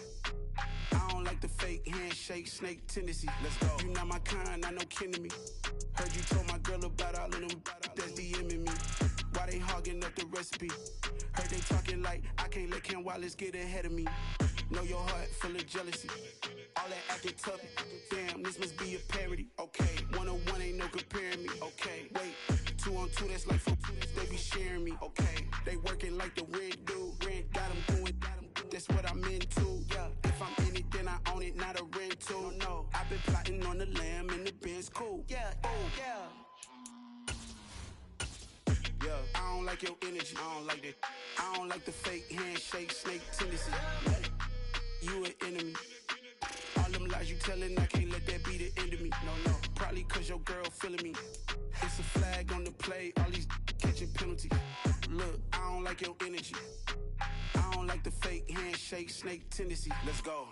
I don't like the fake handshake, snake tendency. Let's go. You not my kind, I know kin to me. Heard you told my girl about all of them that's DMing me. Why they hogging up the recipe? Heard they talking like I can't let Ken Wallace get ahead of me. Know your heart full of jealousy. All that acting tough, damn, this must be a parody. Okay, 1-on-1 ain't no comparing me. Okay, wait, 2-on-2, that's like 4-2, they be sharing me. Okay, they working like the rent do. Rent got them going, that's what I'm into. Yeah, if I'm in it, then I own it, not a rental. No, I've been plotting on the lamb and the Benz cool. Yeah, oh, yeah. Yeah, I don't like your energy, I don't like that. I don't like the fake handshake, snake tendency. You an enemy. All them lies you telling, I can't let that be the end of me. No, probably cause your girl feeling me. It's a flag on the play, all these catching penalties. Look, I don't like your energy. I don't like the fake handshake, snake tendency. Let's go.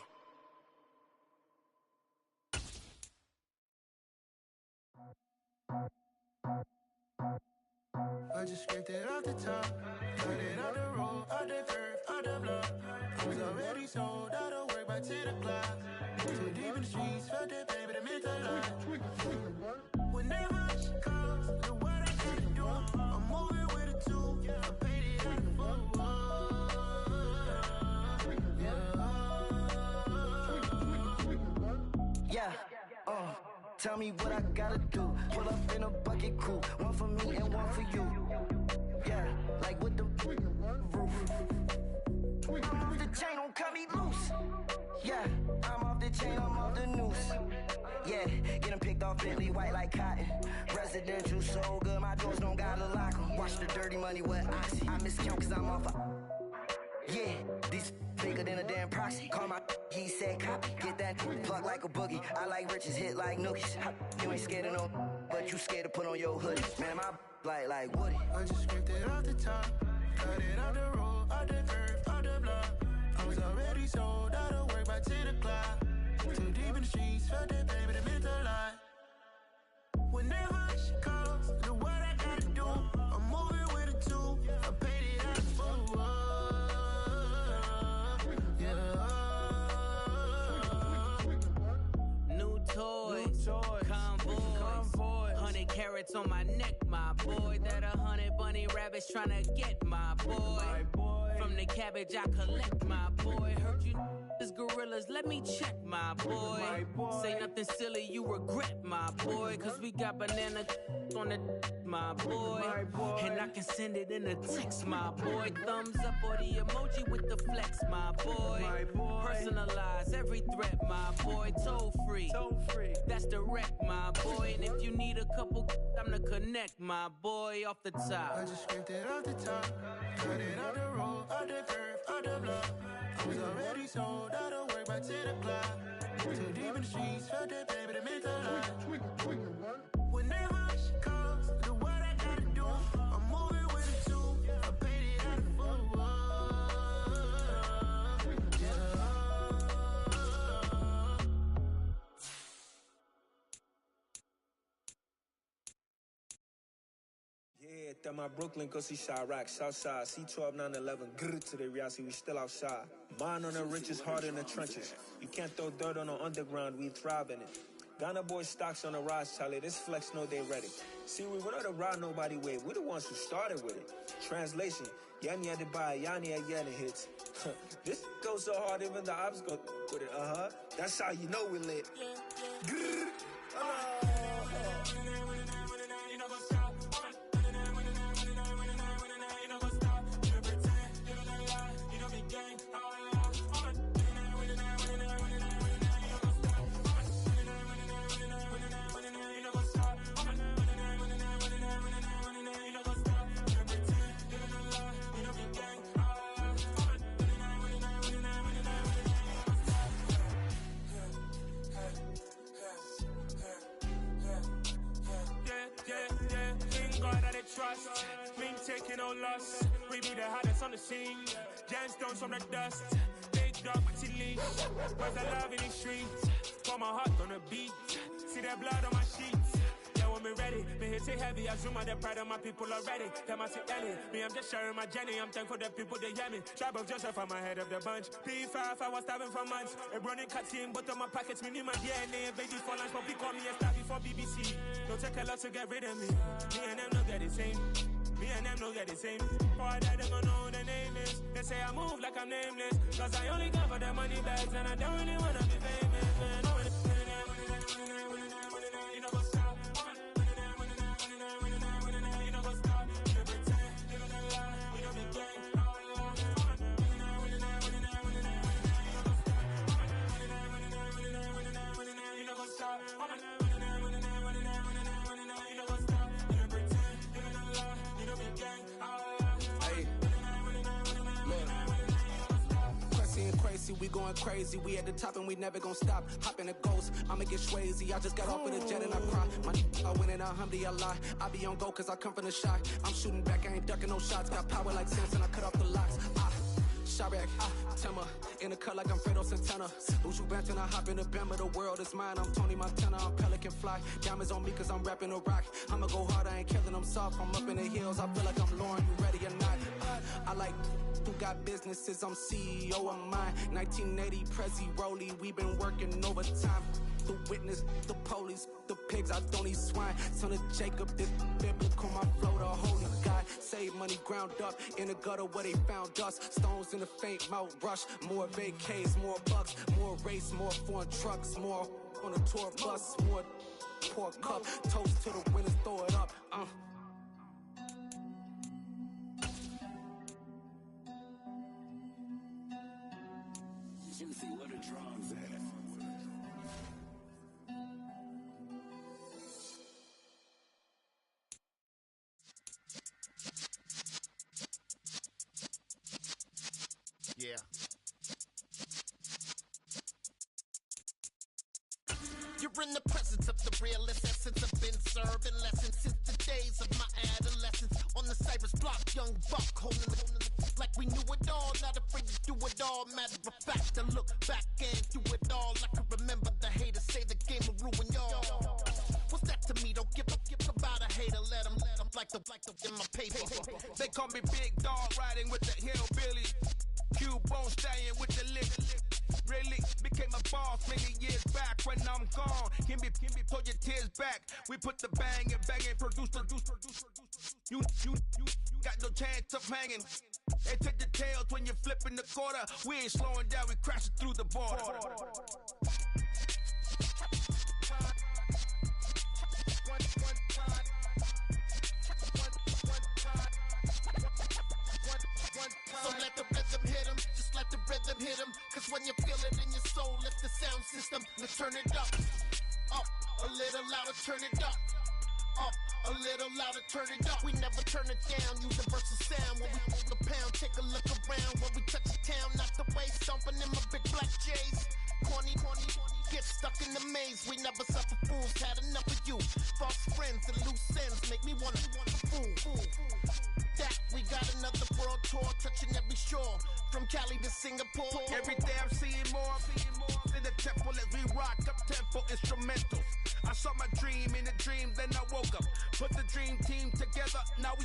I just scraped it off the top, got it out the road, out the curve, out the block. I was already sold, out of work by 10 o'clock. Too deep in the streets, felt that baby, that meant a lot. Whenever she calls, the what I gotta do, I'm moving with a two, I paid it out the fool. Yeah, tell me what I gotta do. Pull up in a bucket crew, one for me and one for you. Yeah, like with the roof. I'm off the chain, don't cut me loose. Yeah, I'm off the chain, I'm off the noose. Yeah, get them picked off Bentley, white like cotton. Residential so good, my doors don't gotta lock 'em. Watch the dirty money with oxy. I miscount cause I'm off yeah, these bigger than a damn proxy. Call my he said copy. Get that plug like a boogie. I like riches, hit like nookies. You ain't scared of no, but you scared to put on your hoodie. Man, my like Woody. I just scraped it off the top, got it out the road, out the curve, out the block. I was already sold, out of work by 10 o'clock. Too deep in the streets, felt that baby, that meant a lot. Whenever she calls, the what I gotta do, I'm moving with a two, I paid it out the fool. Toys, convoy, 100 carats on my neck, my boy. That 100 bunny rabbits tryna get my boy. From the cabbage I collect, my boy. Heard you is gorillas, let me check, my boy. Say nothing silly, you regret, my boy. Cause we got banana on the my boy. And I can send it in a text, my boy. Thumbs up or the emoji with the flex, my boy. Personalize every threat, my boy. Toll free. That's direct, my boy. And if you need a couple, I'm the connect, my boy. Off the top. I just scraped it off the top, got it out the road, out the curve, out the block. I was already sold, out of work by 10 o'clock. Too deep in the streets, felt that baby, that meant a lot. Whenever she calls, the what I gotta do, I'm moving with a two, I paid it out the fool. Looked at my Brooklyn, cause he Chirac, Southside, C12, 911, grrr to the reality, we still outside. Mine on the richest, heart in the trenches. You can't throw dirt on the underground, we thrive in it. Ghana boys stocks on the rise, Charlie, this flex know they ready. See, we were not the ride nobody with, we the ones who started with it. Translation, Yanni had to buy, Yanni had getting hits. This goes so hard, even the ops go with it, That's how you know we lit. Grrr. Trust, we ain't taking no loss. We be the hottest on the scene. Gemstones from the dust. Big dog with your leash. Where's the love in the streets? Pour my heart on the beat. See that blood on my sheets. Yeah, when we ready, me hit it heavy. I zoom out the pride of my people already. Them I see Ellie. Me, I'm just sharing my journey. I'm thankful the people they hear me. Tribe of Joseph, I'm ahead of the bunch. P5, I was starving for months. A running cutting, but on my pockets, me need my DNA. Baby for lunch, but we call me a star before BBC. Don't take a lot to get rid of me. Me and them no get the same. Me and them no get the same. For I die, they gon' know who the name is. They say I move like I'm nameless. Cause I only got for the money bags. And I don't really wanna be famous, man. You know what's up? You know what's up? You pretend, you don't lie. We don't be gang. You know what's up? We going crazy, we at the top and we never gonna stop. Hop in a ghost, I'ma get swayzy. I just got off of the jet and I cry. My I win in a Humvee, I lie. I be on go cause I come from the shot. I'm shooting back, I ain't ducking no shots. Got power like Samson, I cut off the locks. Chirac, Tema, in the cut like I'm Fredo Santana. Uju Benton, I hop in the Bama, the world is mine. I'm Tony Montana, I'm Pelican Fly. Diamonds on me cause I'm rapping a rock. I'ma go hard, I ain't killing them soft. I'm up in the hills, I feel like I'm Lauren, you ready or not? I like who got businesses, I'm CEO of mine. 1980 Prezi Rolly, we been working overtime. The witness, the police, the pigs, I don't eat swine. Son of Jacob, this biblical, my flow, the holy God. Save money ground up in the gutter where they found us. Stones in the faint mouth rush. More vacays, more bucks, more race, more foreign trucks, more on a tour bus, more pour cup. Toast to the winners, throw it up. Juicy, where the drums at? Yeah. You're in the presence of the realest essence. I've been serving lessons since the days of my adolescence. On the Cypress block, young buck holding the like we knew it all, not afraid to do it all. Matter of fact, I look back and do it all. I can remember the haters say the game will ruin y'all. What's that to me? Don't give about a hater. Let them like the in my paper. They call me Big Dog, riding with the hillbilly. Q-Bone stallion with the lick. Really became a boss many years back. When I'm gone, can be pull your tears back. We put the bang and produce. You got no chance of hanging. They take the tails when you're flipping the quarter. We ain't slowing down, we crashing through the border. So let the rhythm hit him, just let the rhythm hit him. Cause when you feel it in your soul, lift the sound system. Let's turn it up, a little louder, turn it up. A little louder, turn it up. We never turn it down, universal sound. When we move the pound, take a look around. When we touch the town, not the way, stomping in my big black J's. Corny, get stuck in the maze. We never suffer fools, had enough of you. False friends and loose ends make me wanna fool. That we got another world tour, touching every shore. From Cali to Singapore. Every day I'm seeing more in the temple as we rock up tempo instrumentals. I saw my dream in a dream, then I woke up. Put the dream team together, now we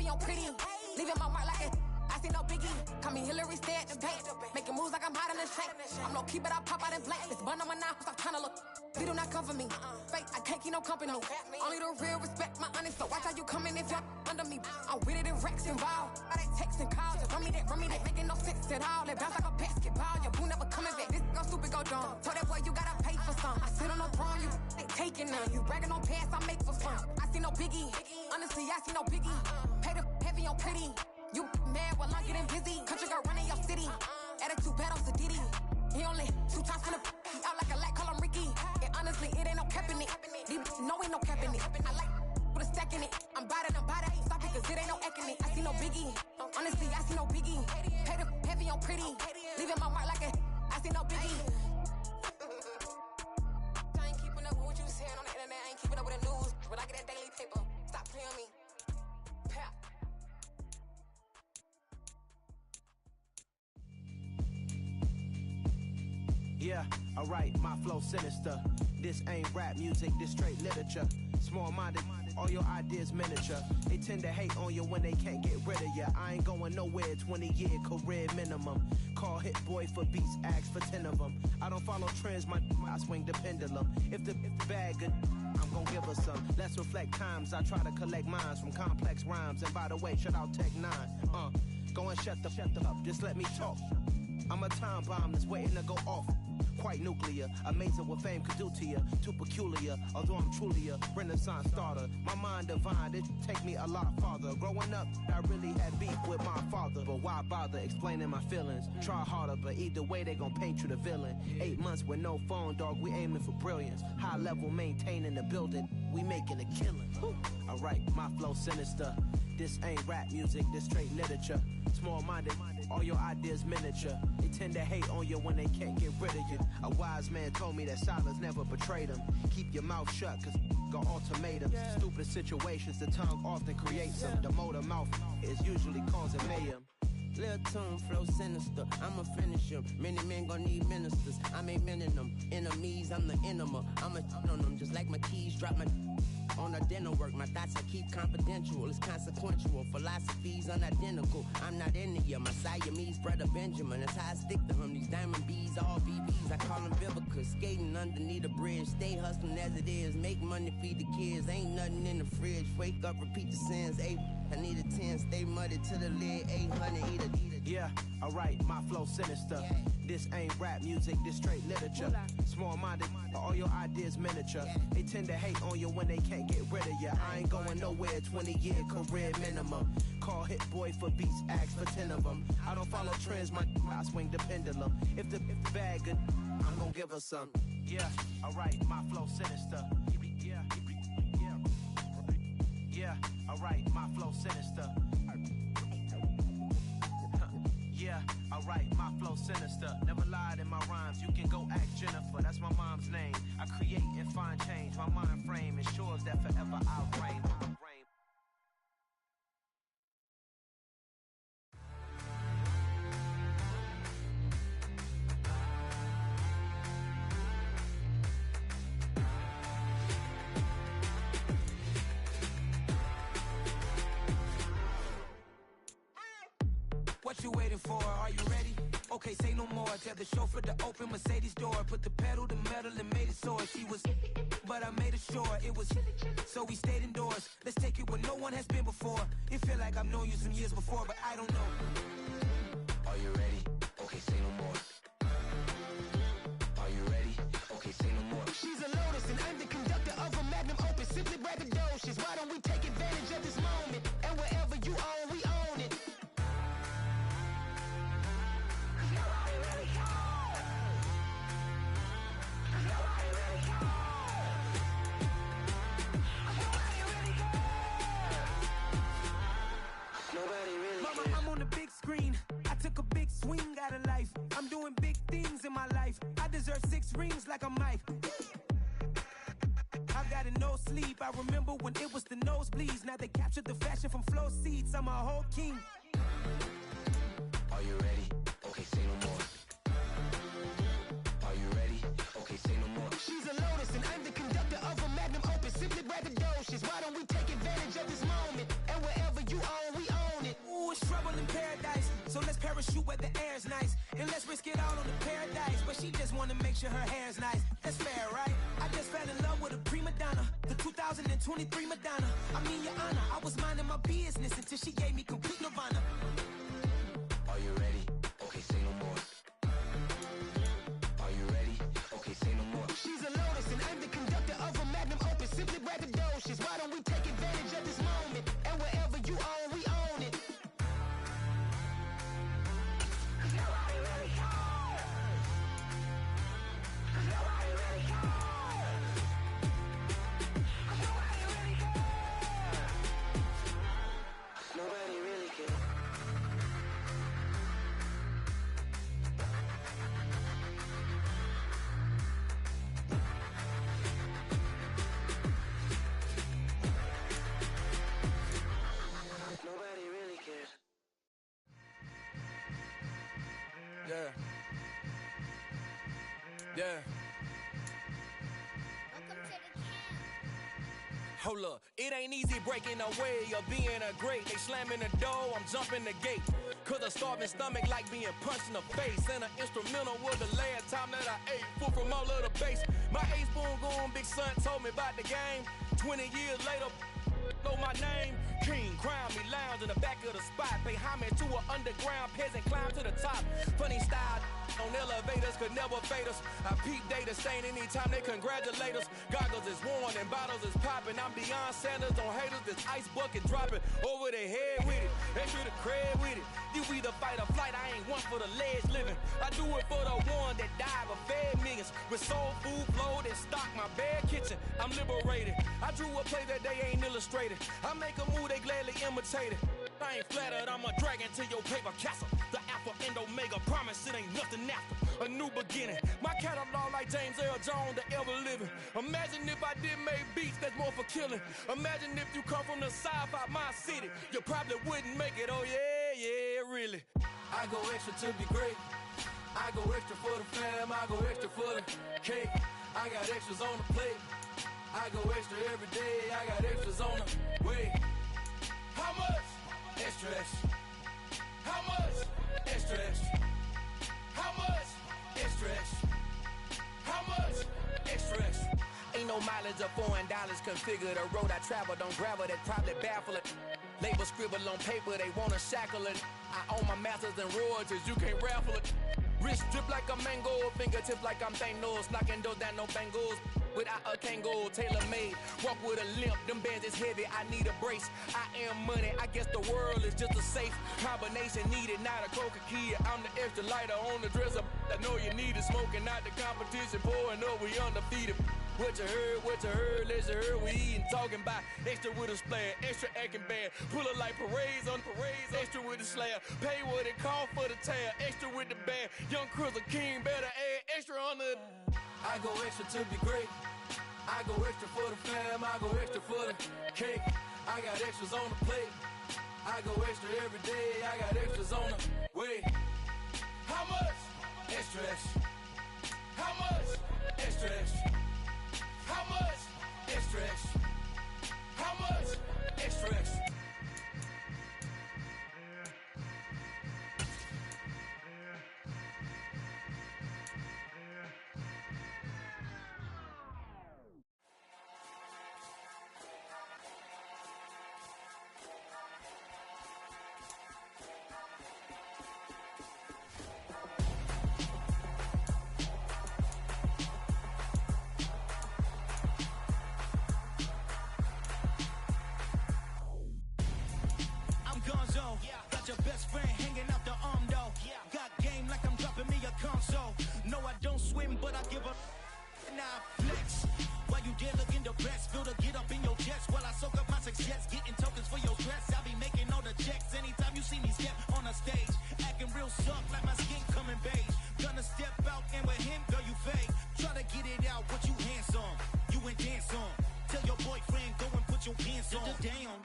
heavy on pretty. Leaving my mark like it. I see no biggie. Call me Hillary, stay at the bank. Making moves like I'm hot in the shank. I'm low key, but I pop out in blank. This bun on my knife, stop trying to look. They do not come for me. Fake, I can't keep no company. Only the real respect my honest. So watch how you coming if you're under me. I'm with it in Rex involved. All they text and calls. Just run me that making no sense at all. They bounce like a basketball. Your boo never coming back. This go stupid, go dumb. Told that boy you gotta pay for some. I sit on the throne, you ain't taking none. You bragging on past, I make for fun. I see no biggie. Honestly, I see no biggie. Pay the heavy on pretty. You mad while I'm getting busy. Country girl running your city. Attitude bad on Diddy. He only 2 times from the he out like a light, call him Ricky. And honestly, it ain't no cap in it. These no ain't no cap in it. I like with a stack in it. I'm about it. Stop it, cause it ain't no acting it. I see no biggie. Honestly, I see no biggie. Pay the heavy on pretty. Leaving my mark like a I see no biggie. I ain't keeping up with what you saying on the internet. I ain't keeping up with the news. But I get that daily paper. Stop playing on me. Pap. Yeah, alright, my flow sinister. This ain't rap music, this straight literature. Small-minded, all your ideas miniature. They tend to hate on you when they can't get rid of you. I ain't going nowhere, 20-year career minimum. Call Hit Boy for beats, ask for 10 of them. I don't follow trends, I swing the pendulum. If the bag good, I'm gon' give her some. Let's reflect times, I try to collect minds from complex rhymes. And by the way, shout out Tech 9. Go and shut the up, just let me talk. I'm a time bomb that's waiting to go off. Quite nuclear, amazing what fame could do to you. Too peculiar, although I'm truly a renaissance starter. My mind divine, it take me a lot farther. Growing up, I really had beef with my father. But why bother explaining my feelings? Try harder, but either way they gon' paint you the villain. 8 months with no phone, dog, we aiming for brilliance. High level maintaining the building, we making a killing. Alright, my flow sinister. This ain't rap music, this straight literature. Small-minded, all your ideas miniature. They tend to hate on you when they can't get rid of you. A wise man told me that silence never betrayed him. Keep your mouth shut, cause got ultimatums. Stupid situations, the tongue often creates them. The motor mouth is usually causing mayhem. Lil' tune, flow sinister, I'ma finish him. Many men gon' need ministers, I'm a men in them. Enemies, I'm the enema, I'ma on them. Just like my keys, drop my on the dinner work. My thoughts I keep confidential, it's consequential. Philosophies unidentical, I'm not into you. My Siamese brother Benjamin, that's how I stick to him. These diamond bees, all BBs, I call them Vivica. Skating underneath the bridge, stay hustling as it is. Make money, feed the kids, ain't nothing in the fridge. Wake up, repeat the sins, I need a 10, stay muddy to the lid, 800, eat a. Yeah, alright, my flow sinister. This ain't rap music, this straight literature. Small-minded, all your ideas miniature. They tend to hate on you when they can't get rid of you. I ain't going nowhere, 20-year career minimum. Call Hit Boy for beats, ask for 10 of them. I don't follow trends, I swing the pendulum. If the bag good, I'm gon' give her some. Yeah, alright, my flow sinister. Yeah, alright, my flow sinister. Yeah, alright, my flow sinister. Never lied in my rhymes, you can go ask Jennifer. That's my mom's name. I create and find change. My mind frame ensures that forever I'll reign. What you waiting for? Are you ready? Okay, say no more. Tell the chauffeur to open Mercedes door. Put the pedal to metal and made it soar. She was, but I made it sure it was. So we stayed indoors. Let's take it where no one has been before. It feel like I've known you some years before, but I don't know. Are you ready? Okay, say no more. Are you ready? Okay, say no more. She's a lotus and I'm the conductor of a magnum opus. Simply braggadocious. Why don't we take advantage of this moment? And wherever you own, we own it. Mama, I'm on the big screen. I took a big swing out of life. I'm doing big things in my life. I deserve 6 rings like a Mike. I've got no sleep. I remember when it was the nosebleeds. Now they captured the fashion from flow seats. I'm a whole king. Are you ready? Okay, say no more. Are you ready? Okay, say no more. She's a lotus and I'm the conductor of a magnum opus. Simply braggadocious. Why don't we take advantage of this moment? And wherever you own, parachute where the air's nice. And let's risk it all on the paradise. But she just wanna make sure her hair's nice. That's fair, right? I just fell in love with a prima donna, the 2023 Madonna. I mean, your honor, I was minding my business until she gave me complete nirvana. Are you ready? Okay, say no more. Are you ready? Okay, say no more. She's a lotus and I'm the conductor of a magnum opus. Simply braggadocious. Why don't we take advantage of this moment? And wherever you own, we own it. Cause nobody really cares. Cause nobody really cares. Cause nobody really cares. Nobody really cares. Nobody really cares. Yeah. Yeah. Hold up, it ain't easy breaking away or being a great. They slamming the door, I'm jumping the gate. Cause a starving stomach like being punched in the face. And an instrumental was the last time that I ate. Full from all of the bass. My ace boom going big son told me about the game. 20 years later, know my name. King, crown me, lounge in the back of the spot. Pay homage to an underground peasant, climb to the top. Funny style on elevators could never fade us. I peep data stain anytime they congratulate us. Goggles is worn and bottles is popping. I'm beyond Sanders on haters, this ice bucket dropping over their head with it. Extra the cred with it. You either fight or flight, I ain't one for the ledge living. I do it for the one that died but fed millions. With soul food flowed and stocked my bare kitchen. I'm liberated. I drew a play that they ain't illustrated. I make a move, they gladly imitate it. I ain't flattered, I'm a dragon to your paper castle. The Alpha and Omega, promise it ain't nothing after. A new beginning. My catalog like James Earl Jones, the ever living. Imagine if I did make beats that's more for killing. Imagine if you come from the south out my city. You probably wouldn't make it, oh yeah, yeah, really. I go extra to be great. I go extra for the fam, I go extra for the cake. I got extras on the plate. I go extra every day, I got extras on the way. How much? Extra, extra. How much? Extra, extra. How much? Extra, extra. How much? Extra, extra. Ain't no mileage of $4 configure the road I travel. Don't gravel, that probably baffle it. Label scribble on paper, they wanna shackle it. I own my masters and royalties, you can't raffle it. Wrist drip like a mango, fingertips like I'm Thanos. Knocking doors down, no bangles. Without a Kango, tailor-made. Walk with a limp, them bands is heavy, I need a brace. I am money, I guess the world is just a safe combination needed, not a coca key. I'm the extra lighter on the dresser. I know you need it, smoking out the competition, pouring up, we undefeated. What you heard, let you heard, we eatin', talking about extra with a splash, extra acting bad. Pull it like parades on parades, extra with the slab. Pay what it cost for the tab, extra with the bag. Young Cruiser King, better add extra on the. I go extra to be great. I go extra for the fam, I go extra for the cake. I got extras on the plate. I go extra every day, I got extras on the way. How much? Extra, extra. How much? Extra, extra. How much? Extra, extra. How much? Extra, extra. Got your best friend hanging out the arm though. Got game like I'm dropping me a console. No, I don't swim, but I give a now flex. While you there looking depressed, feel the get up in your chest while I soak up my success, getting tokens for your stress. I be making all the checks anytime you see me step on a stage, acting real soft like my skin coming beige. Gonna step out and with him, girl, you fake. Try to get it out, what you handsome, you ain't dance on. Tell your boyfriend go and put your pants on. Down,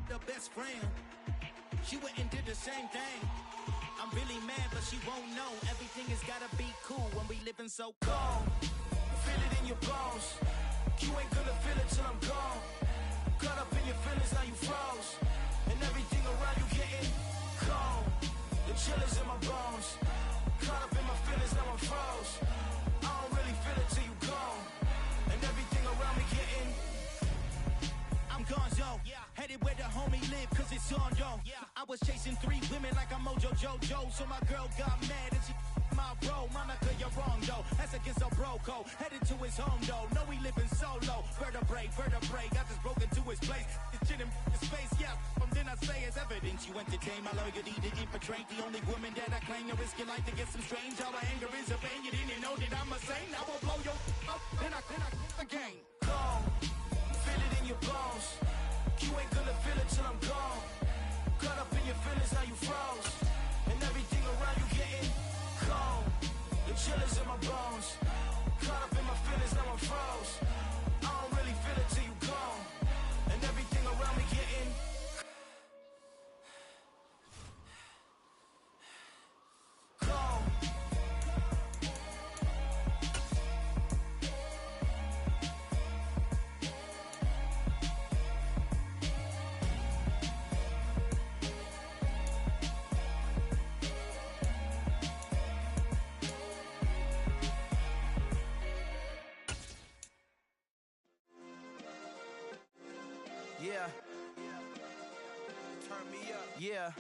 the best friend. She went and did the same thing. I'm really mad, but she won't know. Everything has gotta be cool when we living so cold. Feel it in your bones. You ain't gonna feel it till I'm gone. Caught up in your feelings, now you froze. And everything around you getting cold. The chill is in my bones. Caught up in my feelings, now I'm froze. I don't really feel it till you gone. And everything around me getting. I'm gonzo, headed where the homie live, cause it's on, yo. I was chasing 3 women like I'm Mojo Jojo, so my girl got mad and she my bro. Monica, you're wrong, though. That's against a bro code. Headed to his home, though. No, we living solo. Vertebrae. I just broke into his place. This shit in space, yeah. From then I say it's evidence. You entertain my loyalty to infiltrate the only woman that I claim to risk your life to get some strange. All my anger is a pain. You didn't know that I'm a saint. I will blow your up. Then I again. Gone. Feel it in your bones. You ain't gonna feel it till I'm gone. Caught up in your feelings, now you froze. And everything around you getting cold. The chill is in my bones. Caught up in my feelings, now I'm froze. I don't really feel it till you gone. And everything around me getting cold. Yeah. Turn me up. Yeah.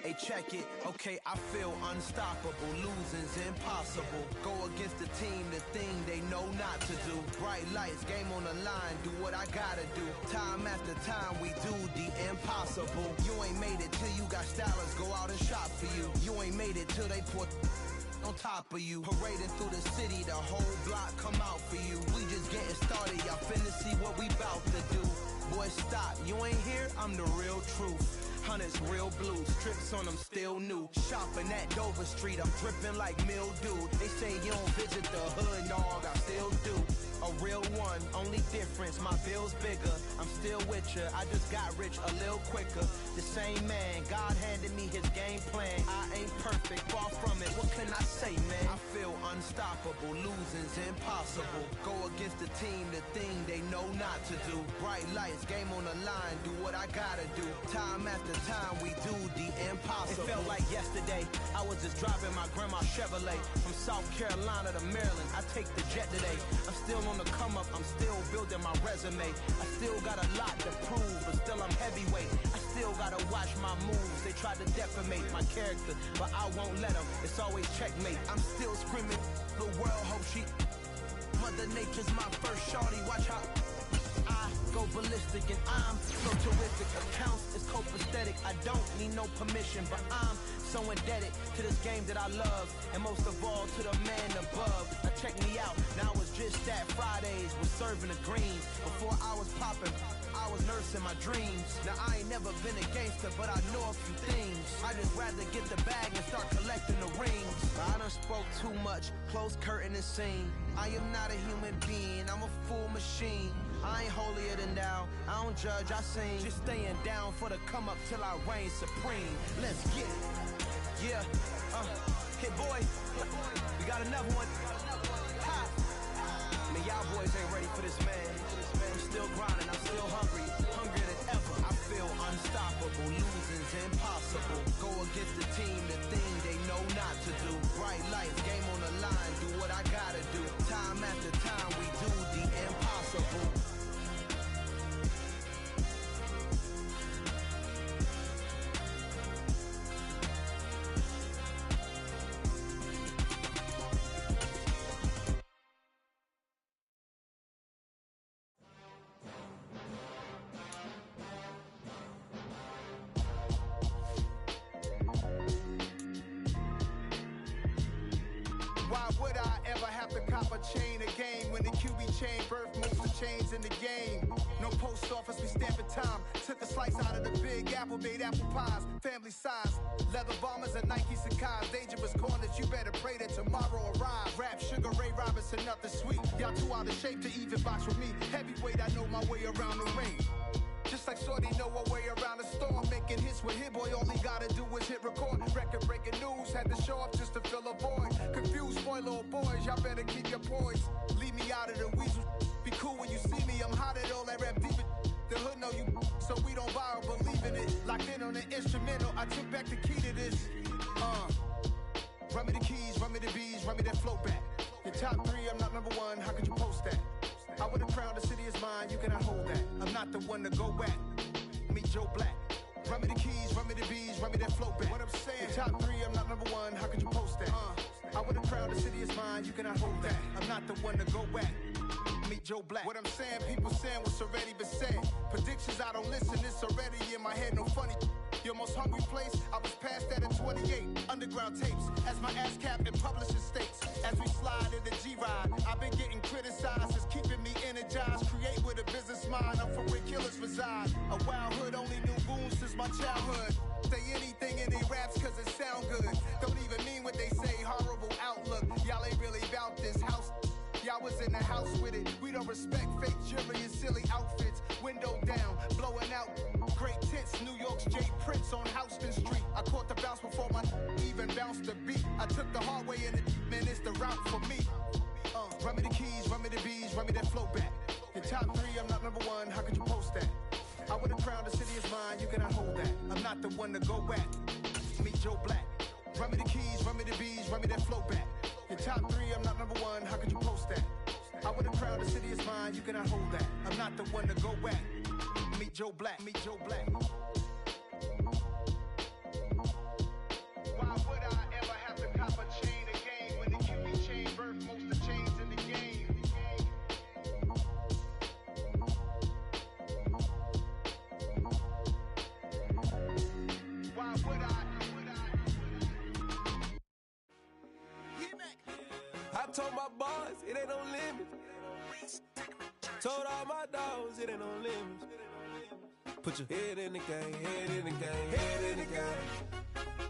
Hey, check it. Okay, I feel unstoppable. Losing's impossible. Go against the team, the thing they know not to do. Bright lights, game on the line, do what I gotta do. Time after time, we do the impossible. You ain't made it till you got stylists go out and shop for you. You ain't made it till they put on top of you. Parading through the city, the whole block come out for you. We just getting started, y'all finna see what we bout to do. Boy, stop, you ain't here, I'm the real truth. Hunters, real blue, strips on them still new. Shopping at Dover Street, I'm dripping like mildew. They say you don't visit the hood, dog, I still do. A real one, only difference, my bill's bigger. I'm still with ya, I just got rich a little quicker. The same man, God handed me his game plan. I ain't perfect, far from it, what can I say, man? I feel unstoppable, losing's impossible. Go against the team, the thing they know not to do. Bright lights, game on the line, do what I gotta do. Time after time, we do the impossible. It felt like yesterday, I was just driving my grandma's Chevrolet. From South Carolina to Maryland, I take the jet today. I'm still on the come up, I'm still building my resume. I still got a lot to prove, but still I'm heavyweight. I still gotta watch my moves. They try to defamate my character, but I won't let them. It's always checkmate. I'm still screaming, the world hope she. Mother Nature's my first shorty, watch how I go ballistic and I'm so terrific. Accounts is copacetic, I don't need no permission, but I'm so indebted to this game that I love, and most of all to the man above. Now check me out, now it's just that Fridays was serving the greens. Before I was popping, I was nursing my dreams. Now I ain't never been a gangster, but I know a few things. I just rather get the bag and start collecting the rings. I done spoke too much, close curtain and scene. I am not a human being, I'm a full machine. I ain't holier than thou, I don't judge, I sing. Just staying down for the come up till I reign supreme. Let's get it. Yeah, hit boy, we got another one. Ha. Man, y'all boys ain't ready for this, man. I'm still grinding, I'm still hungry, hungrier than ever. I feel unstoppable, losing's impossible. Go against the team, the thing they know not to do. Bright lights, game on the line, do what I gotta do. Time after time, we do the impossible. Why would I ever have to cop a chain a game when the QB chain birthed most of the chains in the game? No post office, we stamping time. Took a slice out of the big apple, made apple pies, family size. Leather bombers and Nike Sakai's. Dangerous corners, you better pray that tomorrow arrives. Rap, Sugar Ray Robinson, nothing sweet. Y'all too out of shape to even box with me. Heavyweight, I know my way around the ring. Just like Shorty know her way around the storm. Making hits with Hit Boy, all he gotta do is hit record. Record breaking news, had to show up just to fill a void. Confused, spoiled little boys, y'all better keep your poise. Leave me out of the weasel. Be cool when you see me, I'm hot at all that rap deep. The hood know you so we don't borrow, believe in it. Locked in on the instrumental, I took back the key to this. Run me the keys, run me the bees, run me that flow back. Your top 3, I'm not number 1, how could you post that? I would've crowned the city is mine, you cannot hold that. I'm not the one to go back. Meet Joe Black. Run me the keys, run me the bees, run me that flow back. What I'm saying, your top 3, I'm not number 1, how could you post that? I would've crowned the city is mine, you cannot hold that. I'm not the one to go back. Meet Joe Black. What I'm saying, people saying what's already been said. Predictions, I don't listen, it's already in my head, no funny. Your most hungry place, I was past that at 28. Underground tapes, as my ass cap in publishing states. As we slide in the G-Ride, I've been getting criticized, it's keeping me energized. Create with a business mind, I'm from where killers reside. A wild hood, only knew goons since my childhood. Say anything in they raps cause it sound good. Don't even mean what they say, horrible outlook. Y'all ain't really about this house. Y'all was in the house with it. We don't respect fake jewelry and silly outfits. Window down, blowing out great tits. New York's J. Prince on Houston Street. I caught the bounce before my even bounced the beat. I took the hard way in it, man, it's the route for me. Run me the keys, run me the bees, run me that flow back. Your top 3, I'm not number 1, how could you post that? I would've crowned the city is mine, you cannot hold that. I'm not the one to go back. Meet Joe Black. Run me the keys, run me the bees, run me that flow back. Your top 3, I'm not number 1, how could you post that? I would've crowned the city is mine, you cannot hold that. I'm not the one to go back. Meet Joe Black, meet Joe Black. Why would I ever have to cop a chain again when the QB chain birthed most of the chains in the game? Why would I? I told my boys, it ain't no limit. Told all my dogs, it ain't no limits. Put your head in the game, head in the game, head in the game.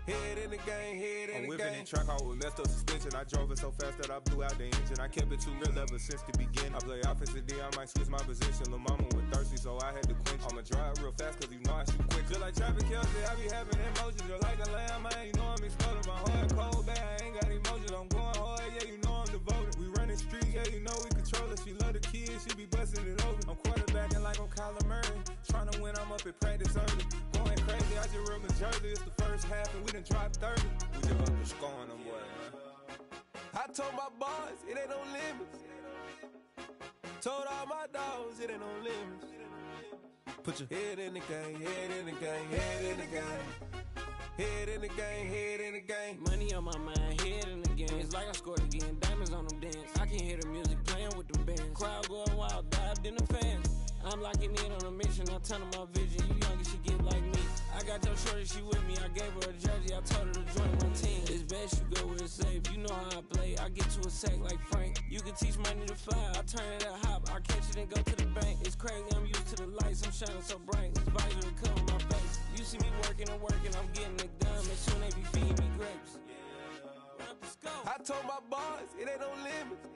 Head in the game, head in the game. I'm whipping in track out with messed up suspension. I drove it so fast that I blew out the engine. I kept it too real ever since the beginning. I play offensive D, I might switch my position. Lil' mama was thirsty, so I had to quench. I'ma drive real fast, cause you know I shoot quick. Just like traffic Kelsey, I be having emotions. Just like a lamb, I ain't know I'm exploding. My heart cold, bad, I ain't got emotions. I'm going hard, yeah, you know I'm devoted. We running streets, yeah, you know we control it. She love the kids, she be busting it over. I'm quarterbacking like I'm Kyler Murray. Trying to win, I'm up at practice early. Going crazy, I just real Jersey. It's the first half and we done dropped 30. We just up to scoring them, boy, man. I told my boys, it ain't no limits. Told all my dogs, it ain't no limits. Put your head in the game, head in the game, head in the game. Head in the game, head in the game. Money on my mind, head in the game. It's like I scored again, diamonds on them dance. I can hear the music playing with the bands. Crowd going wild, dived in the fans. I'm locking in on a mission, I turn on my vision. You young and she get like me. I got your shorty, she with me. I gave her a jersey, I told her to join my team. It's best you go where it's safe. You know how I play, I get to a sack like Frank. You can teach money to fly, I turn it at hop. I catch it and go to the bank. It's crazy, I'm used to the lights, I'm shining so bright. This visor will come on my face. You see me working and working, I'm getting it done. And soon they be feeding me grapes. I told my boys, it ain't no limits.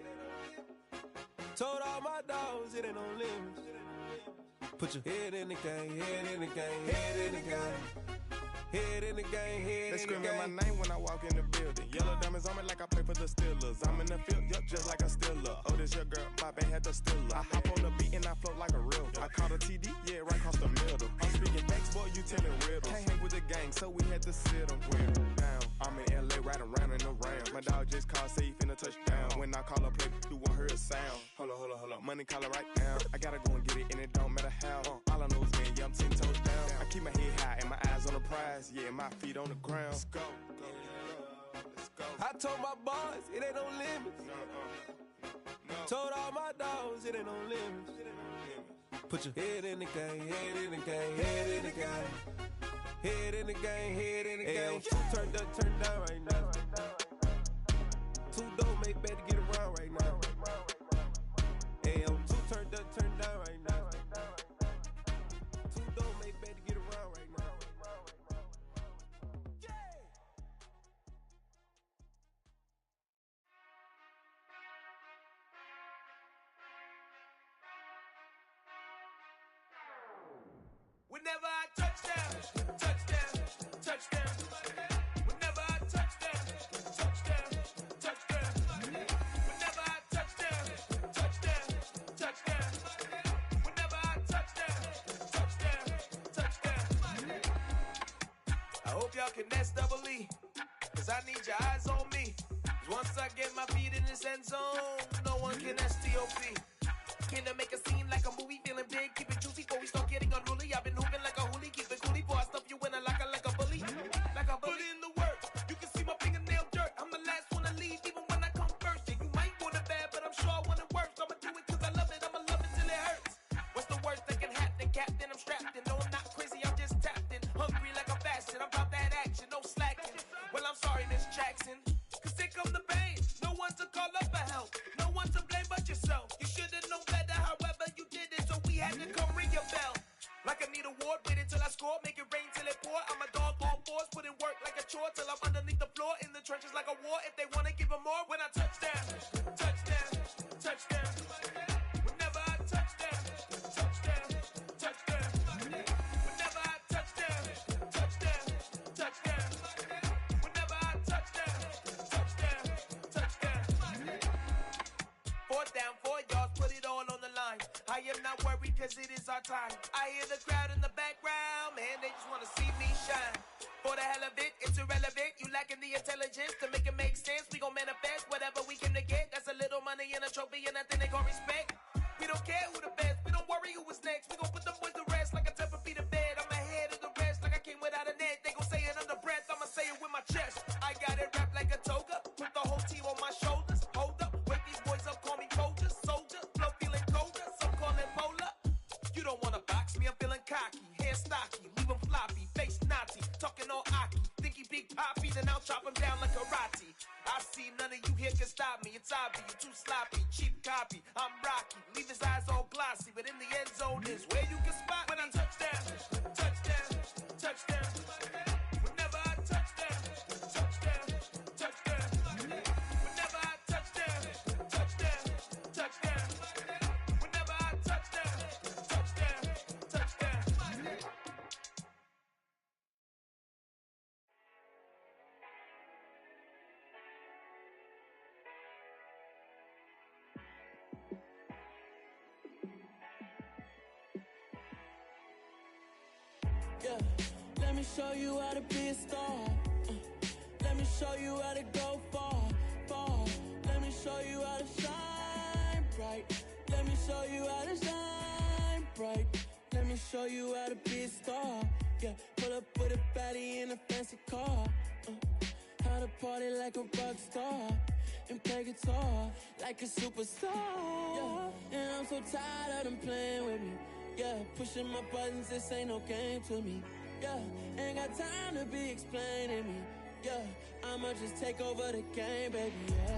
Told all my dogs, it ain't no limits. Put your head in the game, head in the game, head in the game. Head in the game, head in the game. They screaming my name when I walk in the building. Yellow diamonds on me like I play for the Steelers. I'm in the field, yup, just like a Steeler. Oh, this your girl, my band had the Steeler. I hop on the beat and I float like a real. I caught a TD, yeah, right across the middle. I'm speaking facts, boy, you telling riddles. Can't hang with the gang, so we had to sit them down. I'm in LA, riding around in the round. My dog just called, say he finna touch down. When I call a play, you won't hear a sound. Hold up, money call it right now. I gotta go and get it, and it don't matter how. All I know is, man, yeah, I'm 10 toes down. I keep my head high and my eyes on the prize. Yeah, my feet on the ground. Let's go. Let's go. I told my boys, it ain't no limits. Told all my dogs, it ain't no limits. Put your head in the game, head in the game, head in the game. Head in the game, head in the game. Turned up, turned down right now. Two dope make better get around right now. Hey, I'm two turned up, turned down right now. Two dope make better get around right now. Whenever I touchdown, touchdown, touchdown. Whenever I touchdown, touchdown, touchdown. Whenever I touchdown, touchdown, touchdown. Whenever I touchdown, touchdown, hope y'all can nest double E, cause I need your eyes on me. Cause once I get my feet in this end zone, no one can STOP. Can I make a scene like a movie, feeling big, keep it juicy before we start getting unruly. I've been hooping like a hoolie, keep it coolie before I stuff you in a locker like a bully. Like a bully. Put in the work, you can see my fingernail dirt. I'm the last one to leave, even when I come first. Yeah, you might want it bad, but I'm sure I want it worse. I'ma do it cause I love it, I'ma love it till it hurts. What's the worst that can happen, Captain? I'm strapped in, no I'm not crazy, I'm just tapped in. Hungry like I'm fasting, I'm about that action, no slacking. Well, I'm sorry, Miss Jackson, cause here come the pain. No one to call up for help, no one to blame but yourself. You should've known better, however you did it, so we had to come ring your bell. Like I need a award, wait until I score, make it rain till it pour. I'm a dog on fours, put in work like a chore till I'm underneath the floor, in the trenches like a war. If they wanna give them more, when I touch down, touchdown, touchdown. Whenever I touch down, touchdown, touchdown. Whenever I touch down, touchdown, touchdown. Whenever I touch down, touchdown, touchdown. 4th down, 4 yards, put it all on the line. I am not worried cause it is our time. I hear the crowd in the background, man, they just wanna see me shine. For the hell of it, it's irrelevant. You lacking the intelligence to make it make sense. We gon' manifest whatever we came to get. That's a little money and a trophy and nothing they gon' respect. We don't care who the best, we don't worry who was next. We gon' put them boys to rest like a temper feet of bed. I'm ahead of the rest like I came without a net. They gon' say it under breath, I'ma say it with my chest. I got it wrapped like a toga, put the whole team on my shoulders. Hold up, wake these boys up, call me Folger, soldier. Flow feeling colder, some call it polar. You don't wanna box me, I'm feeling cocky. Hair stocky, leave him floppy, face Nazi. Talking all aki, think he big poppy, then I'll chop him down like karate. I see none of you here can stop me. It's obvious, you too sloppy, cheap copy. I'm Rocky, leave his eyes all glossy, but in the end zone is where you can spot when I touch down, touchdown, touchdown. Whenever I touch down, touchdown, touchdown. Whenever I touch down, touchdown, touchdown. Whenever I touch down, touchdown, touchdown. Yeah, let me show you how to be a star. Let me show you how to go far, far. Let me show you how to shine bright. Let me show you how to shine bright. Let me show you how to be a star. Yeah, pull up with a baddie in a fancy car. How to party like a rock star and play guitar like a superstar. Yeah, and I'm so tired of them playing with me. Yeah, pushing my buttons, this ain't no game to me. Yeah, ain't got time to be explaining me. Yeah, I'ma just take over the game, baby.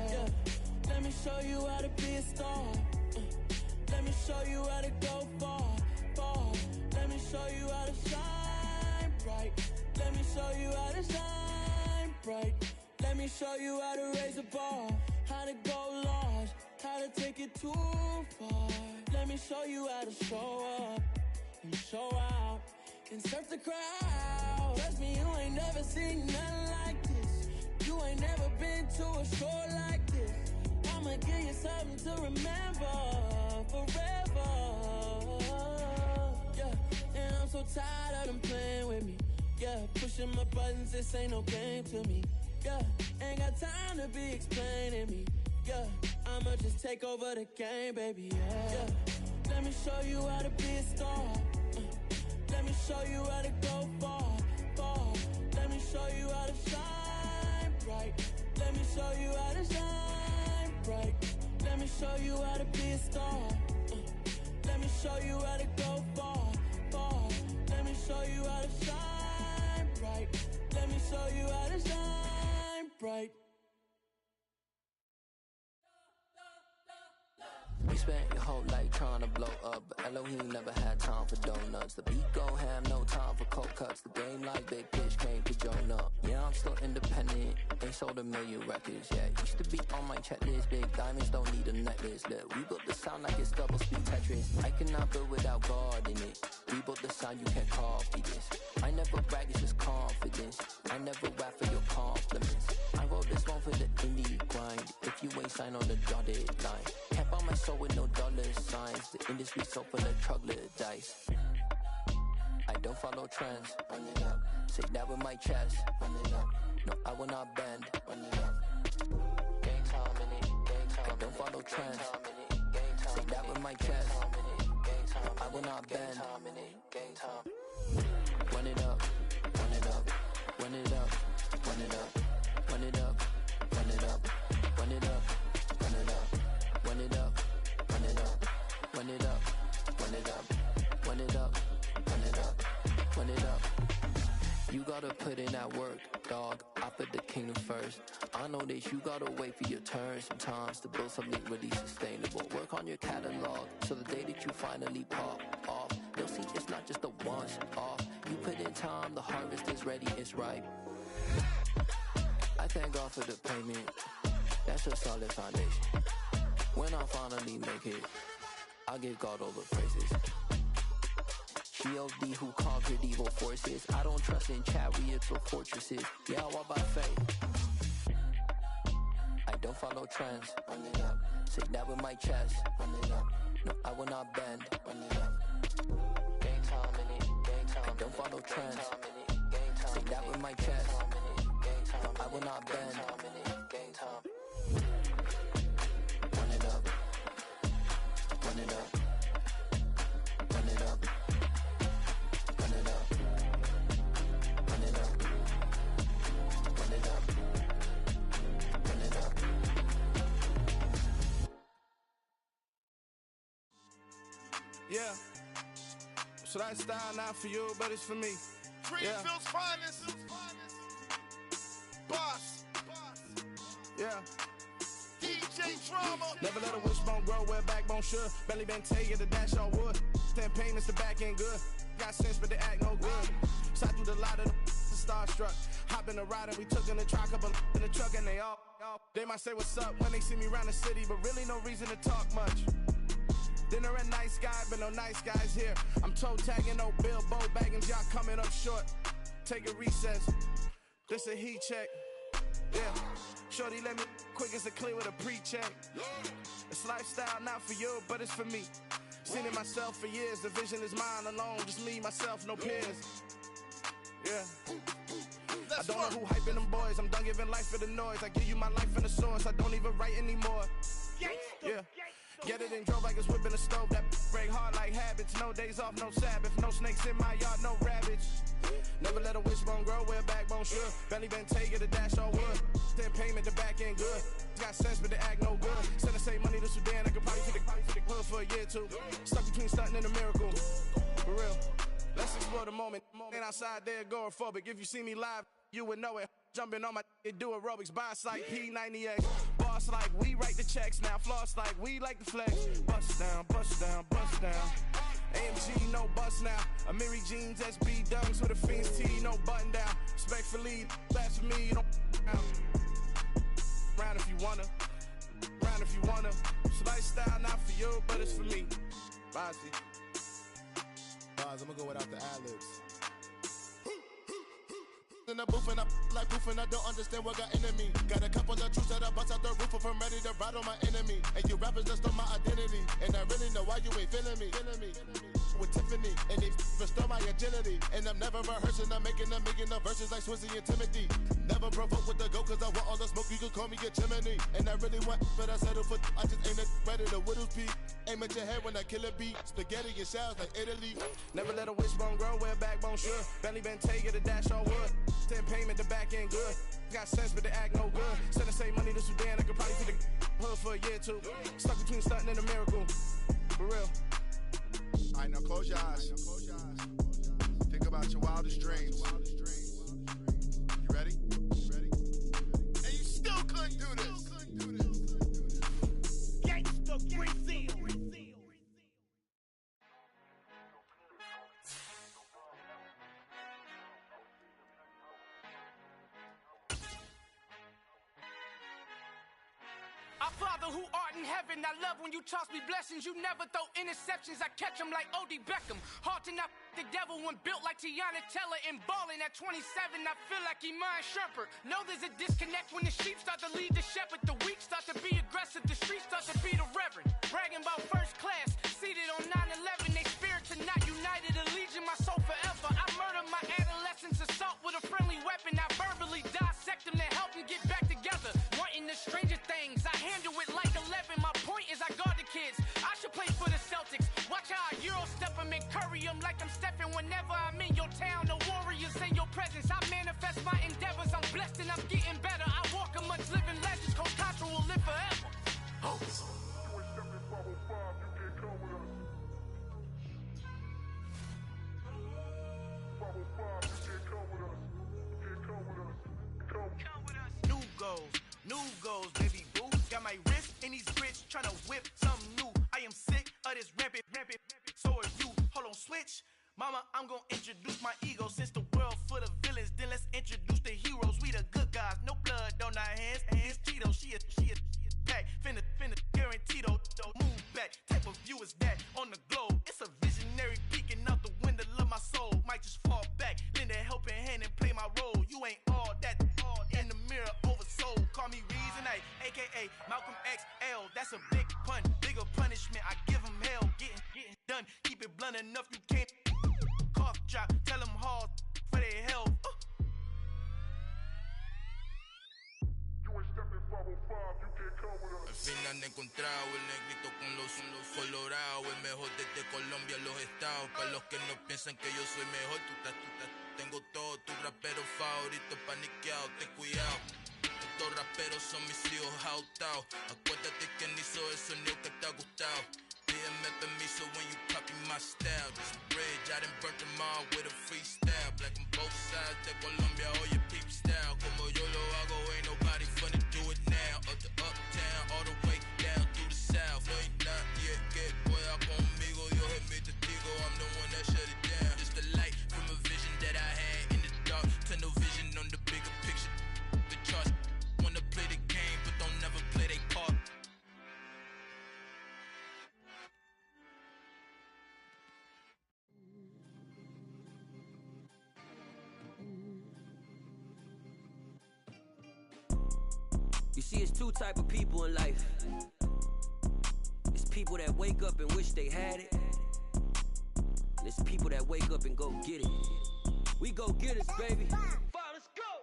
Yeah, let me show you how to be a star. Let me show you how to go far, far. Let me show you how to shine bright. Let me show you how to shine bright. Let me show you how to raise a bar, how to go large, how to take it too far. Let me show you how to show up and show out and surf the crowd. Trust me, you ain't never seen nothing like this. You ain't never been to a show like this. I'ma give you something to remember forever. Yeah, and I'm so tired of them playing with me. Yeah, pushing my buttons, this ain't no game to me. Yeah, ain't got time to be explaining me. Yeah, I'ma just take over the game, baby. Yeah, let me show you how to be a star. Let me show you how to go far, far. Let me show you how to shine bright. Let me show you how to shine bright. Let me show you how to be a star. Let me show you how to go far, far. Let me show you how to shine bright. Let me show you how to shine bright. You spent your whole life trying to blow up, but Elohim never had time for donuts. The beat go ham, no time for cold cuts. The game like Big Pitch came to Jonah. Yeah, I'm still independent, ain't sold 1 million records yet. Used to be on my checklist, big diamonds don't need a necklace. Look, we built the sound like it's double speed Tetris. I cannot build without God in it. We built the sound, you can't copy this. I never brag, it's just confidence. I never rap for your compliments. I wrote this one for the indie grind. If you ain't signed on the dotted line, can't buy my soul with no dollar signs. The industry so full of troglodytes. I don't follow trends. Say that with my chest. Run it up. No, I will not bend. Run it up. Gang time in it. Gang time. I don't follow trends. Say that with my chest. No, I will not bend. Gang time. Run it up. Run it up. Run it up. Run it up. Run it up. Run it up. Run it up. Run it up. Run it up. Run it up. Run it up. Run it up. Run it up. Run it up. Run it up. You gotta put in that work, dog. I put the kingdom first. I know that you gotta wait for your turn sometimes to build something really sustainable. Work on your catalog so the day that you finally pop off, they'll see it's not just a once off. You put in time, the harvest is ready, it's ripe. I thank God for the payment. That's a solid foundation. When I finally make it, I give God all the praises. G.O.D. who conquered evil forces. I don't trust in chariots or fortresses. Yeah, I walk by faith. I don't follow trends. Run it up. Say that with my chest. Run it up. No, I will not bend. Run it up. Gang time in it. Gang time. I don't follow trends. Say that with my chest. No, I will not bend. Gang time. Run it up. Run it up. Run it up. Run it up. Run it up. Run it up. Run it up. Yeah. So that style not for you, but it's for me. Greenfield's finest. Boss. Yeah. DJ Drama. Never let a wishbone grow where backbone should. Belly been taking the dash all wood. 10 payments, the back ain't good. Got sense, but they act no good. Shot through the lot of the starstruck. Hop in the ride and we took in the truck, couple in the truck and they all. They might say what's up when they see me around the city, but really no reason to talk much. Dinner at Nice Guy, but no nice guys here. I'm toe tagging, no Bilbo baggins, y'all coming up short. Take a recess. This a heat check. Yeah. Shorty let me quick as a clear with a pre-check. It's lifestyle not for you, but it's for me. Seen it myself for years. The vision is mine alone. Just me, myself, no peers. Yeah. I don't know who hyping them boys. I'm done giving life for the noise. I give you my life in the source. I don't even write anymore. Yeah. Get it and drove like it's whipping a stove. That break hard like habits. No days off, no Sabbath. No snakes in my yard, no rabbits. Never let a wishbone grow where backbone should. Belly been taking the dash all wood. 10 payment, the back ain't good. Got sense, but they act no good. Send the same money to Sudan. I could probably feed the hood for a year or two. Stuck between stunting and a miracle. For real. Let's explore the moment. Ain't outside there agoraphobic. If you see me live, you would know it. Jumping on my do aerobics, boss like P90X. Boss like we write the checks now. Floss like we like the flex. Bust down, bust down, bust down. AMG, no bust now. Amiri jeans, SB dunks with a Fiends T, no button down. Respectfully, that's for me, you don't round if you wanna. Round if you wanna. It's lifestyle not for you, but it's for me. Bossy. Bars, I'm gonna go without the ad-libs. In the booth and I like proof and I don't understand what got into me. Got a couple of truths that I bust out the roof if I'm ready to ride on my enemy. And you rappers just stole my identity, and I really know why you ain't feeling me. With Tiffany, and they restore my agility. And I'm never rehearsing, I'm making a million of verses like Swizzy and Timothy. Never provoke with the go, cause I want all the smoke, you can call me a chimney. And I really want, but I settle for, I just ain't ready to whittles pee. Aim at your head when I kill a beat. Spaghetti and shells like Italy. Never let a wishbone grow where backbone should. Belly been taking the dash all wood. 10 payment, the back ain't good. Got sense, but they act no good. Send the same money to Sudan, I could probably feed the hood for a year or two. Stuck between stunting and a miracle. For real. Alright, now close your eyes. Think about your wildest dreams. You ready? And you still couldn't do this. Gangsta Brazil. Our Father who art in heaven, I love when you toss me blessings. You never throw interceptions, I catch them like O.D. Beckham. Hard to not the devil when built like Tiana Teller. And balling at 27, I feel like Iman Shumpert. Know there's a disconnect when the sheep start to lead the shepherd. The weak start to be aggressive, the streets start to be the reverend. Bragging about first class, seated on 9/11, they spirit hearts are not united, a legion, my soul forever. I murder my adolescence assault with a friendly weapon. I verbally dissect them to help them get back together. Wanting the stranger things, I handle it like 11. My point is I guard the kids. I should play for the Celtics. Watch how I Euro step them and curry them like I'm stepping. Whenever I'm in your town, the warriors in your presence. I manifest my endeavors. I'm blessed and I'm getting better. I walk amongst living legends. Coach Contra will live forever. Oh. New goals, baby boo. Got my wrist in these grits, tryna whip something new. I am sick of this rampant. So are you. Hold on, switch. Mama, I'm gonna introduce my ego. Since the world full of villains, then let's introduce the heroes. We the good guys, no blood on our hands. Hands Tito, she a pack. Finna guaranteed, move back. Type of view is that on the globe? It's a visionary peeking out the window of my soul. Might just fall back, lend a helping hand and play my role. You ain't all that in the mirror oversold. Call me Reason A, aka Malcolm XL. That's a big pun, bigger punishment. I give him hell, getting done. Keep it blunt enough, you can't cough drop. Tell them hard for their health. Al fin han encontrado el negrito con los colorados, el mejor desde Colombia, los estados. Para los que no piensan que yo soy mejor, tengo todo, tu rapero favorito paniqueado, ten cuidado. Estos raperos son mis hijos jautados. Acuérdate que ni hizo el sonido que te ha gustado. Pídeme permiso when you copy my style. This bridge, I done burnt them all with a freestyle. Black on both sides de Colombia, oye peep style. Como yo lo hago, ain't nobody funny do it now. Up to uptown, all the way down through the south. No hay nadie que pueda conmigo, Dios es mi testigo. I'm the one that shut it down. Just the light from a vision that I had in the dark. Tunnel vision on the bigger picture. The charts wanna play the game, but don't never play their part. You see, it's two type of people in life. It's people that wake up and wish they had it, and it's people that wake up and go get it. We go get it, baby.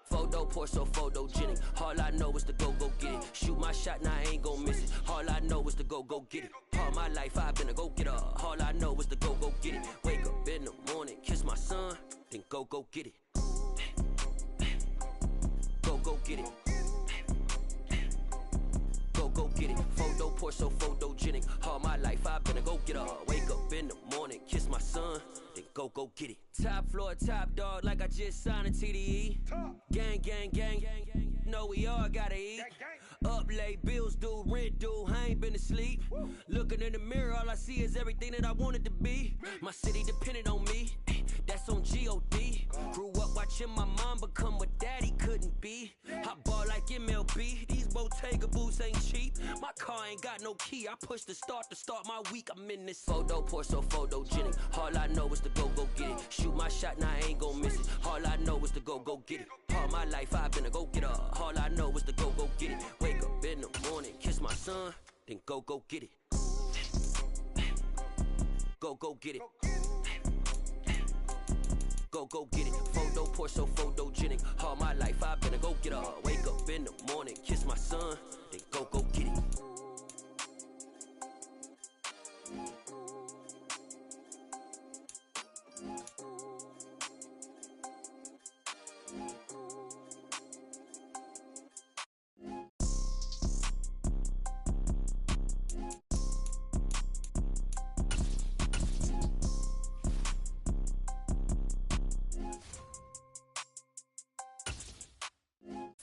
Photo, Porso, photogenic. All I know is to go get it. Shoot my shot, now I ain't gon' miss it. All I know is to go get it. All my life I've been a go-getter. All I know is to go get it. Wake up in the morning, kiss my son, then go get it. Go get it. Go get it. Photo, Porso, photogenic. All my life I've been a go-getter. Wake up in the morning, kiss my son, then go get it. Top floor, top dog, like I just signed a TDE. Gang. Know we all gotta eat. Up late, bills due, rent due, I ain't been asleep. Looking in the mirror, all I see is everything that I wanted to be. My city depended on me, that's on G.O.D. Grew up watching my mom become what daddy couldn't be. I ball like MLB, these Bottega boots ain't cheap. My car ain't got no key, I push the start to start my week. I'm in this photo, Porso, photogenic. All I know is to go get it. Shoot my shot, now I ain't gon' miss it. All I know is to go get it. All my life I've been a go-getter. All I know is to go get it. Wake up in the morning, kiss my son, then go get it. Go get it. Go get it. Photo, Porso, photogenic. All my life I've been a go-getter. Wake up in the morning, kiss my son, then go get it.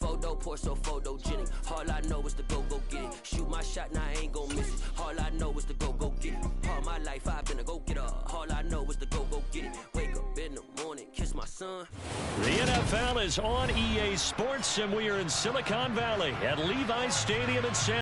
Photo, Porso, photogenic. All I know is to go get it. Shoot my shot, now I ain't gon' miss it. All I know is to go get it. All my life I've been a go-getter. All I know is to go get it. Wake up in the morning, kiss my son. The NFL is on EA Sports, and we are in Silicon Valley at Levi's Stadium in San